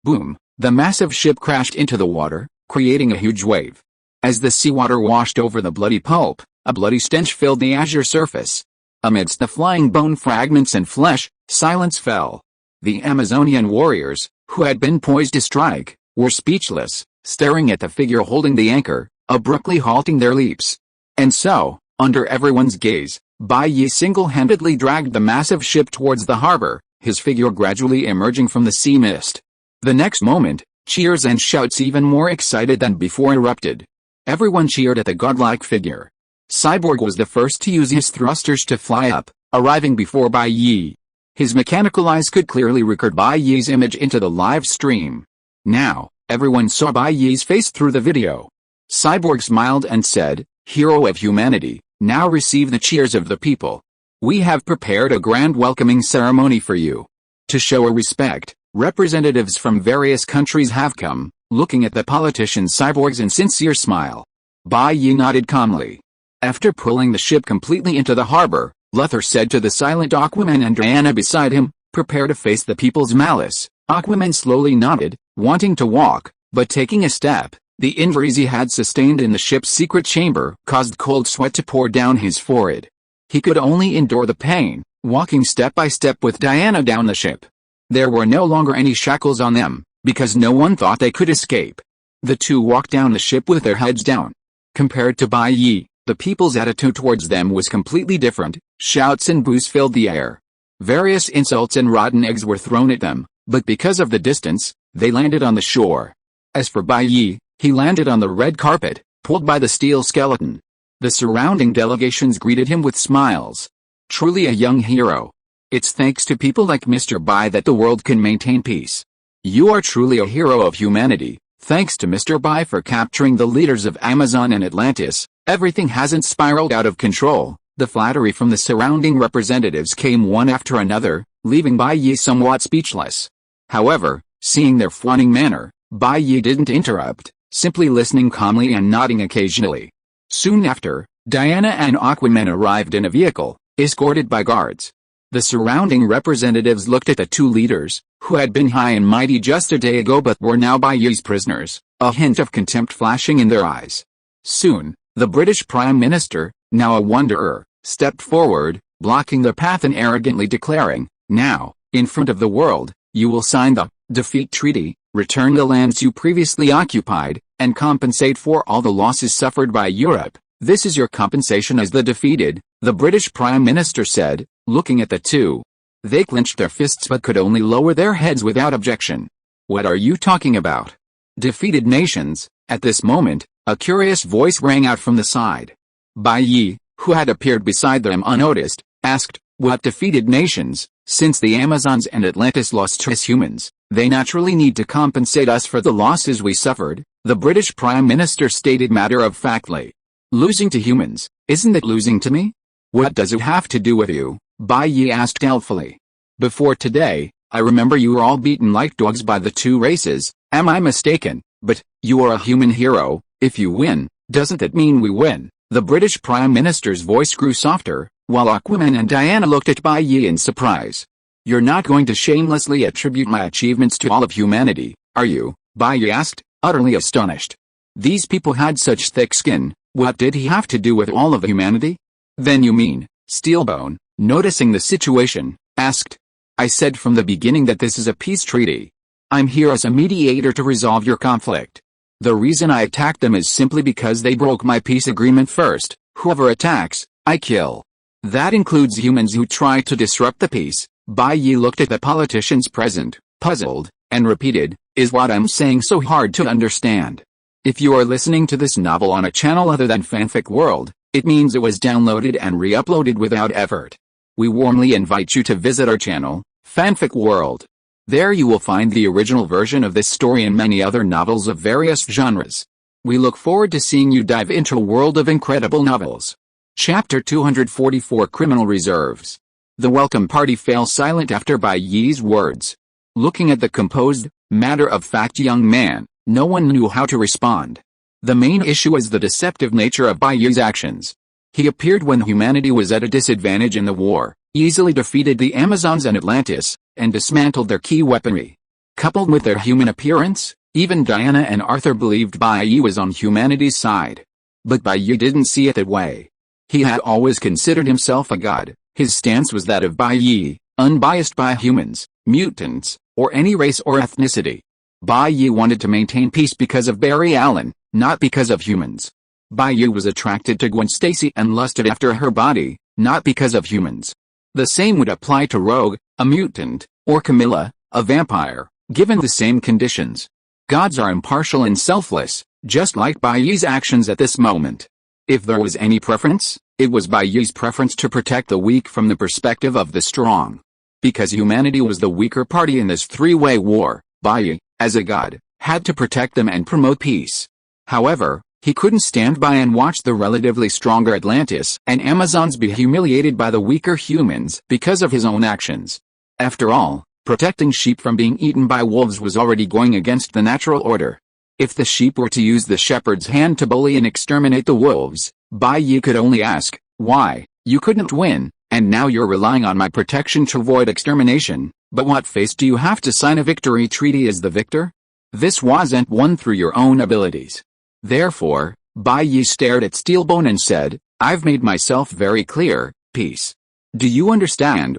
Boom! The massive ship crashed into the water, creating a huge wave. As the seawater washed over the bloody pulp, a bloody stench filled the azure surface. Amidst the flying bone fragments and flesh, silence fell. The Amazonian warriors, who had been poised to strike, were speechless, staring at the figure holding the anchor, abruptly halting their leaps. And so, under everyone's gaze, Bai Ye single-handedly dragged the massive ship towards the harbor, his figure gradually emerging from the sea mist. The next moment, cheers and shouts even more excited than before erupted. Everyone cheered at the godlike figure. Cyborg was the first to use his thrusters to fly up, arriving before Bai Ye. His mechanical eyes could clearly record Bai Ye's image into the live stream. Now, everyone saw Bai Ye's face through the video. Cyborg smiled and said, "Hero of humanity, now receive the cheers of the people. We have prepared a grand welcoming ceremony for you. To show our respect, representatives from various countries have come." Looking at the politician Cyborg's insincere smile, Bai Ye nodded calmly. After pulling the ship completely into the harbor, Luther said to the silent Aquaman and Diana beside him, "Prepare to face the people's malice." Aquaman slowly nodded, wanting to walk, but taking a step. The injuries he had sustained in the ship's secret chamber caused cold sweat to pour down his forehead. He could only endure the pain, walking step by step with Diana down the ship. There were no longer any shackles on them, because no one thought they could escape. The two walked down the ship with their heads down. Compared to Bai Ye, the people's attitude towards them was completely different. Shouts and boos filled the air. Various insults and rotten eggs were thrown at them, but because of the distance, they landed on the shore. As for Bai Ye, he landed on the red carpet, pulled by the steel skeleton. The surrounding delegations greeted him with smiles. Truly a young hero. It's thanks to people like Mr. Bai that the world can maintain peace. You are truly a hero of humanity. Thanks to Mr. Bai for capturing the leaders of Amazon and Atlantis, everything hasn't spiraled out of control. The flattery from the surrounding representatives came one after another, leaving Bai Ye somewhat speechless. However, seeing their fawning manner, Bai Ye didn't interrupt, simply listening calmly and nodding occasionally. Soon after, Diana and Aquaman arrived in a vehicle, escorted by guards. The surrounding representatives looked at the two leaders, who had been high and mighty just a day ago but were now Bai Ye's prisoners, a hint of contempt flashing in their eyes. Soon, the British Prime Minister, now a wanderer, stepped forward, blocking the path and arrogantly declaring, "Now, in front of the world, you will sign the defeat treaty, return the lands you previously occupied, and compensate for all the losses suffered by Europe. This is your compensation as the defeated," the British Prime Minister said, looking at the two. They clenched their fists but could only lower their heads without objection. "What are you talking about? Defeated nations?" At this moment, a curious voice rang out from the side. Bai Ye, who had appeared beside them unnoticed, asked, "What defeated nations? Since the Amazons and Atlantis lost to us humans, they naturally need to compensate us for the losses we suffered," the British Prime Minister stated matter-of-factly. "Losing to humans, isn't it losing to me? What does it have to do with you?" Bai Ye asked doubtfully. "Before today, I remember you were all beaten like dogs by the two races, am I mistaken? But, you are a human hero. If you win, doesn't that mean we win?" The British Prime Minister's voice grew softer, while Aquaman and Diana looked at Bai Ye in surprise. "You're not going to shamelessly attribute my achievements to all of humanity, are you?" Bai Ye asked, utterly astonished. These people had such thick skin, what did he have to do with all of humanity? "Then you mean," Steelbone, noticing the situation, asked. "I said from the beginning that this is a peace treaty. I'm here as a mediator to resolve your conflict. The reason I attacked them is simply because they broke my peace agreement first. Whoever attacks, I kill. That includes humans who try to disrupt the peace." Bai Ye looked at the politicians present, puzzled, and repeated, "Is what I'm saying so hard to understand? If you are listening to this novel on a channel other than Fanfic World, it means it was downloaded and re-uploaded without effort. We warmly invite you to visit our channel, Fanfic World. There you will find the original version of this story and many other novels of various genres. We look forward to seeing you dive into a world of incredible novels." Chapter 244 Criminal Reserves. The welcome party fell silent after Bai Ye's words. Looking at the composed, matter-of-fact young man, no one knew how to respond. The main issue is the deceptive nature of Bai Ye's actions. He appeared when humanity was at a disadvantage in the war, easily defeated the Amazons and Atlantis, and dismantled their key weaponry. Coupled with their human appearance, even Diana and Arthur believed Bai Ye was on humanity's side. But Bai Ye didn't see it that way. He had always considered himself a god. His stance was that of Bai Ye, unbiased by humans, mutants, or any race or ethnicity. Bai Ye wanted to maintain peace because of Barry Allen, not because of humans. Bai Ye was attracted to Gwen Stacy and lusted after her body, not because of humans. The same would apply to Rogue, a mutant, or Camilla, a vampire, given the same conditions. Gods are impartial and selfless, just like Bai Ye's actions at this moment. If there was any preference, it was Bai Ye's preference to protect the weak from the perspective of the strong. Because humanity was the weaker party in this three-way war, Bai Ye, as a god, had to protect them and promote peace. However, he couldn't stand by and watch the relatively stronger Atlantis and Amazons be humiliated by the weaker humans because of his own actions. After all, protecting sheep from being eaten by wolves was already going against the natural order. If the sheep were to use the shepherd's hand to bully and exterminate the wolves, Bai Ye could only ask, "Why, you couldn't win, and now you're relying on my protection to avoid extermination, but what face do you have to sign a victory treaty as the victor? This wasn't won through your own abilities." Therefore, Bai Ye stared at Steelbone and said, "I've made myself very clear, peace. Do you understand?"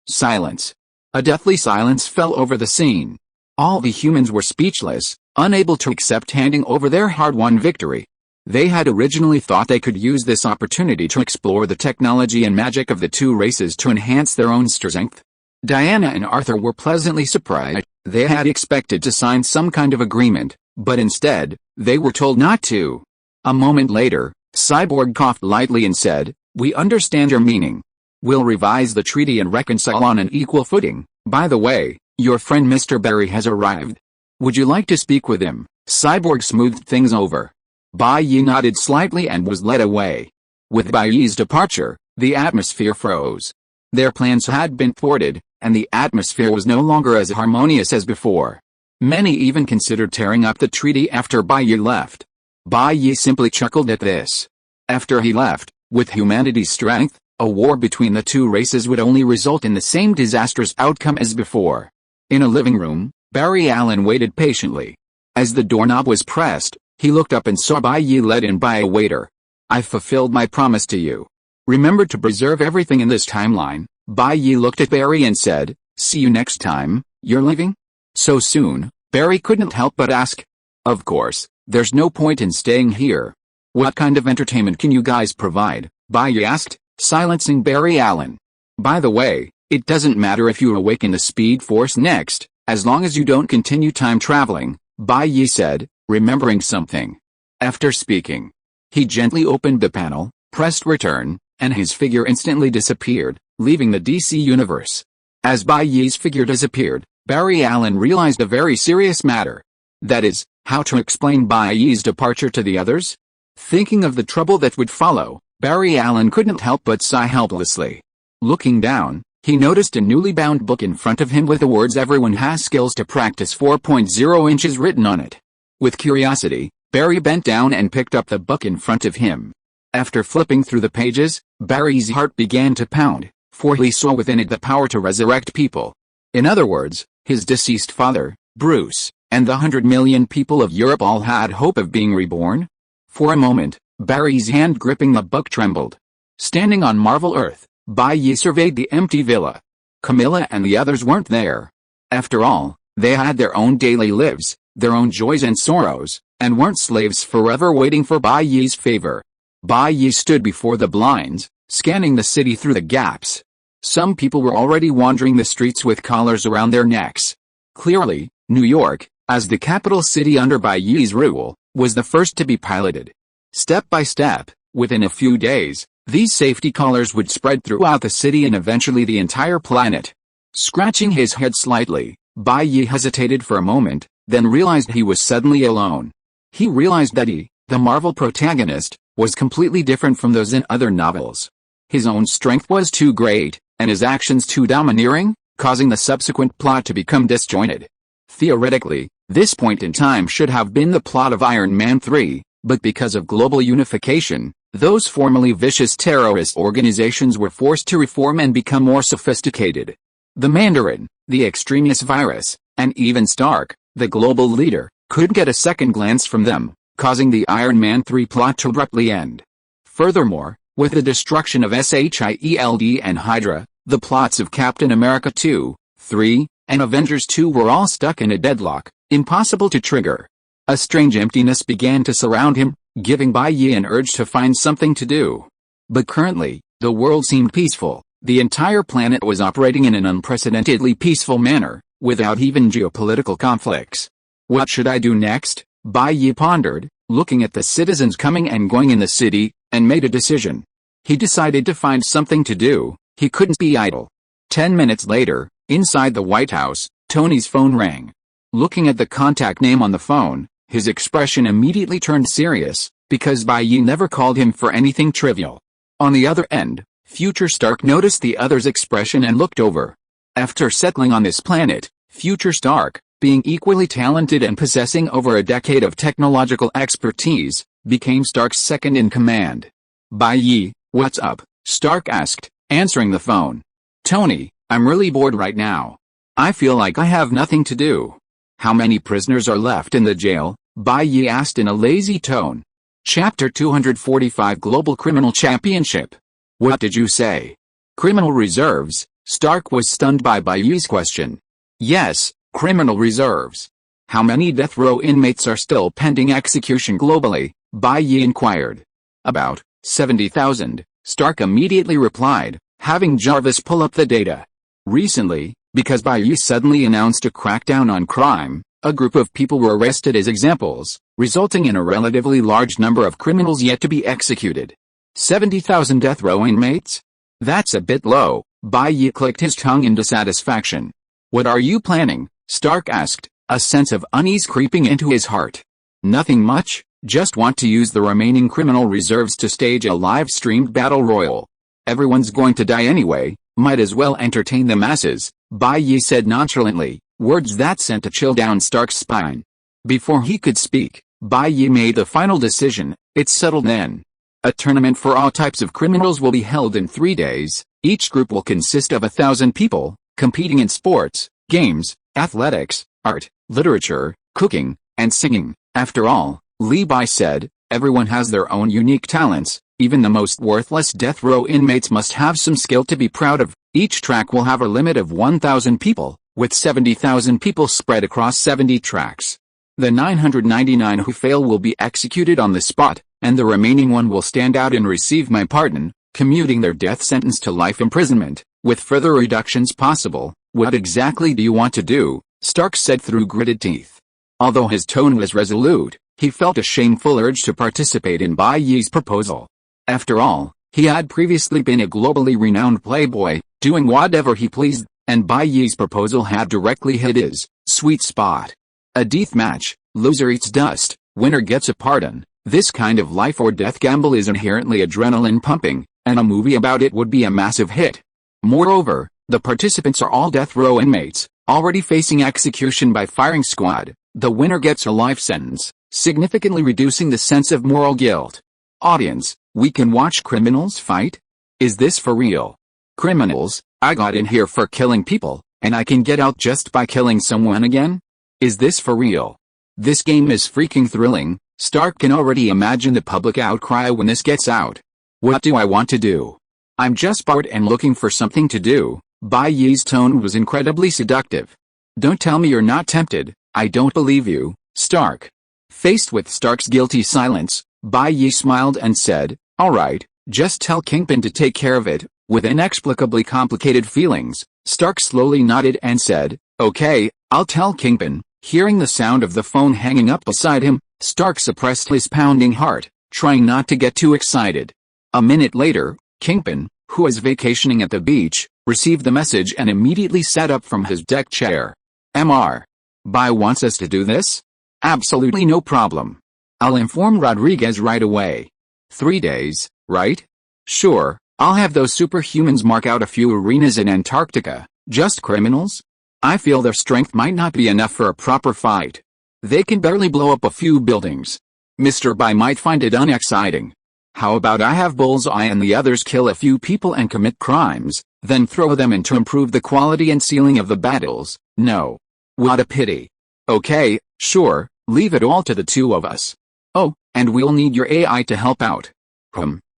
Silence. A deathly silence fell over the scene. All the humans were speechless, unable to accept handing over their hard-won victory. They had originally thought they could use this opportunity to explore the technology and magic of the two races to enhance their own strength. Diana and Arthur were pleasantly surprised. They had expected to sign some kind of agreement, but instead, they were told not to. A moment later, Cyborg coughed lightly and said, "We understand your meaning. We'll revise the treaty and reconcile on an equal footing. By the way, your friend Mr. Barry has arrived. Would you like to speak with him?" Cyborg smoothed things over. Bai Ye nodded slightly and was led away. With Bai Ye's departure, the atmosphere froze. Their plans had been thwarted, and the atmosphere was no longer as harmonious as before. Many even considered tearing up the treaty after Bai Ye left. Bai Ye simply chuckled at this. After he left, with humanity's strength, A war between the two races would only result in the same disastrous outcome as before. In a living room, Barry Allen waited patiently. As the doorknob was pressed, he looked up and saw Bai Ye led in by a waiter. "I've fulfilled my promise to you. Remember to preserve everything in this timeline." Bai Ye looked at Barry and said, "See you next time." "You're leaving? So soon?" Barry couldn't help but ask. "Of course, there's no point in staying here." "What kind of entertainment can you guys provide?" Bai Ye asked, silencing Barry Allen. "By the way, it doesn't matter if you awaken the Speed Force next, as long as you don't continue time traveling," Bai Ye said, remembering something. After speaking, he gently opened the panel, pressed return, and his figure instantly disappeared, leaving the DC universe. As Bai Ye's figure disappeared, Barry Allen realized a very serious matter. That is, how to explain Bai Ye's departure to the others? Thinking of the trouble that would follow, Barry Allen couldn't help but sigh helplessly. Looking down, he noticed a newly bound book in front of him with the words "Everyone has skills to practice 4.0 inches" written on it. With curiosity, Barry bent down and picked up the book in front of him. After flipping through the pages, Barry's heart began to pound, for he saw within it the power to resurrect people. In other words, his deceased father, Bruce, and the 100 million people of Europe all had hope of being reborn. For a moment, Barry's hand gripping the book trembled. Standing on Marvel Earth, Bai Ye surveyed the empty villa. Camilla and the others weren't there. After all, they had their own daily lives, their own joys and sorrows, and weren't slaves forever waiting for Bai Ye's favor. Bai Ye stood before the blinds, scanning the city through the gaps. Some people were already wandering the streets with collars around their necks. Clearly, New York, as the capital city under Bai Ye's rule, was the first to be piloted. Step by step, within a few days, these safety collars would spread throughout the city and eventually the entire planet. Scratching his head slightly, Bai Ye hesitated for a moment, then realized he was suddenly alone. He realized that he, the Marvel protagonist, was completely different from those in other novels. His own strength was too great, and his actions too domineering, causing the subsequent plot to become disjointed. Theoretically, this point in time should have been the plot of Iron Man 3, but because of global unification, those formerly vicious terrorist organizations were forced to reform and become more sophisticated. The Mandarin, the extremist virus, and even Stark, the global leader, couldn't get a second glance from them, causing the Iron Man 3 plot to abruptly end. Furthermore, with the destruction of SHIELD and Hydra, the plots of Captain America 2, 3, and Avengers 2 were all stuck in a deadlock, impossible to trigger. A strange emptiness began to surround him, giving Bai Ye an urge to find something to do. But currently, the world seemed peaceful. The entire planet was operating in an unprecedentedly peaceful manner, without even geopolitical conflicts. What should I do next? Bai Ye pondered, looking at the citizens coming and going in the city, and made a decision. He decided to find something to do. He couldn't be idle. 10 minutes later, inside the White House, Tony's phone rang. Looking at the contact name on the phone, his expression immediately turned serious, because Bai Ye never called him for anything trivial. On the other end, Future Stark noticed the other's expression and looked over. After settling on this planet, Future Stark, being equally talented and possessing over a decade of technological expertise, became Stark's second in command. "Bai Ye, what's up?" Stark asked, answering the phone. "Tony, I'm really bored right now. I feel like I have nothing to do." "How many prisoners are left in the jail?" Bai Ye asked in a lazy tone. Chapter 245 Global Criminal Championship. "What did you say?" "Criminal reserves." Stark was stunned by Bai Ye's question. "Yes, criminal reserves." "How many death row inmates are still pending execution globally?" Bai Ye inquired. "About 70,000, Stark immediately replied, having Jarvis pull up the data. Recently, because Bai Ye suddenly announced a crackdown on crime, a group of people were arrested as examples, resulting in a relatively large number of criminals yet to be executed. 70,000 death row inmates? That's a bit low. Bai Ye clicked his tongue in dissatisfaction. "What are you planning?" Stark asked, a sense of unease creeping into his heart. "Nothing much, just want to use the remaining criminal reserves to stage a live-streamed battle royal. Everyone's going to die anyway, might as well entertain the masses," Bai Ye said nonchalantly, words that sent a chill down Stark's spine. Before he could speak, Bai Ye made the final decision. "It's settled then. A tournament for all types of criminals will be held in 3 days. Each group will consist of 1,000 people, competing in sports, games, athletics, art, literature, cooking, and singing. After all, Bai said, everyone has their own unique talents. Even the most worthless death row inmates must have some skill to be proud of. Each track will have a limit of 1,000 people, with 70,000 people spread across 70 tracks. The 999 who fail will be executed on the spot, and the remaining one will stand out and receive my pardon, commuting their death sentence to life imprisonment, with further reductions possible. What exactly do you want to do? Stark said through gritted teeth. Although his tone was resolute, he felt a shameful urge to participate in Bai Ye's proposal. After all, he had previously been a globally renowned playboy, doing whatever he pleased, and Bai Ye's proposal had directly hit his sweet spot. A death match, loser eats dust, winner gets a pardon. This kind of life or death gamble is inherently adrenaline pumping, and a movie about it would be a massive hit. Moreover, the participants are all death row inmates, already facing execution by firing squad. The winner gets a life sentence, significantly reducing the sense of moral guilt. Audience, we can watch criminals fight? Is this for real? Criminals, I got in here for killing people, and I can get out just by killing someone again? Is this for real? This game is freaking thrilling. Stark can already imagine the public outcry when this gets out. What do I want to do? I'm just bored and looking for something to do. Bai Ye's tone was incredibly seductive. Don't tell me you're not tempted. I don't believe you, Stark. Faced with Stark's guilty silence, Bai Ye smiled and said, alright, just tell Kingpin to take care of it. With inexplicably complicated feelings, Stark slowly nodded and said, okay, I'll tell Kingpin. Hearing the sound of the phone hanging up beside him, Stark suppressed his pounding heart, trying not to get too excited. A minute later, Kingpin, who was vacationing at the beach, received the message and immediately sat up from his deck chair. Mr. Bai wants us to do this? Absolutely no problem. I'll inform Rodriguez right away. 3 days, right? Sure, I'll have those superhumans mark out a few arenas in Antarctica. Just criminals? I feel their strength might not be enough for a proper fight. They can barely blow up a few buildings. Mr. Bai might find it unexciting. How about I have Bullseye and the others kill a few people and commit crimes, then throw them in to improve the quality and ceiling of the battles? No. What a pity. Okay, sure, leave it all to the two of us. Oh, and we'll need your AI to help out.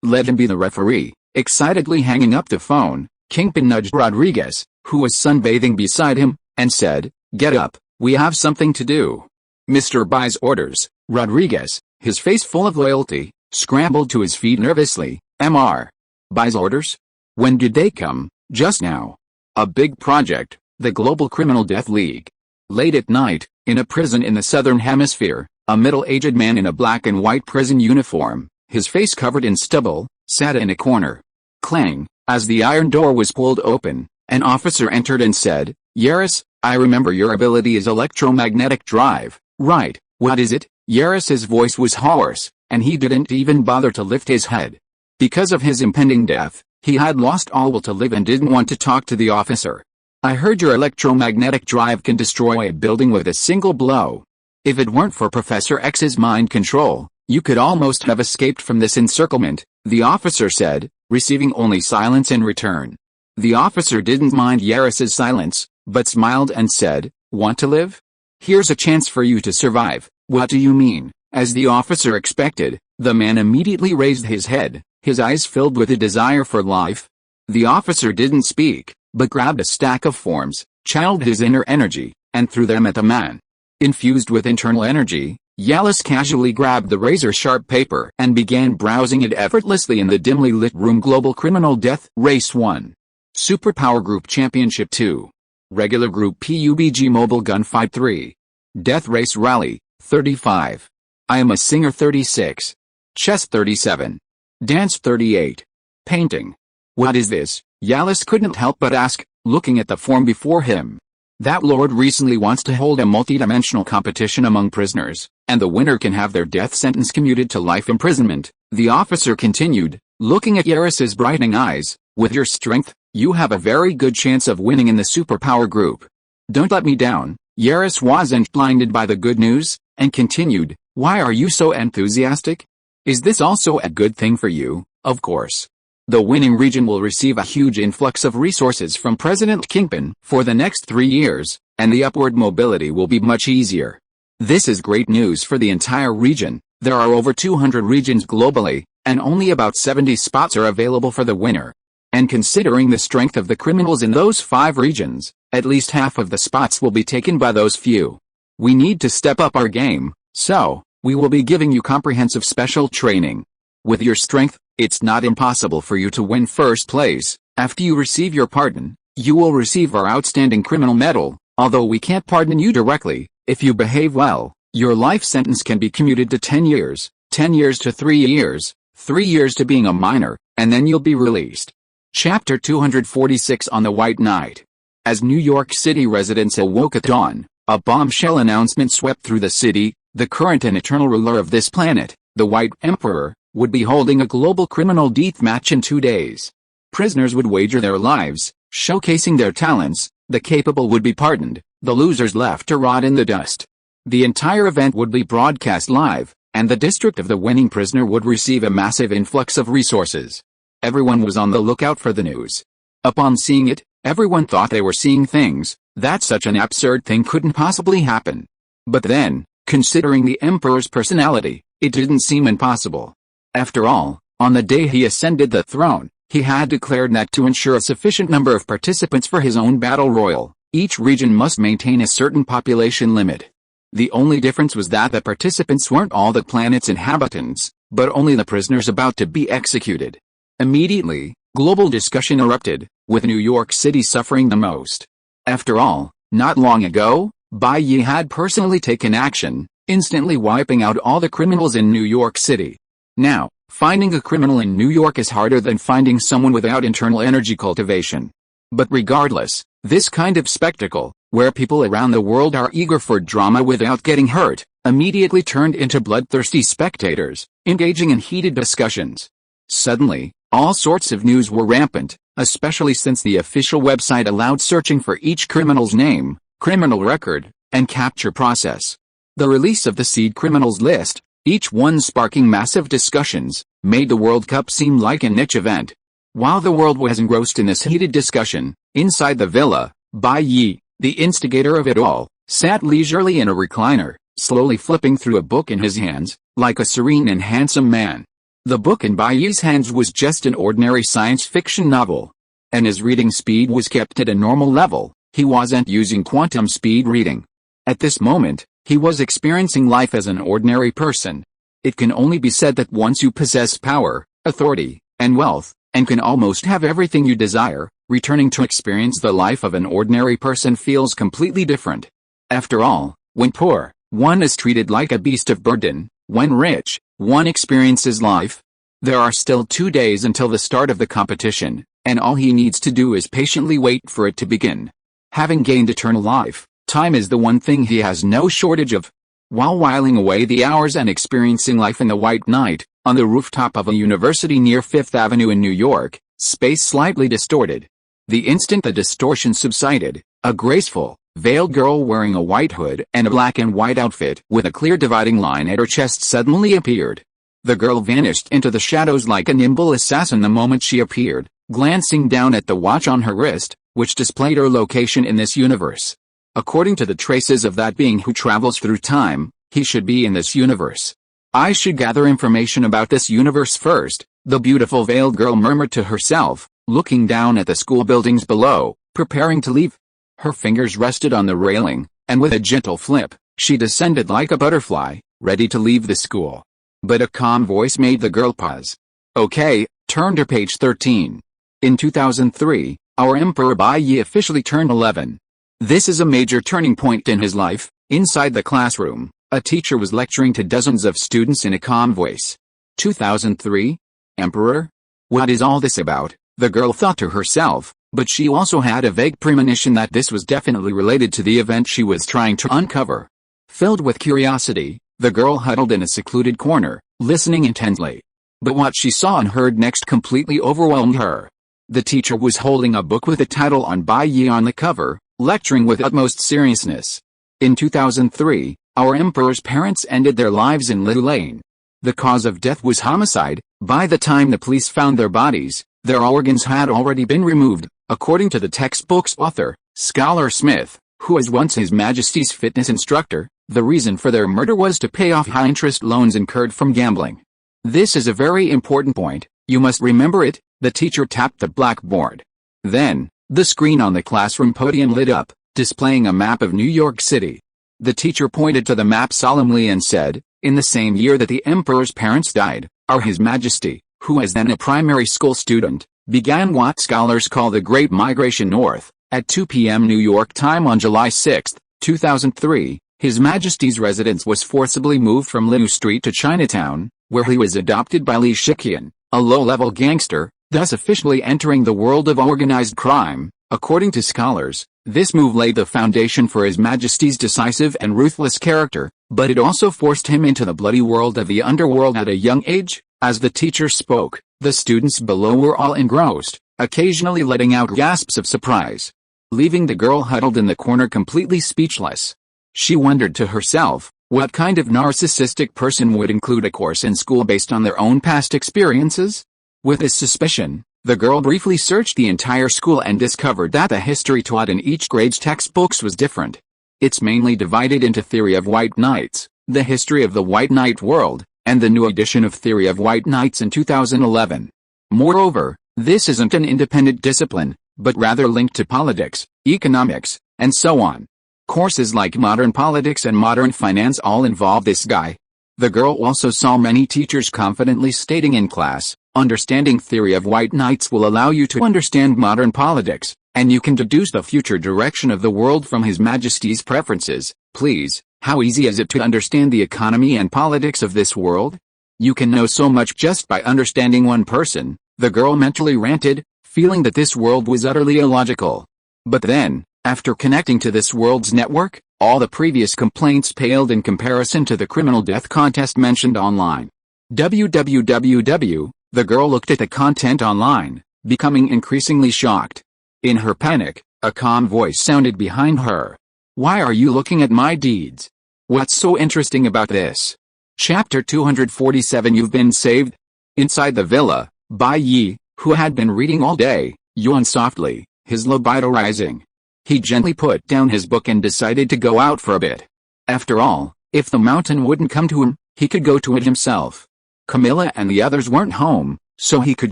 Let him be the referee. Excitedly hanging up the phone, Kingpin nudged Rodriguez, who was sunbathing beside him, and said, get up, we have something to do. Mr. Bai's orders. Rodriguez, his face full of loyalty, scrambled to his feet nervously. Mr. Bai's orders? When did they come? Just now. A big project, the Global Criminal Death League. Late at night, in a prison in the southern hemisphere, a middle-aged man in a black and white prison uniform, his face covered in stubble, sat in a corner. Clang, as the iron door was pulled open, an officer entered and said, Yaris, I remember your ability is electromagnetic drive, right? What is it? Yaris's voice was hoarse, and he didn't even bother to lift his head. Because of his impending death, he had lost all will to live and didn't want to talk to the officer. I heard your electromagnetic drive can destroy a building with a single blow. If it weren't for Professor X's mind control, you could almost have escaped from this encirclement, the officer said, receiving only silence in return. The officer didn't mind Yaris's silence, but smiled and said, want to live? Here's a chance for you to survive. What do you mean? As the officer expected, the man immediately raised his head, his eyes filled with a desire for life. The officer didn't speak, but grabbed a stack of forms, channeled his inner energy, and threw them at the man. Infused with internal energy, Yalis casually grabbed the razor-sharp paper and began browsing it effortlessly in the dimly lit room. Global Criminal Death Race 1. Superpower Group Championship 2. Regular Group PUBG Mobile Gunfight 3. Death Race Rally, 35. I am a singer 36. Chess 37. Dance 38. Painting. What is this? Yalis couldn't help but ask, looking at the form before him. That lord recently wants to hold a multi-dimensional competition among prisoners, and the winner can have their death sentence commuted to life imprisonment. The officer continued, looking at Yaris's brightening eyes. With your strength, you have a very good chance of winning in the superpower group. Don't let me down. Yaris wasn't blinded by the good news, and continued, why are you so enthusiastic? Is this also a good thing for you? Of course. The winning region will receive a huge influx of resources from President Kingpin for the next 3 years, and the upward mobility will be much easier. This is great news for the entire region. There are over 200 regions globally, and only about 70 spots are available for the winner. And considering the strength of the criminals in those 5 regions, at least half of the spots will be taken by those few. We need to step up our game, so we will be giving you comprehensive special training. With your strength, it's not impossible for you to win first place. After you receive your pardon, you will receive our outstanding criminal medal. Although we can't pardon you directly, if you behave well, your life sentence can be commuted to 10 years, 10 years to 3 years, 3 years to being a minor, and then you'll be released. Chapter 246 on the White Knight. As New York City residents awoke at dawn, a bombshell announcement swept through the city. The current and eternal ruler of this planet, the White Emperor, would be holding a global criminal death match in 2 days. Prisoners would wager their lives, showcasing their talents. The capable would be pardoned, the losers left to rot in the dust. The entire event would be broadcast live, and the district of the winning prisoner would receive a massive influx of resources. Everyone was on the lookout for the news. Upon seeing it, everyone thought they were seeing things, that such an absurd thing couldn't possibly happen. But then, considering the Emperor's personality, it didn't seem impossible. After all, on the day he ascended the throne, he had declared that to ensure a sufficient number of participants for his own battle royal, each region must maintain a certain population limit. The only difference was that the participants weren't all the planet's inhabitants, but only the prisoners about to be executed. Immediately, global discussion erupted, with New York City suffering the most. After all, not long ago, Bai Ye had personally taken action, instantly wiping out all the criminals in New York City. Now, finding a criminal in New York is harder than finding someone without internal energy cultivation. But regardless, this kind of spectacle, where people around the world are eager for drama without getting hurt, immediately turned into bloodthirsty spectators, engaging in heated discussions. Suddenly, all sorts of news were rampant, especially since the official website allowed searching for each criminal's name, criminal record, and capture process. The release of the seed criminals list, each one sparking massive discussions, made the World Cup seem like a niche event. While the world was engrossed in this heated discussion, inside the villa, Bai Ye, the instigator of it all, sat leisurely in a recliner, slowly flipping through a book in his hands, like a serene and handsome man. The book in Bai Ye's hands was just an ordinary science fiction novel, and his reading speed was kept at a normal level. He wasn't using quantum speed reading. At this moment, he was experiencing life as an ordinary person. It can only be said that once you possess power, authority, and wealth, and can almost have everything you desire, returning to experience the life of an ordinary person feels completely different. After all, when poor, one is treated like a beast of burden. When rich, one experiences life. There are still 2 days until the start of the competition, and all he needs to do is patiently wait for it to begin. Having gained eternal life, time is the one thing he has no shortage of. While whiling away the hours and experiencing life in the White Knight, on the rooftop of a university near Fifth Avenue in New York, space slightly distorted. The instant the distortion subsided, a graceful, veiled girl wearing a white hood and a black and white outfit with a clear dividing line at her chest suddenly appeared. The girl vanished into the shadows like a nimble assassin the moment she appeared, glancing down at the watch on her wrist, which displayed her location in this universe. According to the traces of that being who travels through time, he should be in this universe. I should gather information about this universe first, the beautiful veiled girl murmured to herself, looking down at the school buildings below, preparing to leave. Her fingers rested on the railing, and with a gentle flip, she descended like a butterfly, ready to leave the school. But a calm voice made the girl pause. Okay, turn to page 13. In 2003, our Emperor Bai Ye officially turned 11. This is a major turning point in his life. Inside the classroom, a teacher was lecturing to dozens of students in a calm voice. 2003? Emperor? What is all this about? The girl thought to herself, but she also had a vague premonition that this was definitely related to the event she was trying to uncover. Filled with curiosity, the girl huddled in a secluded corner, listening intently. But what she saw and heard next completely overwhelmed her. The teacher was holding a book with a title on Bai Ye on the cover, lecturing with utmost seriousness. In 2003, our emperor's parents ended their lives in Little Lane. The cause of death was homicide. By the time the police found their bodies, their organs had already been removed, according to the textbook's author, Scholar Smith, who was once His Majesty's fitness instructor. The reason for their murder was to pay off high-interest loans incurred from gambling. This is a very important point, you must remember it. The teacher tapped the blackboard. Then, the screen on the classroom podium lit up, displaying a map of New York City. The teacher pointed to the map solemnly and said, "In the same year that the Emperor's parents died, our His Majesty, who was then a primary school student, began what scholars call the Great Migration North. At 2 p.m. New York time on July 6, 2003, His Majesty's residence was forcibly moved from Liu Street to Chinatown, where he was adopted by Li Shiqian, a low-level gangster, thus officially entering the world of organized crime." According to scholars, this move laid the foundation for His Majesty's decisive and ruthless character, but it also forced him into the bloody world of the underworld at a young age. As the teacher spoke, the students below were all engrossed, occasionally letting out gasps of surprise, leaving the girl huddled in the corner completely speechless. She wondered to herself, what kind of narcissistic person would include a course in school based on their own past experiences? With this suspicion, the girl briefly searched the entire school and discovered that the history taught in each grade's textbooks was different. It's mainly divided into Theory of White Knights, the History of the White Knight World, and the new edition of Theory of White Knights in 2011. Moreover, this isn't an independent discipline, but rather linked to politics, economics, and so on. Courses like modern politics and modern finance all involve this guy. The girl also saw many teachers confidently stating in class, "Understanding Theory of White Knights will allow you to understand modern politics, and you can deduce the future direction of the world from His Majesty's preferences. Please, how easy is it to understand the economy and politics of this world? You can know so much just by understanding one person," the girl mentally ranted, feeling that this world was utterly illogical. But then, after connecting to this world's network, all the previous complaints paled in comparison to the criminal death contest mentioned online. The girl looked at the content online, becoming increasingly shocked. In her panic, a calm voice sounded behind her. "Why are you looking at my deeds? What's so interesting about this?" Chapter 247 You've been saved? Inside the villa, Bai Ye, who had been reading all day, yawned softly, his libido rising. He gently put down his book and decided to go out for a bit. After all, if the mountain wouldn't come to him, he could go to it himself. Camilla and the others weren't home, so he could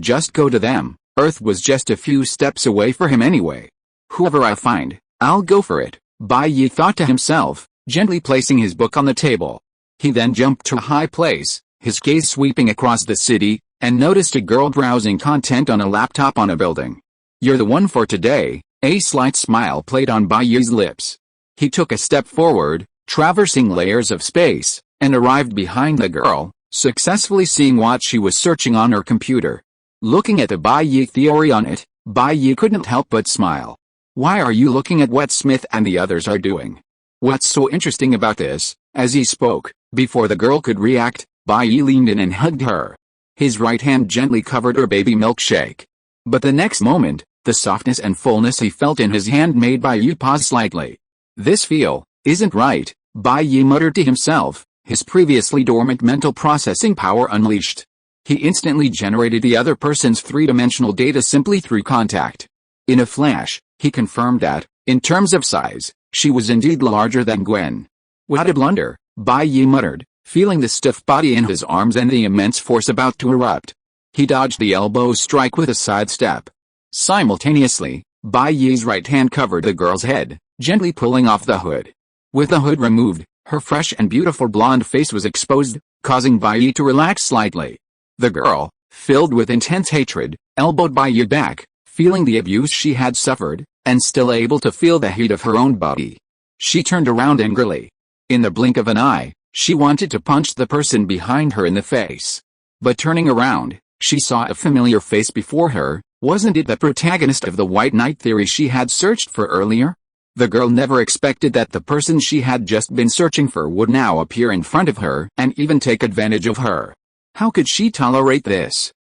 just go to them. Earth was just a few steps away for him anyway. Whoever I find, I'll go for it, Bai Ye thought to himself, gently placing his book on the table. He then jumped to a high place, his gaze sweeping across the city, and noticed a girl browsing content on a laptop on a building. "You're the one for today." A slight smile played on Bai Ye's lips. He took a step forward, traversing layers of space, and arrived behind the girl, successfully seeing what she was searching on her computer. Looking at the Bai Ye theory on it, Bai Ye couldn't help but smile. "Why are you looking at what Smith and the others are doing? What's so interesting about this?" As he spoke, before the girl could react, Bai Ye leaned in and hugged her. His right hand gently covered her baby milkshake. But the next moment, the softness and fullness he felt in his hand made Bai Ye pause slightly. "This feel isn't right," Bai Ye muttered to himself, his previously dormant mental processing power unleashed. He instantly generated the other person's three-dimensional data simply through contact. In a flash, he confirmed that, in terms of size, she was indeed larger than Gwen. "What a blunder," Bai Ye muttered, feeling the stiff body in his arms and the immense force about to erupt. He dodged the elbow strike with a sidestep. Simultaneously, Bai Ye's right hand covered the girl's head, gently pulling off the hood. With the hood removed, her fresh and beautiful blonde face was exposed, causing Bai Ye to relax slightly. The girl, filled with intense hatred, elbowed Bai Ye back, feeling the abuse she had suffered, and still able to feel the heat of her own body. She turned around angrily. In the blink of an eye, she wanted to punch the person behind her in the face. But turning around, she saw a familiar face before her. Wasn't it the protagonist of the White Knight theory she had searched for earlier? The girl never expected that the person she had just been searching for would now appear in front of her and even take advantage of her. How could she tolerate this?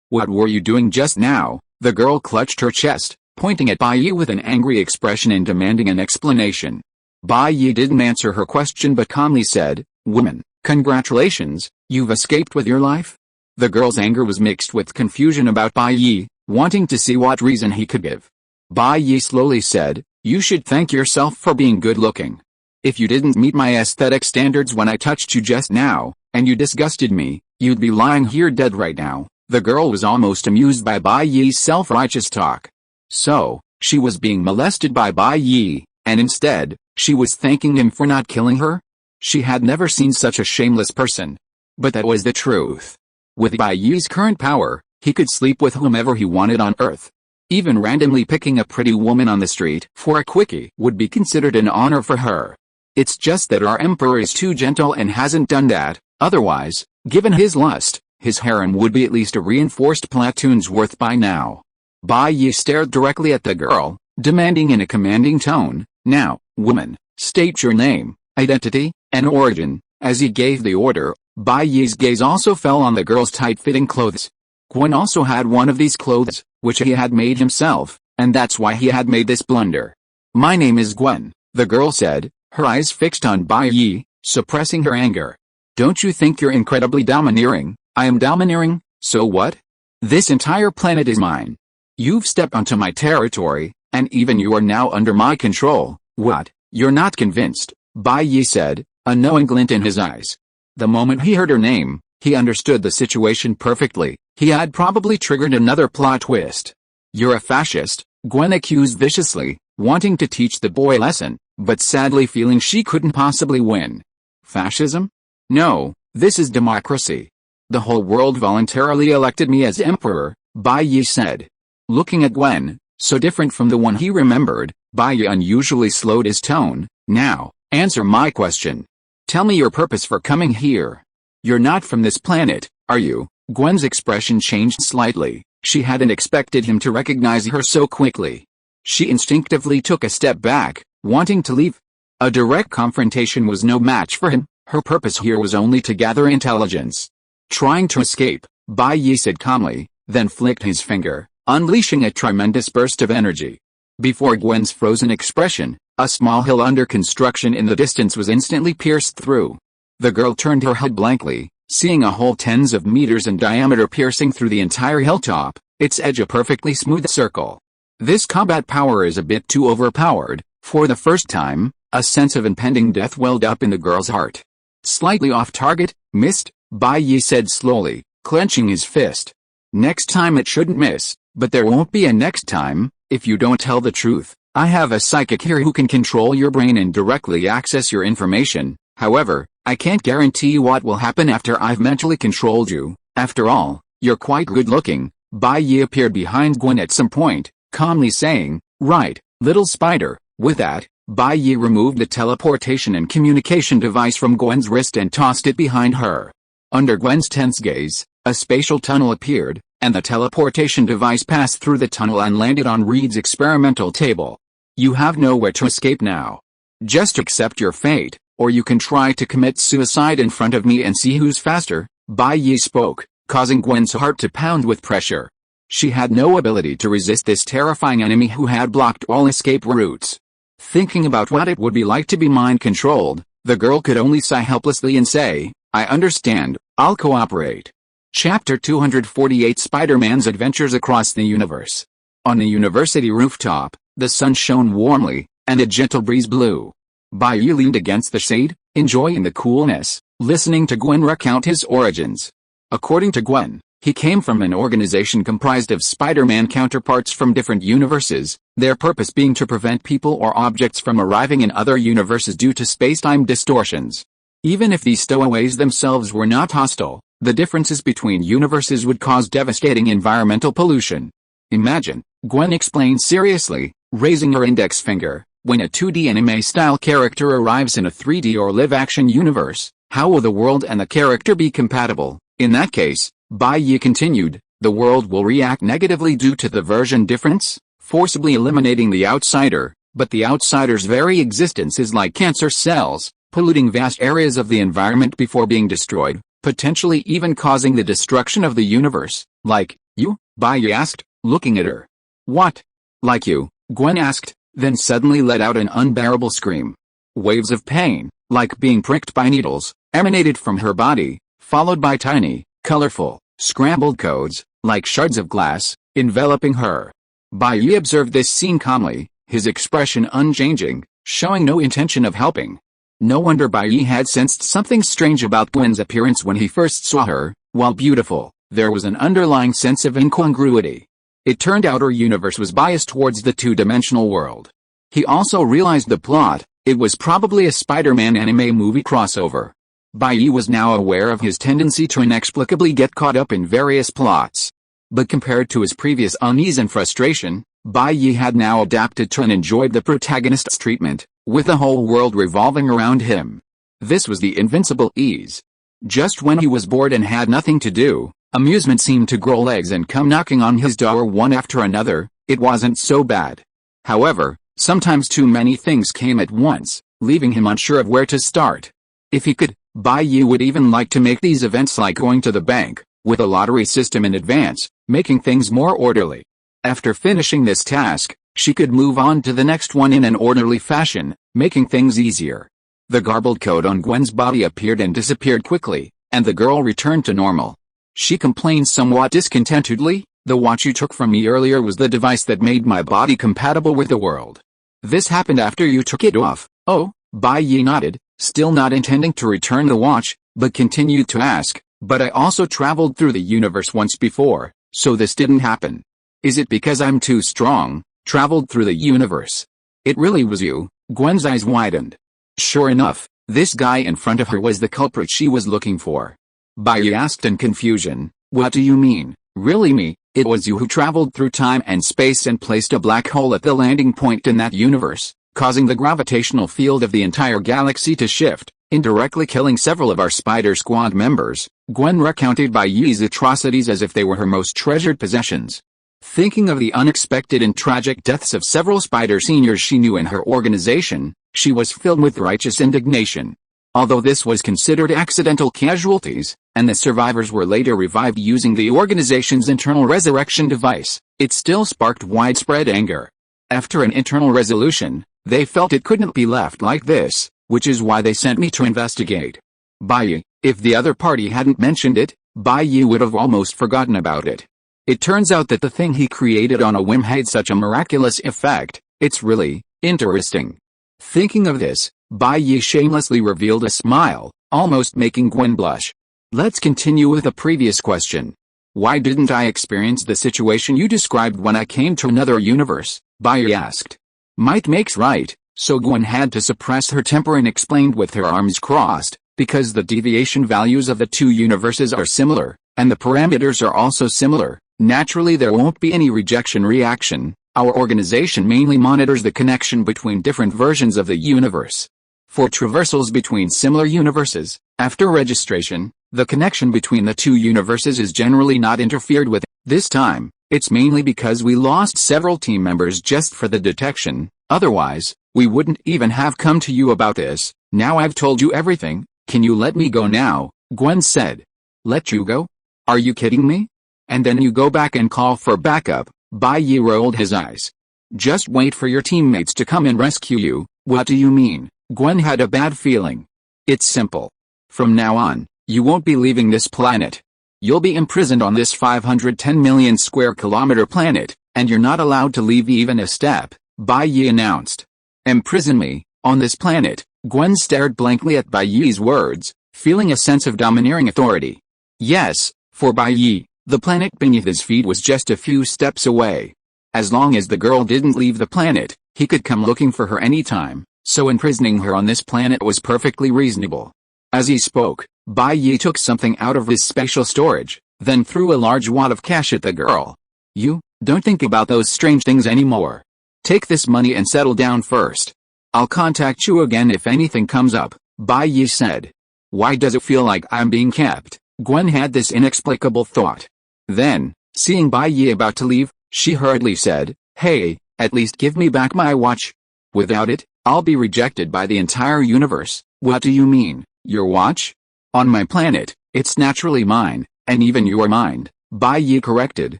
What were you doing just now?" The girl clutched her chest, pointing at Bai Ye with an angry expression and demanding an explanation. Bai Ye didn't answer her question but calmly said, "Woman, Congratulations, you've escaped with your life? The girl's anger was mixed with confusion about Bai Ye, wanting to see what reason he could give. Bai Ye slowly said, "You should thank yourself for being good-looking. If you didn't meet my aesthetic standards when I touched you just now, and you disgusted me, you'd be lying here dead right now." The girl was almost amused by Bai Ye's self-righteous talk. So, she was being molested by Bai Ye, and instead, she was thanking him for not killing her? She had never seen such a shameless person. But that was the truth. With Bai Ye's current power, he could sleep with whomever he wanted on Earth. Even randomly picking a pretty woman on the street for a quickie would be considered an honor for her. It's just that our emperor is too gentle and hasn't done that. Otherwise, given his lust, his harem would be at least a reinforced platoon's worth by now. Bai Ye stared directly at the girl, demanding in a commanding tone, "Now, woman, state your name, identity, and origin." As he gave the order, Bai Ye's gaze also fell on the girl's tight-fitting clothes. Gwen also had one of these clothes, which he had made himself, and that's why he had made this blunder. "My name is Gwen," the girl said, her eyes fixed on Bai Ye, suppressing her anger. "Don't you think you're incredibly domineering?" "I am domineering, so what? This entire planet is mine. You've stepped onto my territory, and even you are now under my control." "What, you're not convinced?" Bai Ye said, a knowing glint in his eyes. The moment he heard her name, he understood the situation perfectly. He had probably triggered another plot twist. "You're a fascist," Gwen accused viciously, wanting to teach the boy a lesson, but sadly feeling she couldn't possibly win. "Fascism? No, this is democracy. The whole world voluntarily elected me as emperor," Bai Ye said. Looking at Gwen, so different from the one he remembered, Bai Ye unusually slowed his tone. "Now, answer my question. Tell me your purpose for coming here. You're not from this planet, are you?" Gwen's expression changed slightly. She hadn't expected him to recognize her so quickly. She instinctively took a step back, wanting to leave. A direct confrontation was no match for him. Her purpose here was only to gather intelligence. "Trying to escape," Bai Ye said calmly, then flicked his finger, unleashing a tremendous burst of energy. Before Gwen's frozen expression, a small hill under construction in the distance was instantly pierced through. The girl turned her head blankly, seeing a hole tens of meters in diameter piercing through the entire hilltop, its edge a perfectly smooth circle. This combat power is a bit too overpowered. For the first time, a sense of impending death welled up in the girl's heart. "Slightly off target, missed," Bai Ye said slowly, clenching his fist. "Next time it shouldn't miss, but there won't be a next time, if you don't tell the truth. I have a psychic here who can control your brain and directly access your information. However, I can't guarantee what will happen after I've mentally controlled you. After all, you're quite good-looking." Bai Ye appeared behind Gwen at some point, calmly saying, "Right, little spider." With that, Bai Ye removed the teleportation and communication device from Gwen's wrist and tossed it behind her. Under Gwen's tense gaze, a spatial tunnel appeared, and the teleportation device passed through the tunnel and landed on Reed's experimental table. "You have nowhere to escape now. Just accept your fate, or you can try to commit suicide in front of me and see who's faster." Bai Ye spoke, causing Gwen's heart to pound with pressure. She had no ability to resist this terrifying enemy who had blocked all escape routes. Thinking about what it would be like to be mind-controlled, the girl could only sigh helplessly and say, "I understand, I'll cooperate." Chapter 248 Spider-Man's Adventures Across the Universe. On the university rooftop, the sun shone warmly, and a gentle breeze blew. Bai Ye leaned against the shade, enjoying the coolness, listening to Gwen recount his origins. According to Gwen, he came from an organization comprised of Spider-Man counterparts from different universes, their purpose being to prevent people or objects from arriving in other universes due to space-time distortions. Even if these stowaways themselves were not hostile, the differences between universes would cause devastating environmental pollution. "Imagine," Gwen explained seriously, raising her index finger, "when a 2D anime-style character arrives in a 3D or live-action universe, how will the world and the character be compatible? In that case," Bai Ye continued, "the world will react negatively due to the version difference, forcibly eliminating the outsider, but the outsider's very existence is like cancer cells, polluting vast areas of the environment before being destroyed, potentially even causing the destruction of the universe." "Like you?" Bai Ye asked, looking at her. "What? Like you?" Gwen asked, then suddenly let out an unbearable scream. Waves of pain, like being pricked by needles, emanated from her body, followed by tiny, colorful, scrambled codes, like shards of glass, enveloping her. Bai Ye observed this scene calmly, his expression unchanging, showing no intention of helping. No wonder Bai Ye had sensed something strange about Gwen's appearance when he first saw her. While beautiful, there was an underlying sense of incongruity. It turned out her universe was biased towards the two-dimensional world. He also realized the plot. It was probably a Spider-Man anime movie crossover. Bai Ye was now aware of his tendency to inexplicably get caught up in various plots. But compared to his previous unease and frustration, Bai Ye had now adapted to and enjoyed the protagonist's treatment, with the whole world revolving around him. This was the invincible ease. Just when he was bored and had nothing to do, amusement seemed to grow legs and come knocking on his door one after another. It wasn't so bad. However, sometimes too many things came at once, leaving him unsure of where to start. If he could, Bai Ye would even like to make these events like going to the bank, with a lottery system in advance, making things more orderly. After finishing this task, she could move on to the next one in an orderly fashion, making things easier. The garbled code on Gwen's body appeared and disappeared quickly, and the girl returned to normal. She complained somewhat discontentedly, "The watch you took from me earlier was the device that made my body compatible with the world. This happened after you took it off." "Oh," Bai Ye nodded, still not intending to return the watch, but continued to ask, "But I also traveled through the universe once before, so this didn't happen. Is it because I'm too strong, traveled through the universe?" "It really was you." Gwen's eyes widened. Sure enough, this guy in front of her was the culprit she was looking for. Bai Ye asked in confusion, "What do you mean, really me?" "It was you who traveled through time and space and placed a black hole at the landing point in that universe, causing the gravitational field of the entire galaxy to shift, indirectly killing several of our Spider Squad members." Gwen recounted Bai Ye's atrocities as if they were her most treasured possessions. Thinking of the unexpected and tragic deaths of several Spider seniors she knew in her organization, she was filled with righteous indignation. Although this was considered accidental casualties, and the survivors were later revived using the organization's internal resurrection device, it still sparked widespread anger. After an internal resolution, they felt it couldn't be left like this, which is why they sent me to investigate. Bai Ye, if the other party hadn't mentioned it, Bai Ye would have almost forgotten about it. It turns out that the thing he created on a whim had such a miraculous effect. It's really interesting. Thinking of this, Bai Ye shamelessly revealed a smile, almost making Gwen blush. Let's continue with the previous question. Why didn't I experience the situation you described when I came to another universe? Bai Ye asked. Might makes right, so Gwen had to suppress her temper and explained with her arms crossed, because the deviation values of the two universes are similar, and the parameters are also similar. Naturally there won't be any rejection reaction. Our organization mainly monitors the connection between different versions of the universe. For traversals between similar universes, after registration, the connection between the two universes is generally not interfered with. This time, it's mainly because we lost several team members just for the detection. Otherwise, we wouldn't even have come to you about this. Now I've told you everything, can you let me go now? Gwen said. Let you go? Are you kidding me? And then you go back and call for backup? Bai Ye rolled his eyes. Just wait for your teammates to come and rescue you. What do you mean? Gwen had a bad feeling. It's simple. From now on, you won't be leaving this planet. You'll be imprisoned on this 510 million square kilometer planet, and you're not allowed to leave even a step, Bai Ye announced. Imprison me, on this planet? Gwen stared blankly at Bai Ye's words, feeling a sense of domineering authority. Yes, for Bai Ye, the planet beneath his feet was just a few steps away. As long as the girl didn't leave the planet, he could come looking for her anytime, so imprisoning her on this planet was perfectly reasonable. As he spoke, Bai Ye took something out of his special storage, then threw a large wad of cash at the girl. You, don't think about those strange things anymore. Take this money and settle down first. I'll contact you again if anything comes up, Bai Ye said. Why does it feel like I'm being kept? Gwen had this inexplicable thought. Then, seeing Bai Ye about to leave, she hurriedly said, Hey, at least give me back my watch. Without it, I'll be rejected by the entire universe. What do you mean, your watch? On my planet, it's naturally mine, and even your mind, Bai Ye corrected,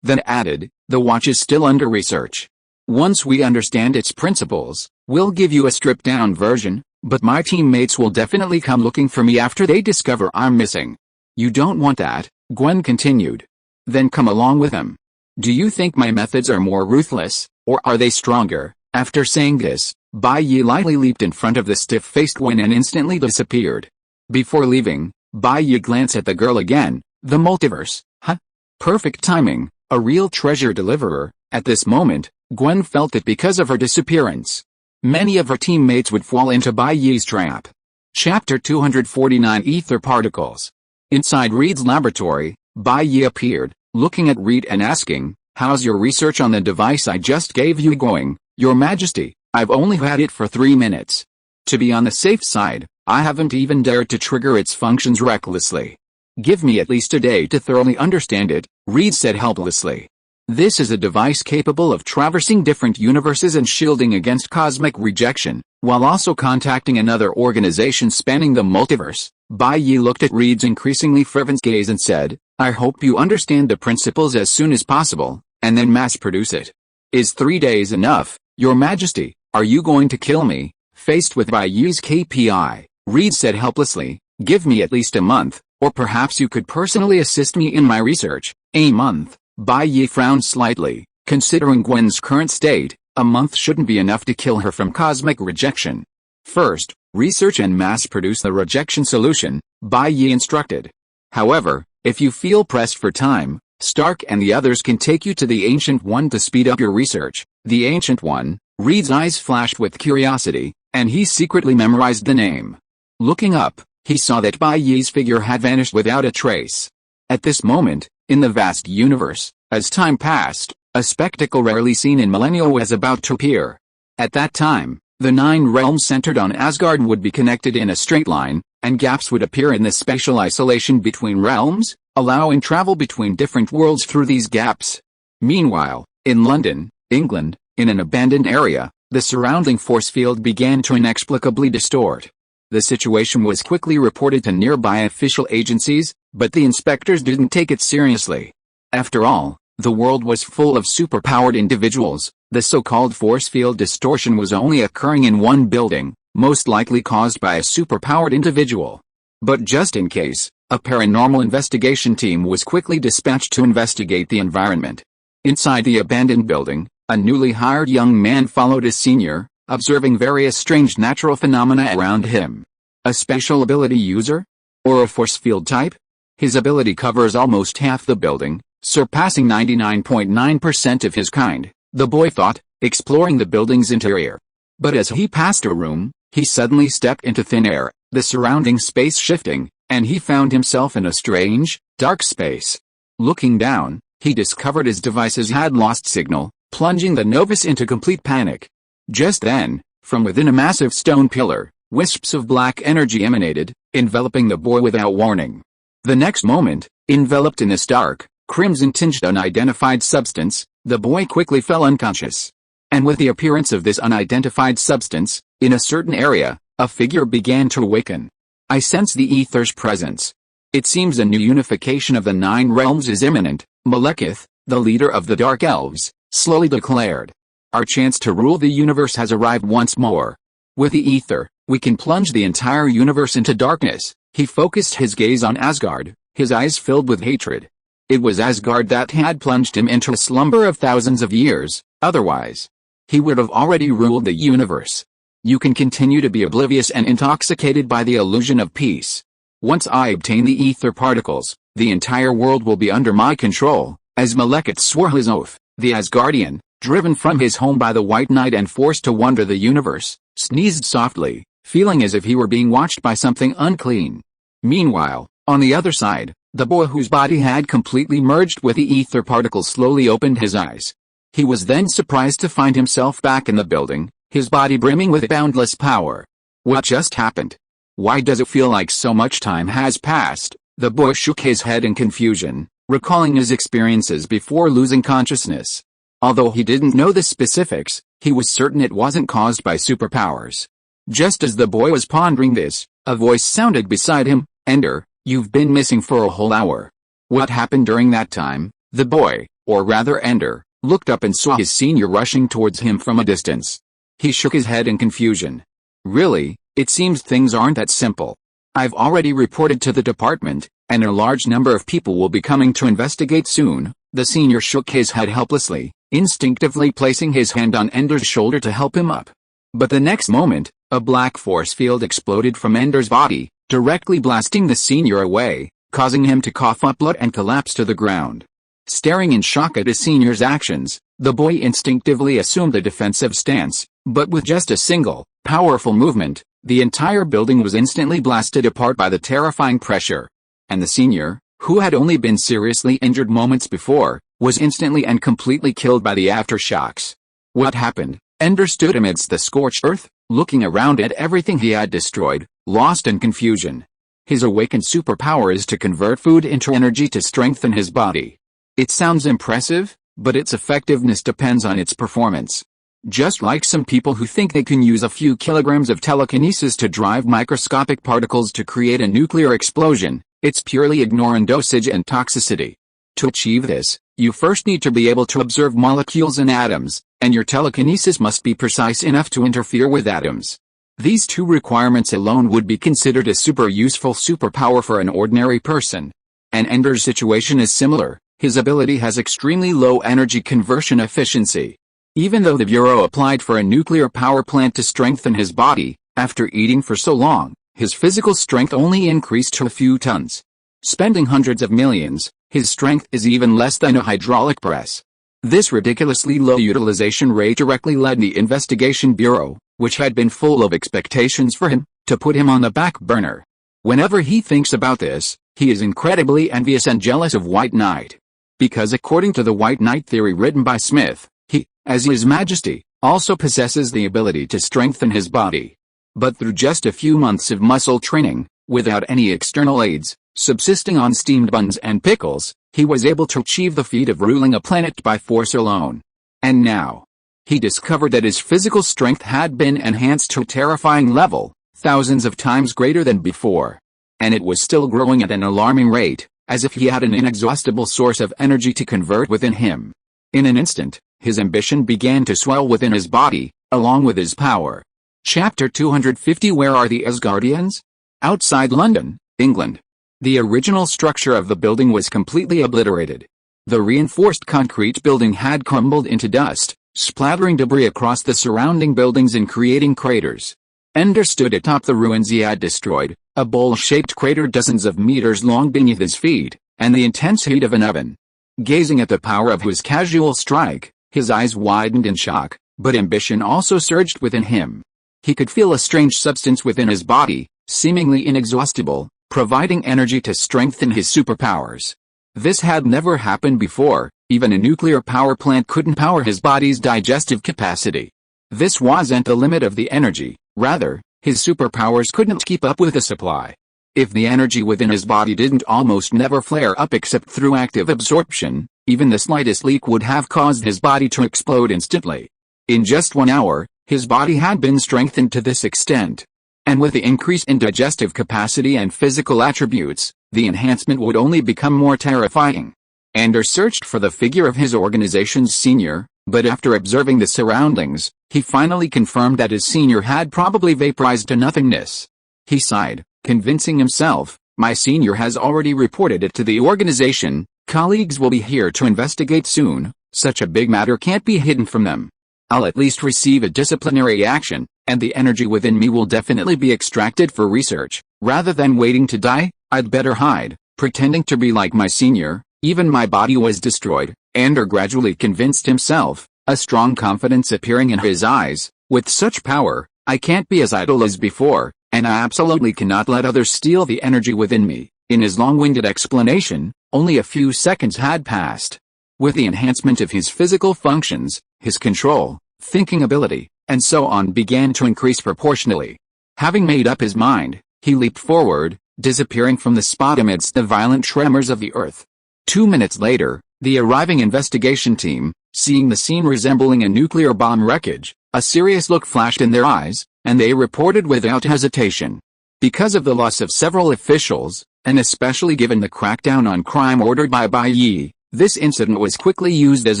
then added, the watch is still under research. Once we understand its principles, we'll give you a stripped-down version. But my teammates will definitely come looking for me after they discover I'm missing. You don't want that, Gwen continued. Then come along with them. Do you think my methods are more ruthless, or are they stronger? After saying this, Bai Ye lightly leaped in front of the stiff-faced Gwen and instantly disappeared. Before leaving, Bai Ye glanced at the girl again. The multiverse, huh? Perfect timing, a real treasure deliverer. At this moment, Gwen felt that because of her disappearance, many of her teammates would fall into Bai Ye's trap. Chapter 249 Ether Particles. Inside Reed's laboratory, Bai Ye appeared, looking at Reed and asking, "How's your research on the device I just gave you going, Your Majesty? I've only had it for 3 minutes. To be on the safe side, I haven't even dared to trigger its functions recklessly. Give me at least a day to thoroughly understand it," Reed said helplessly. This is a device capable of traversing different universes and shielding against cosmic rejection, while also contacting another organization spanning the multiverse. Bai Ye looked at Reed's increasingly fervent gaze and said, "I hope you understand the principles as soon as possible, and then mass-produce it. Is 3 days enough, Your Majesty? Are you going to kill me?" Faced with Bai Ye's KPI, Reed said helplessly, "Give me at least a month, or perhaps you could personally assist me in my research." A month? Bai Ye frowned slightly. Considering Gwen's current state, a month shouldn't be enough to kill her from cosmic rejection. First, research and mass-produce the rejection solution, Bai Ye instructed. However, if you feel pressed for time, Stark and the others can take you to the Ancient One to speed up your research. The Ancient One? Reed's eyes flashed with curiosity, and he secretly memorized the name. Looking up, he saw that Bai Ye's figure had vanished without a trace. At this moment, in the vast universe, as time passed, a spectacle rarely seen in millennia was about to appear. At that time, the 9 realms centered on Asgard would be connected in a straight line, and gaps would appear in the spatial isolation between realms, allowing travel between different worlds through these gaps. Meanwhile, in London, England, in an abandoned area, the surrounding force field began to inexplicably distort. The situation was quickly reported to nearby official agencies, but the inspectors didn't take it seriously. After all, the world was full of superpowered individuals. The so-called force field distortion was only occurring in one building, most likely caused by a superpowered individual. But just in case, a paranormal investigation team was quickly dispatched to investigate the environment. Inside the abandoned building, a newly hired young man followed his senior, observing various strange natural phenomena around him. A special ability user? Or a force field type? His ability covers almost half the building, surpassing 99.9% of his kind, the boy thought, exploring the building's interior. But as he passed a room, he suddenly stepped into thin air, the surrounding space shifting, and he found himself in a strange, dark space. Looking down, he discovered his devices had lost signal, plunging the novice into complete panic. Just then, from within a massive stone pillar, wisps of black energy emanated, enveloping the boy without warning. The next moment, enveloped in this dark, crimson-tinged unidentified substance, the boy quickly fell unconscious. And with the appearance of this unidentified substance, in a certain area, a figure began to awaken. "I sense the ether's presence. It seems a new unification of the 9 realms is imminent," Malekith, the leader of the Dark Elves, slowly declared. "Our chance to rule the universe has arrived once more. With the ether, we can plunge the entire universe into darkness." He focused his gaze on Asgard, his eyes filled with hatred. It was Asgard that had plunged him into a slumber of thousands of years, otherwise, he would have already ruled the universe. "You can continue to be oblivious and intoxicated by the illusion of peace. Once I obtain the ether particles, the entire world will be under my control." As Malekith swore his oath, the Asgardian, driven from his home by the White Knight and forced to wander the universe, sneezed softly, feeling as if he were being watched by something unclean. Meanwhile, on the other side, the boy whose body had completely merged with the ether particles slowly opened his eyes. He was then surprised to find himself back in the building, his body brimming with boundless power. What just happened? Why does it feel like so much time has passed? The boy shook his head in confusion, recalling his experiences before losing consciousness. Although he didn't know the specifics, he was certain it wasn't caused by superpowers. Just as the boy was pondering this, a voice sounded beside him. "Ender, you've been missing for a whole hour. What happened during that time?" The boy, or rather Ender, looked up and saw his senior rushing towards him from a distance. He shook his head in confusion. "Really, It seems things aren't that simple. I've already reported to the department, and a large number of people will be coming to investigate soon." The senior shook his head helplessly, instinctively placing his hand on Ender's shoulder to help him up. But the next moment, a black force field exploded from Ender's body, directly blasting the senior away, causing him to cough up blood and collapse to the ground. Staring in shock at his senior's actions, the boy instinctively assumed a defensive stance, but with just a single, powerful movement, the entire building was instantly blasted apart by the terrifying pressure. And the senior, who had only been seriously injured moments before, was instantly and completely killed by the aftershocks. What happened? Ender stood amidst the scorched earth, looking around at everything he had destroyed, lost in confusion. His awakened superpower is to convert food into energy to strengthen his body. It sounds impressive, but its effectiveness depends on its performance. Just like some people who think they can use a few kilograms of telekinesis to drive microscopic particles to create a nuclear explosion, it's purely ignorant dosage and toxicity. To achieve this, you first need to be able to observe molecules and atoms, and your telekinesis must be precise enough to interfere with atoms. These two requirements alone would be considered a super useful superpower for an ordinary person. And Ender's situation is similar. His ability has extremely low energy conversion efficiency. Even though the Bureau applied for a nuclear power plant to strengthen his body, after eating for so long, his physical strength only increased to a few tons. Spending hundreds of millions, his strength is even less than a hydraulic press. This ridiculously low utilization rate directly led the Investigation Bureau, which had been full of expectations for him, to put him on the back burner. Whenever he thinks about this, he is incredibly envious and jealous of White Knight. Because according to the White Knight theory written by Smith, he, as His Majesty, also possesses the ability to strengthen his body. But through just a few months of muscle training, without any external aids, subsisting on steamed buns and pickles, he was able to achieve the feat of ruling a planet by force alone. And now, he discovered that his physical strength had been enhanced to a terrifying level, thousands of times greater than before. And it was still growing at an alarming rate, as if he had an inexhaustible source of energy to convert within him. In an instant, his ambition began to swell within his body, along with his power. Chapter 250 Where are the Asgardians? Outside London, England. The original structure of the building was completely obliterated. The reinforced concrete building had crumbled into dust, splattering debris across the surrounding buildings and creating craters. Ender stood atop the ruins he had destroyed, a bowl-shaped crater dozens of meters long beneath his feet, and the intense heat of an oven. Gazing at the power of his casual strike, his eyes widened in shock, but ambition also surged within him. He could feel a strange substance within his body, seemingly inexhaustible, providing energy to strengthen his superpowers. This had never happened before. Even a nuclear power plant couldn't power his body's digestive capacity. This wasn't the limit of the energy, rather, his superpowers couldn't keep up with the supply. If the energy within his body didn't almost never flare up except through active absorption, even the slightest leak would have caused his body to explode instantly. In just 1 hour, his body had been strengthened to this extent. And with the increase in digestive capacity and physical attributes, the enhancement would only become more terrifying. Ender searched for the figure of his organization's senior, but after observing the surroundings, he finally confirmed that his senior had probably vaporized to nothingness. He sighed, convincing himself, my senior has already reported it to the organization, colleagues will be here to investigate soon, such a big matter can't be hidden from them. I'll at least receive a disciplinary action, and the energy within me will definitely be extracted for research. Rather than waiting to die, I'd better hide, pretending to be like my senior. Even my body was destroyed. Ender gradually convinced himself, a strong confidence appearing in his eyes. With such power, I can't be as idle as before, and I absolutely cannot let others steal the energy within me. In his long-winded explanation, only a few seconds had passed. With the enhancement of his physical functions, his control, thinking ability, and so on began to increase proportionally. Having made up his mind, he leaped forward, disappearing from the spot amidst the violent tremors of the earth. 2 minutes later, the arriving investigation team, seeing the scene resembling a nuclear bomb wreckage, a serious look flashed in their eyes, and they reported without hesitation. Because of the loss of several officials, and especially given the crackdown on crime ordered by Bai Ye, this incident was quickly used as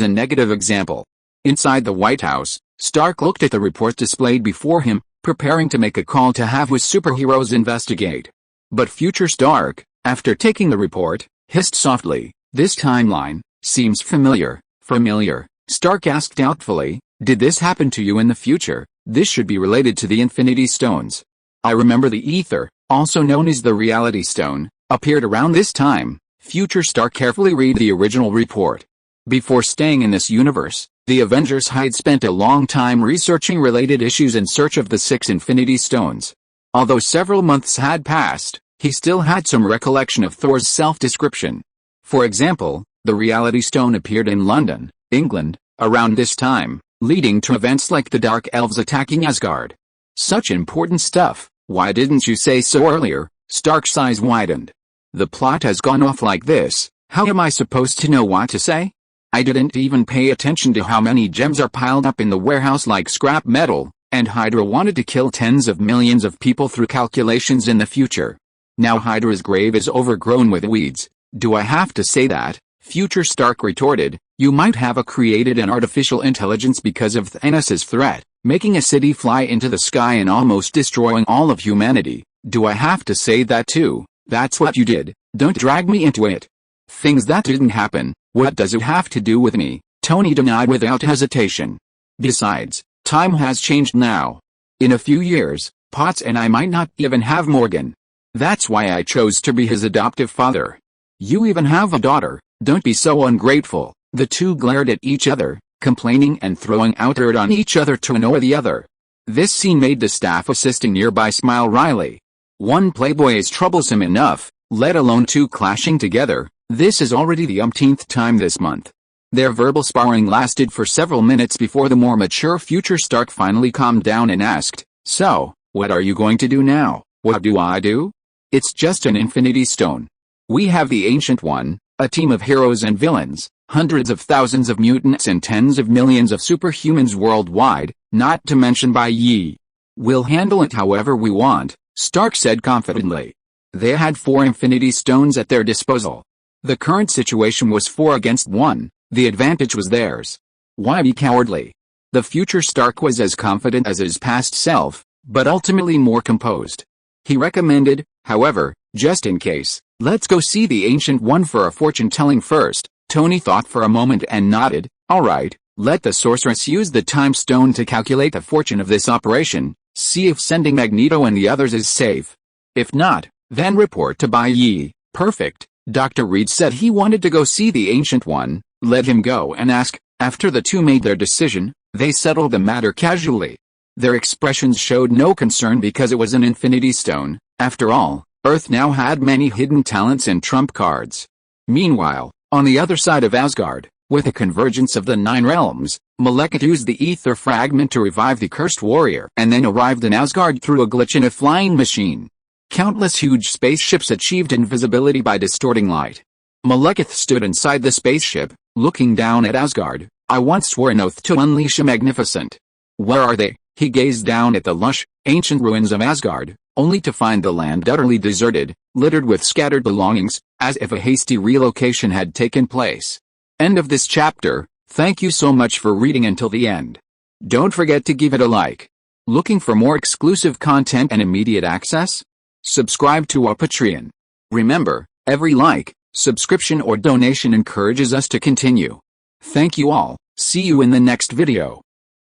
a negative example. Inside the White House, Stark looked at the report displayed before him, preparing to make a call to have his superheroes investigate. But Future Stark, after taking the report, hissed softly, "This timeline seems familiar." Familiar? Stark asked doubtfully, "Did this happen to you in the future? This should be related to the Infinity Stones." "I remember the ether, also known as the Reality Stone, appeared around this time." Future Stark carefully read the original report. Before staying in this universe, the Avengers had spent a long time researching related issues in search of the 6 Infinity Stones. Although several months had passed, he still had some recollection of Thor's self-description. For example, the Reality Stone appeared in London, England, around this time, leading to events like the Dark Elves attacking Asgard. Such important stuff, why didn't you say so earlier? Stark's eyes widened. The plot has gone off like this, how am I supposed to know what to say? I didn't even pay attention to how many gems are piled up in the warehouse like scrap metal, and Hydra wanted to kill tens of millions of people through calculations in the future. Now Hydra's grave is overgrown with weeds. Do I have to say that? Future Stark retorted, you might have created an artificial intelligence because of Thanos' threat, making a city fly into the sky and almost destroying all of humanity. Do I have to say that too? That's what you did, don't drag me into it. Things that didn't happen, what does it have to do with me? Tony denied without hesitation. Besides, time has changed now. In a few years, Potts and I might not even have Morgan. That's why I chose to be his adoptive father. You even have a daughter, don't be so ungrateful. The two glared at each other, complaining and throwing out dirt on each other to annoy the other. This scene made the staff assisting nearby smile wryly. One playboy is troublesome enough, let alone two clashing together. This is already the umpteenth time this month. Their verbal sparring lasted for several minutes before the more mature Future Stark finally calmed down and asked, "So, what are you going to do now?" "What do I do? It's just an Infinity Stone. We have the Ancient One, a team of heroes and villains, hundreds of thousands of mutants and tens of millions of superhumans worldwide, not to mention Bai Ye. We'll handle it however we want," Stark said confidently. They had 4 Infinity Stones at their disposal. The current situation was 4 against 1, the advantage was theirs. Why be cowardly? The Future Stark was as confident as his past self, but ultimately more composed. He recommended, however, just in case, let's go see the Ancient One for a fortune-telling first. Tony thought for a moment and nodded, alright, let the sorceress use the time stone to calculate the fortune of this operation, see if sending Magneto and the others is safe. If not, then report to Bai Ye. Perfect. Dr. Reed said he wanted to go see the Ancient One, let him go and ask. After the two made their decision, they settled the matter casually. Their expressions showed no concern because it was an Infinity Stone. After all, Earth now had many hidden talents and trump cards. Meanwhile, on the other side of Asgard, with the convergence of the 9 realms, Malekith used the ether fragment to revive the cursed warrior and then arrived in Asgard through a glitch in a flying machine. Countless huge spaceships achieved invisibility by distorting light. Malekith stood inside the spaceship, looking down at Asgard. I once swore an oath to unleash a magnificent. Where are they? He gazed down at the lush, ancient ruins of Asgard, only to find the land utterly deserted, littered with scattered belongings, as if a hasty relocation had taken place. End of this chapter. Thank you so much for reading until the end. Don't forget to give it a like. Looking for more exclusive content and immediate access? Subscribe to our Patreon. Remember, every like, subscription or donation encourages us to continue. Thank you all, see you in the next video.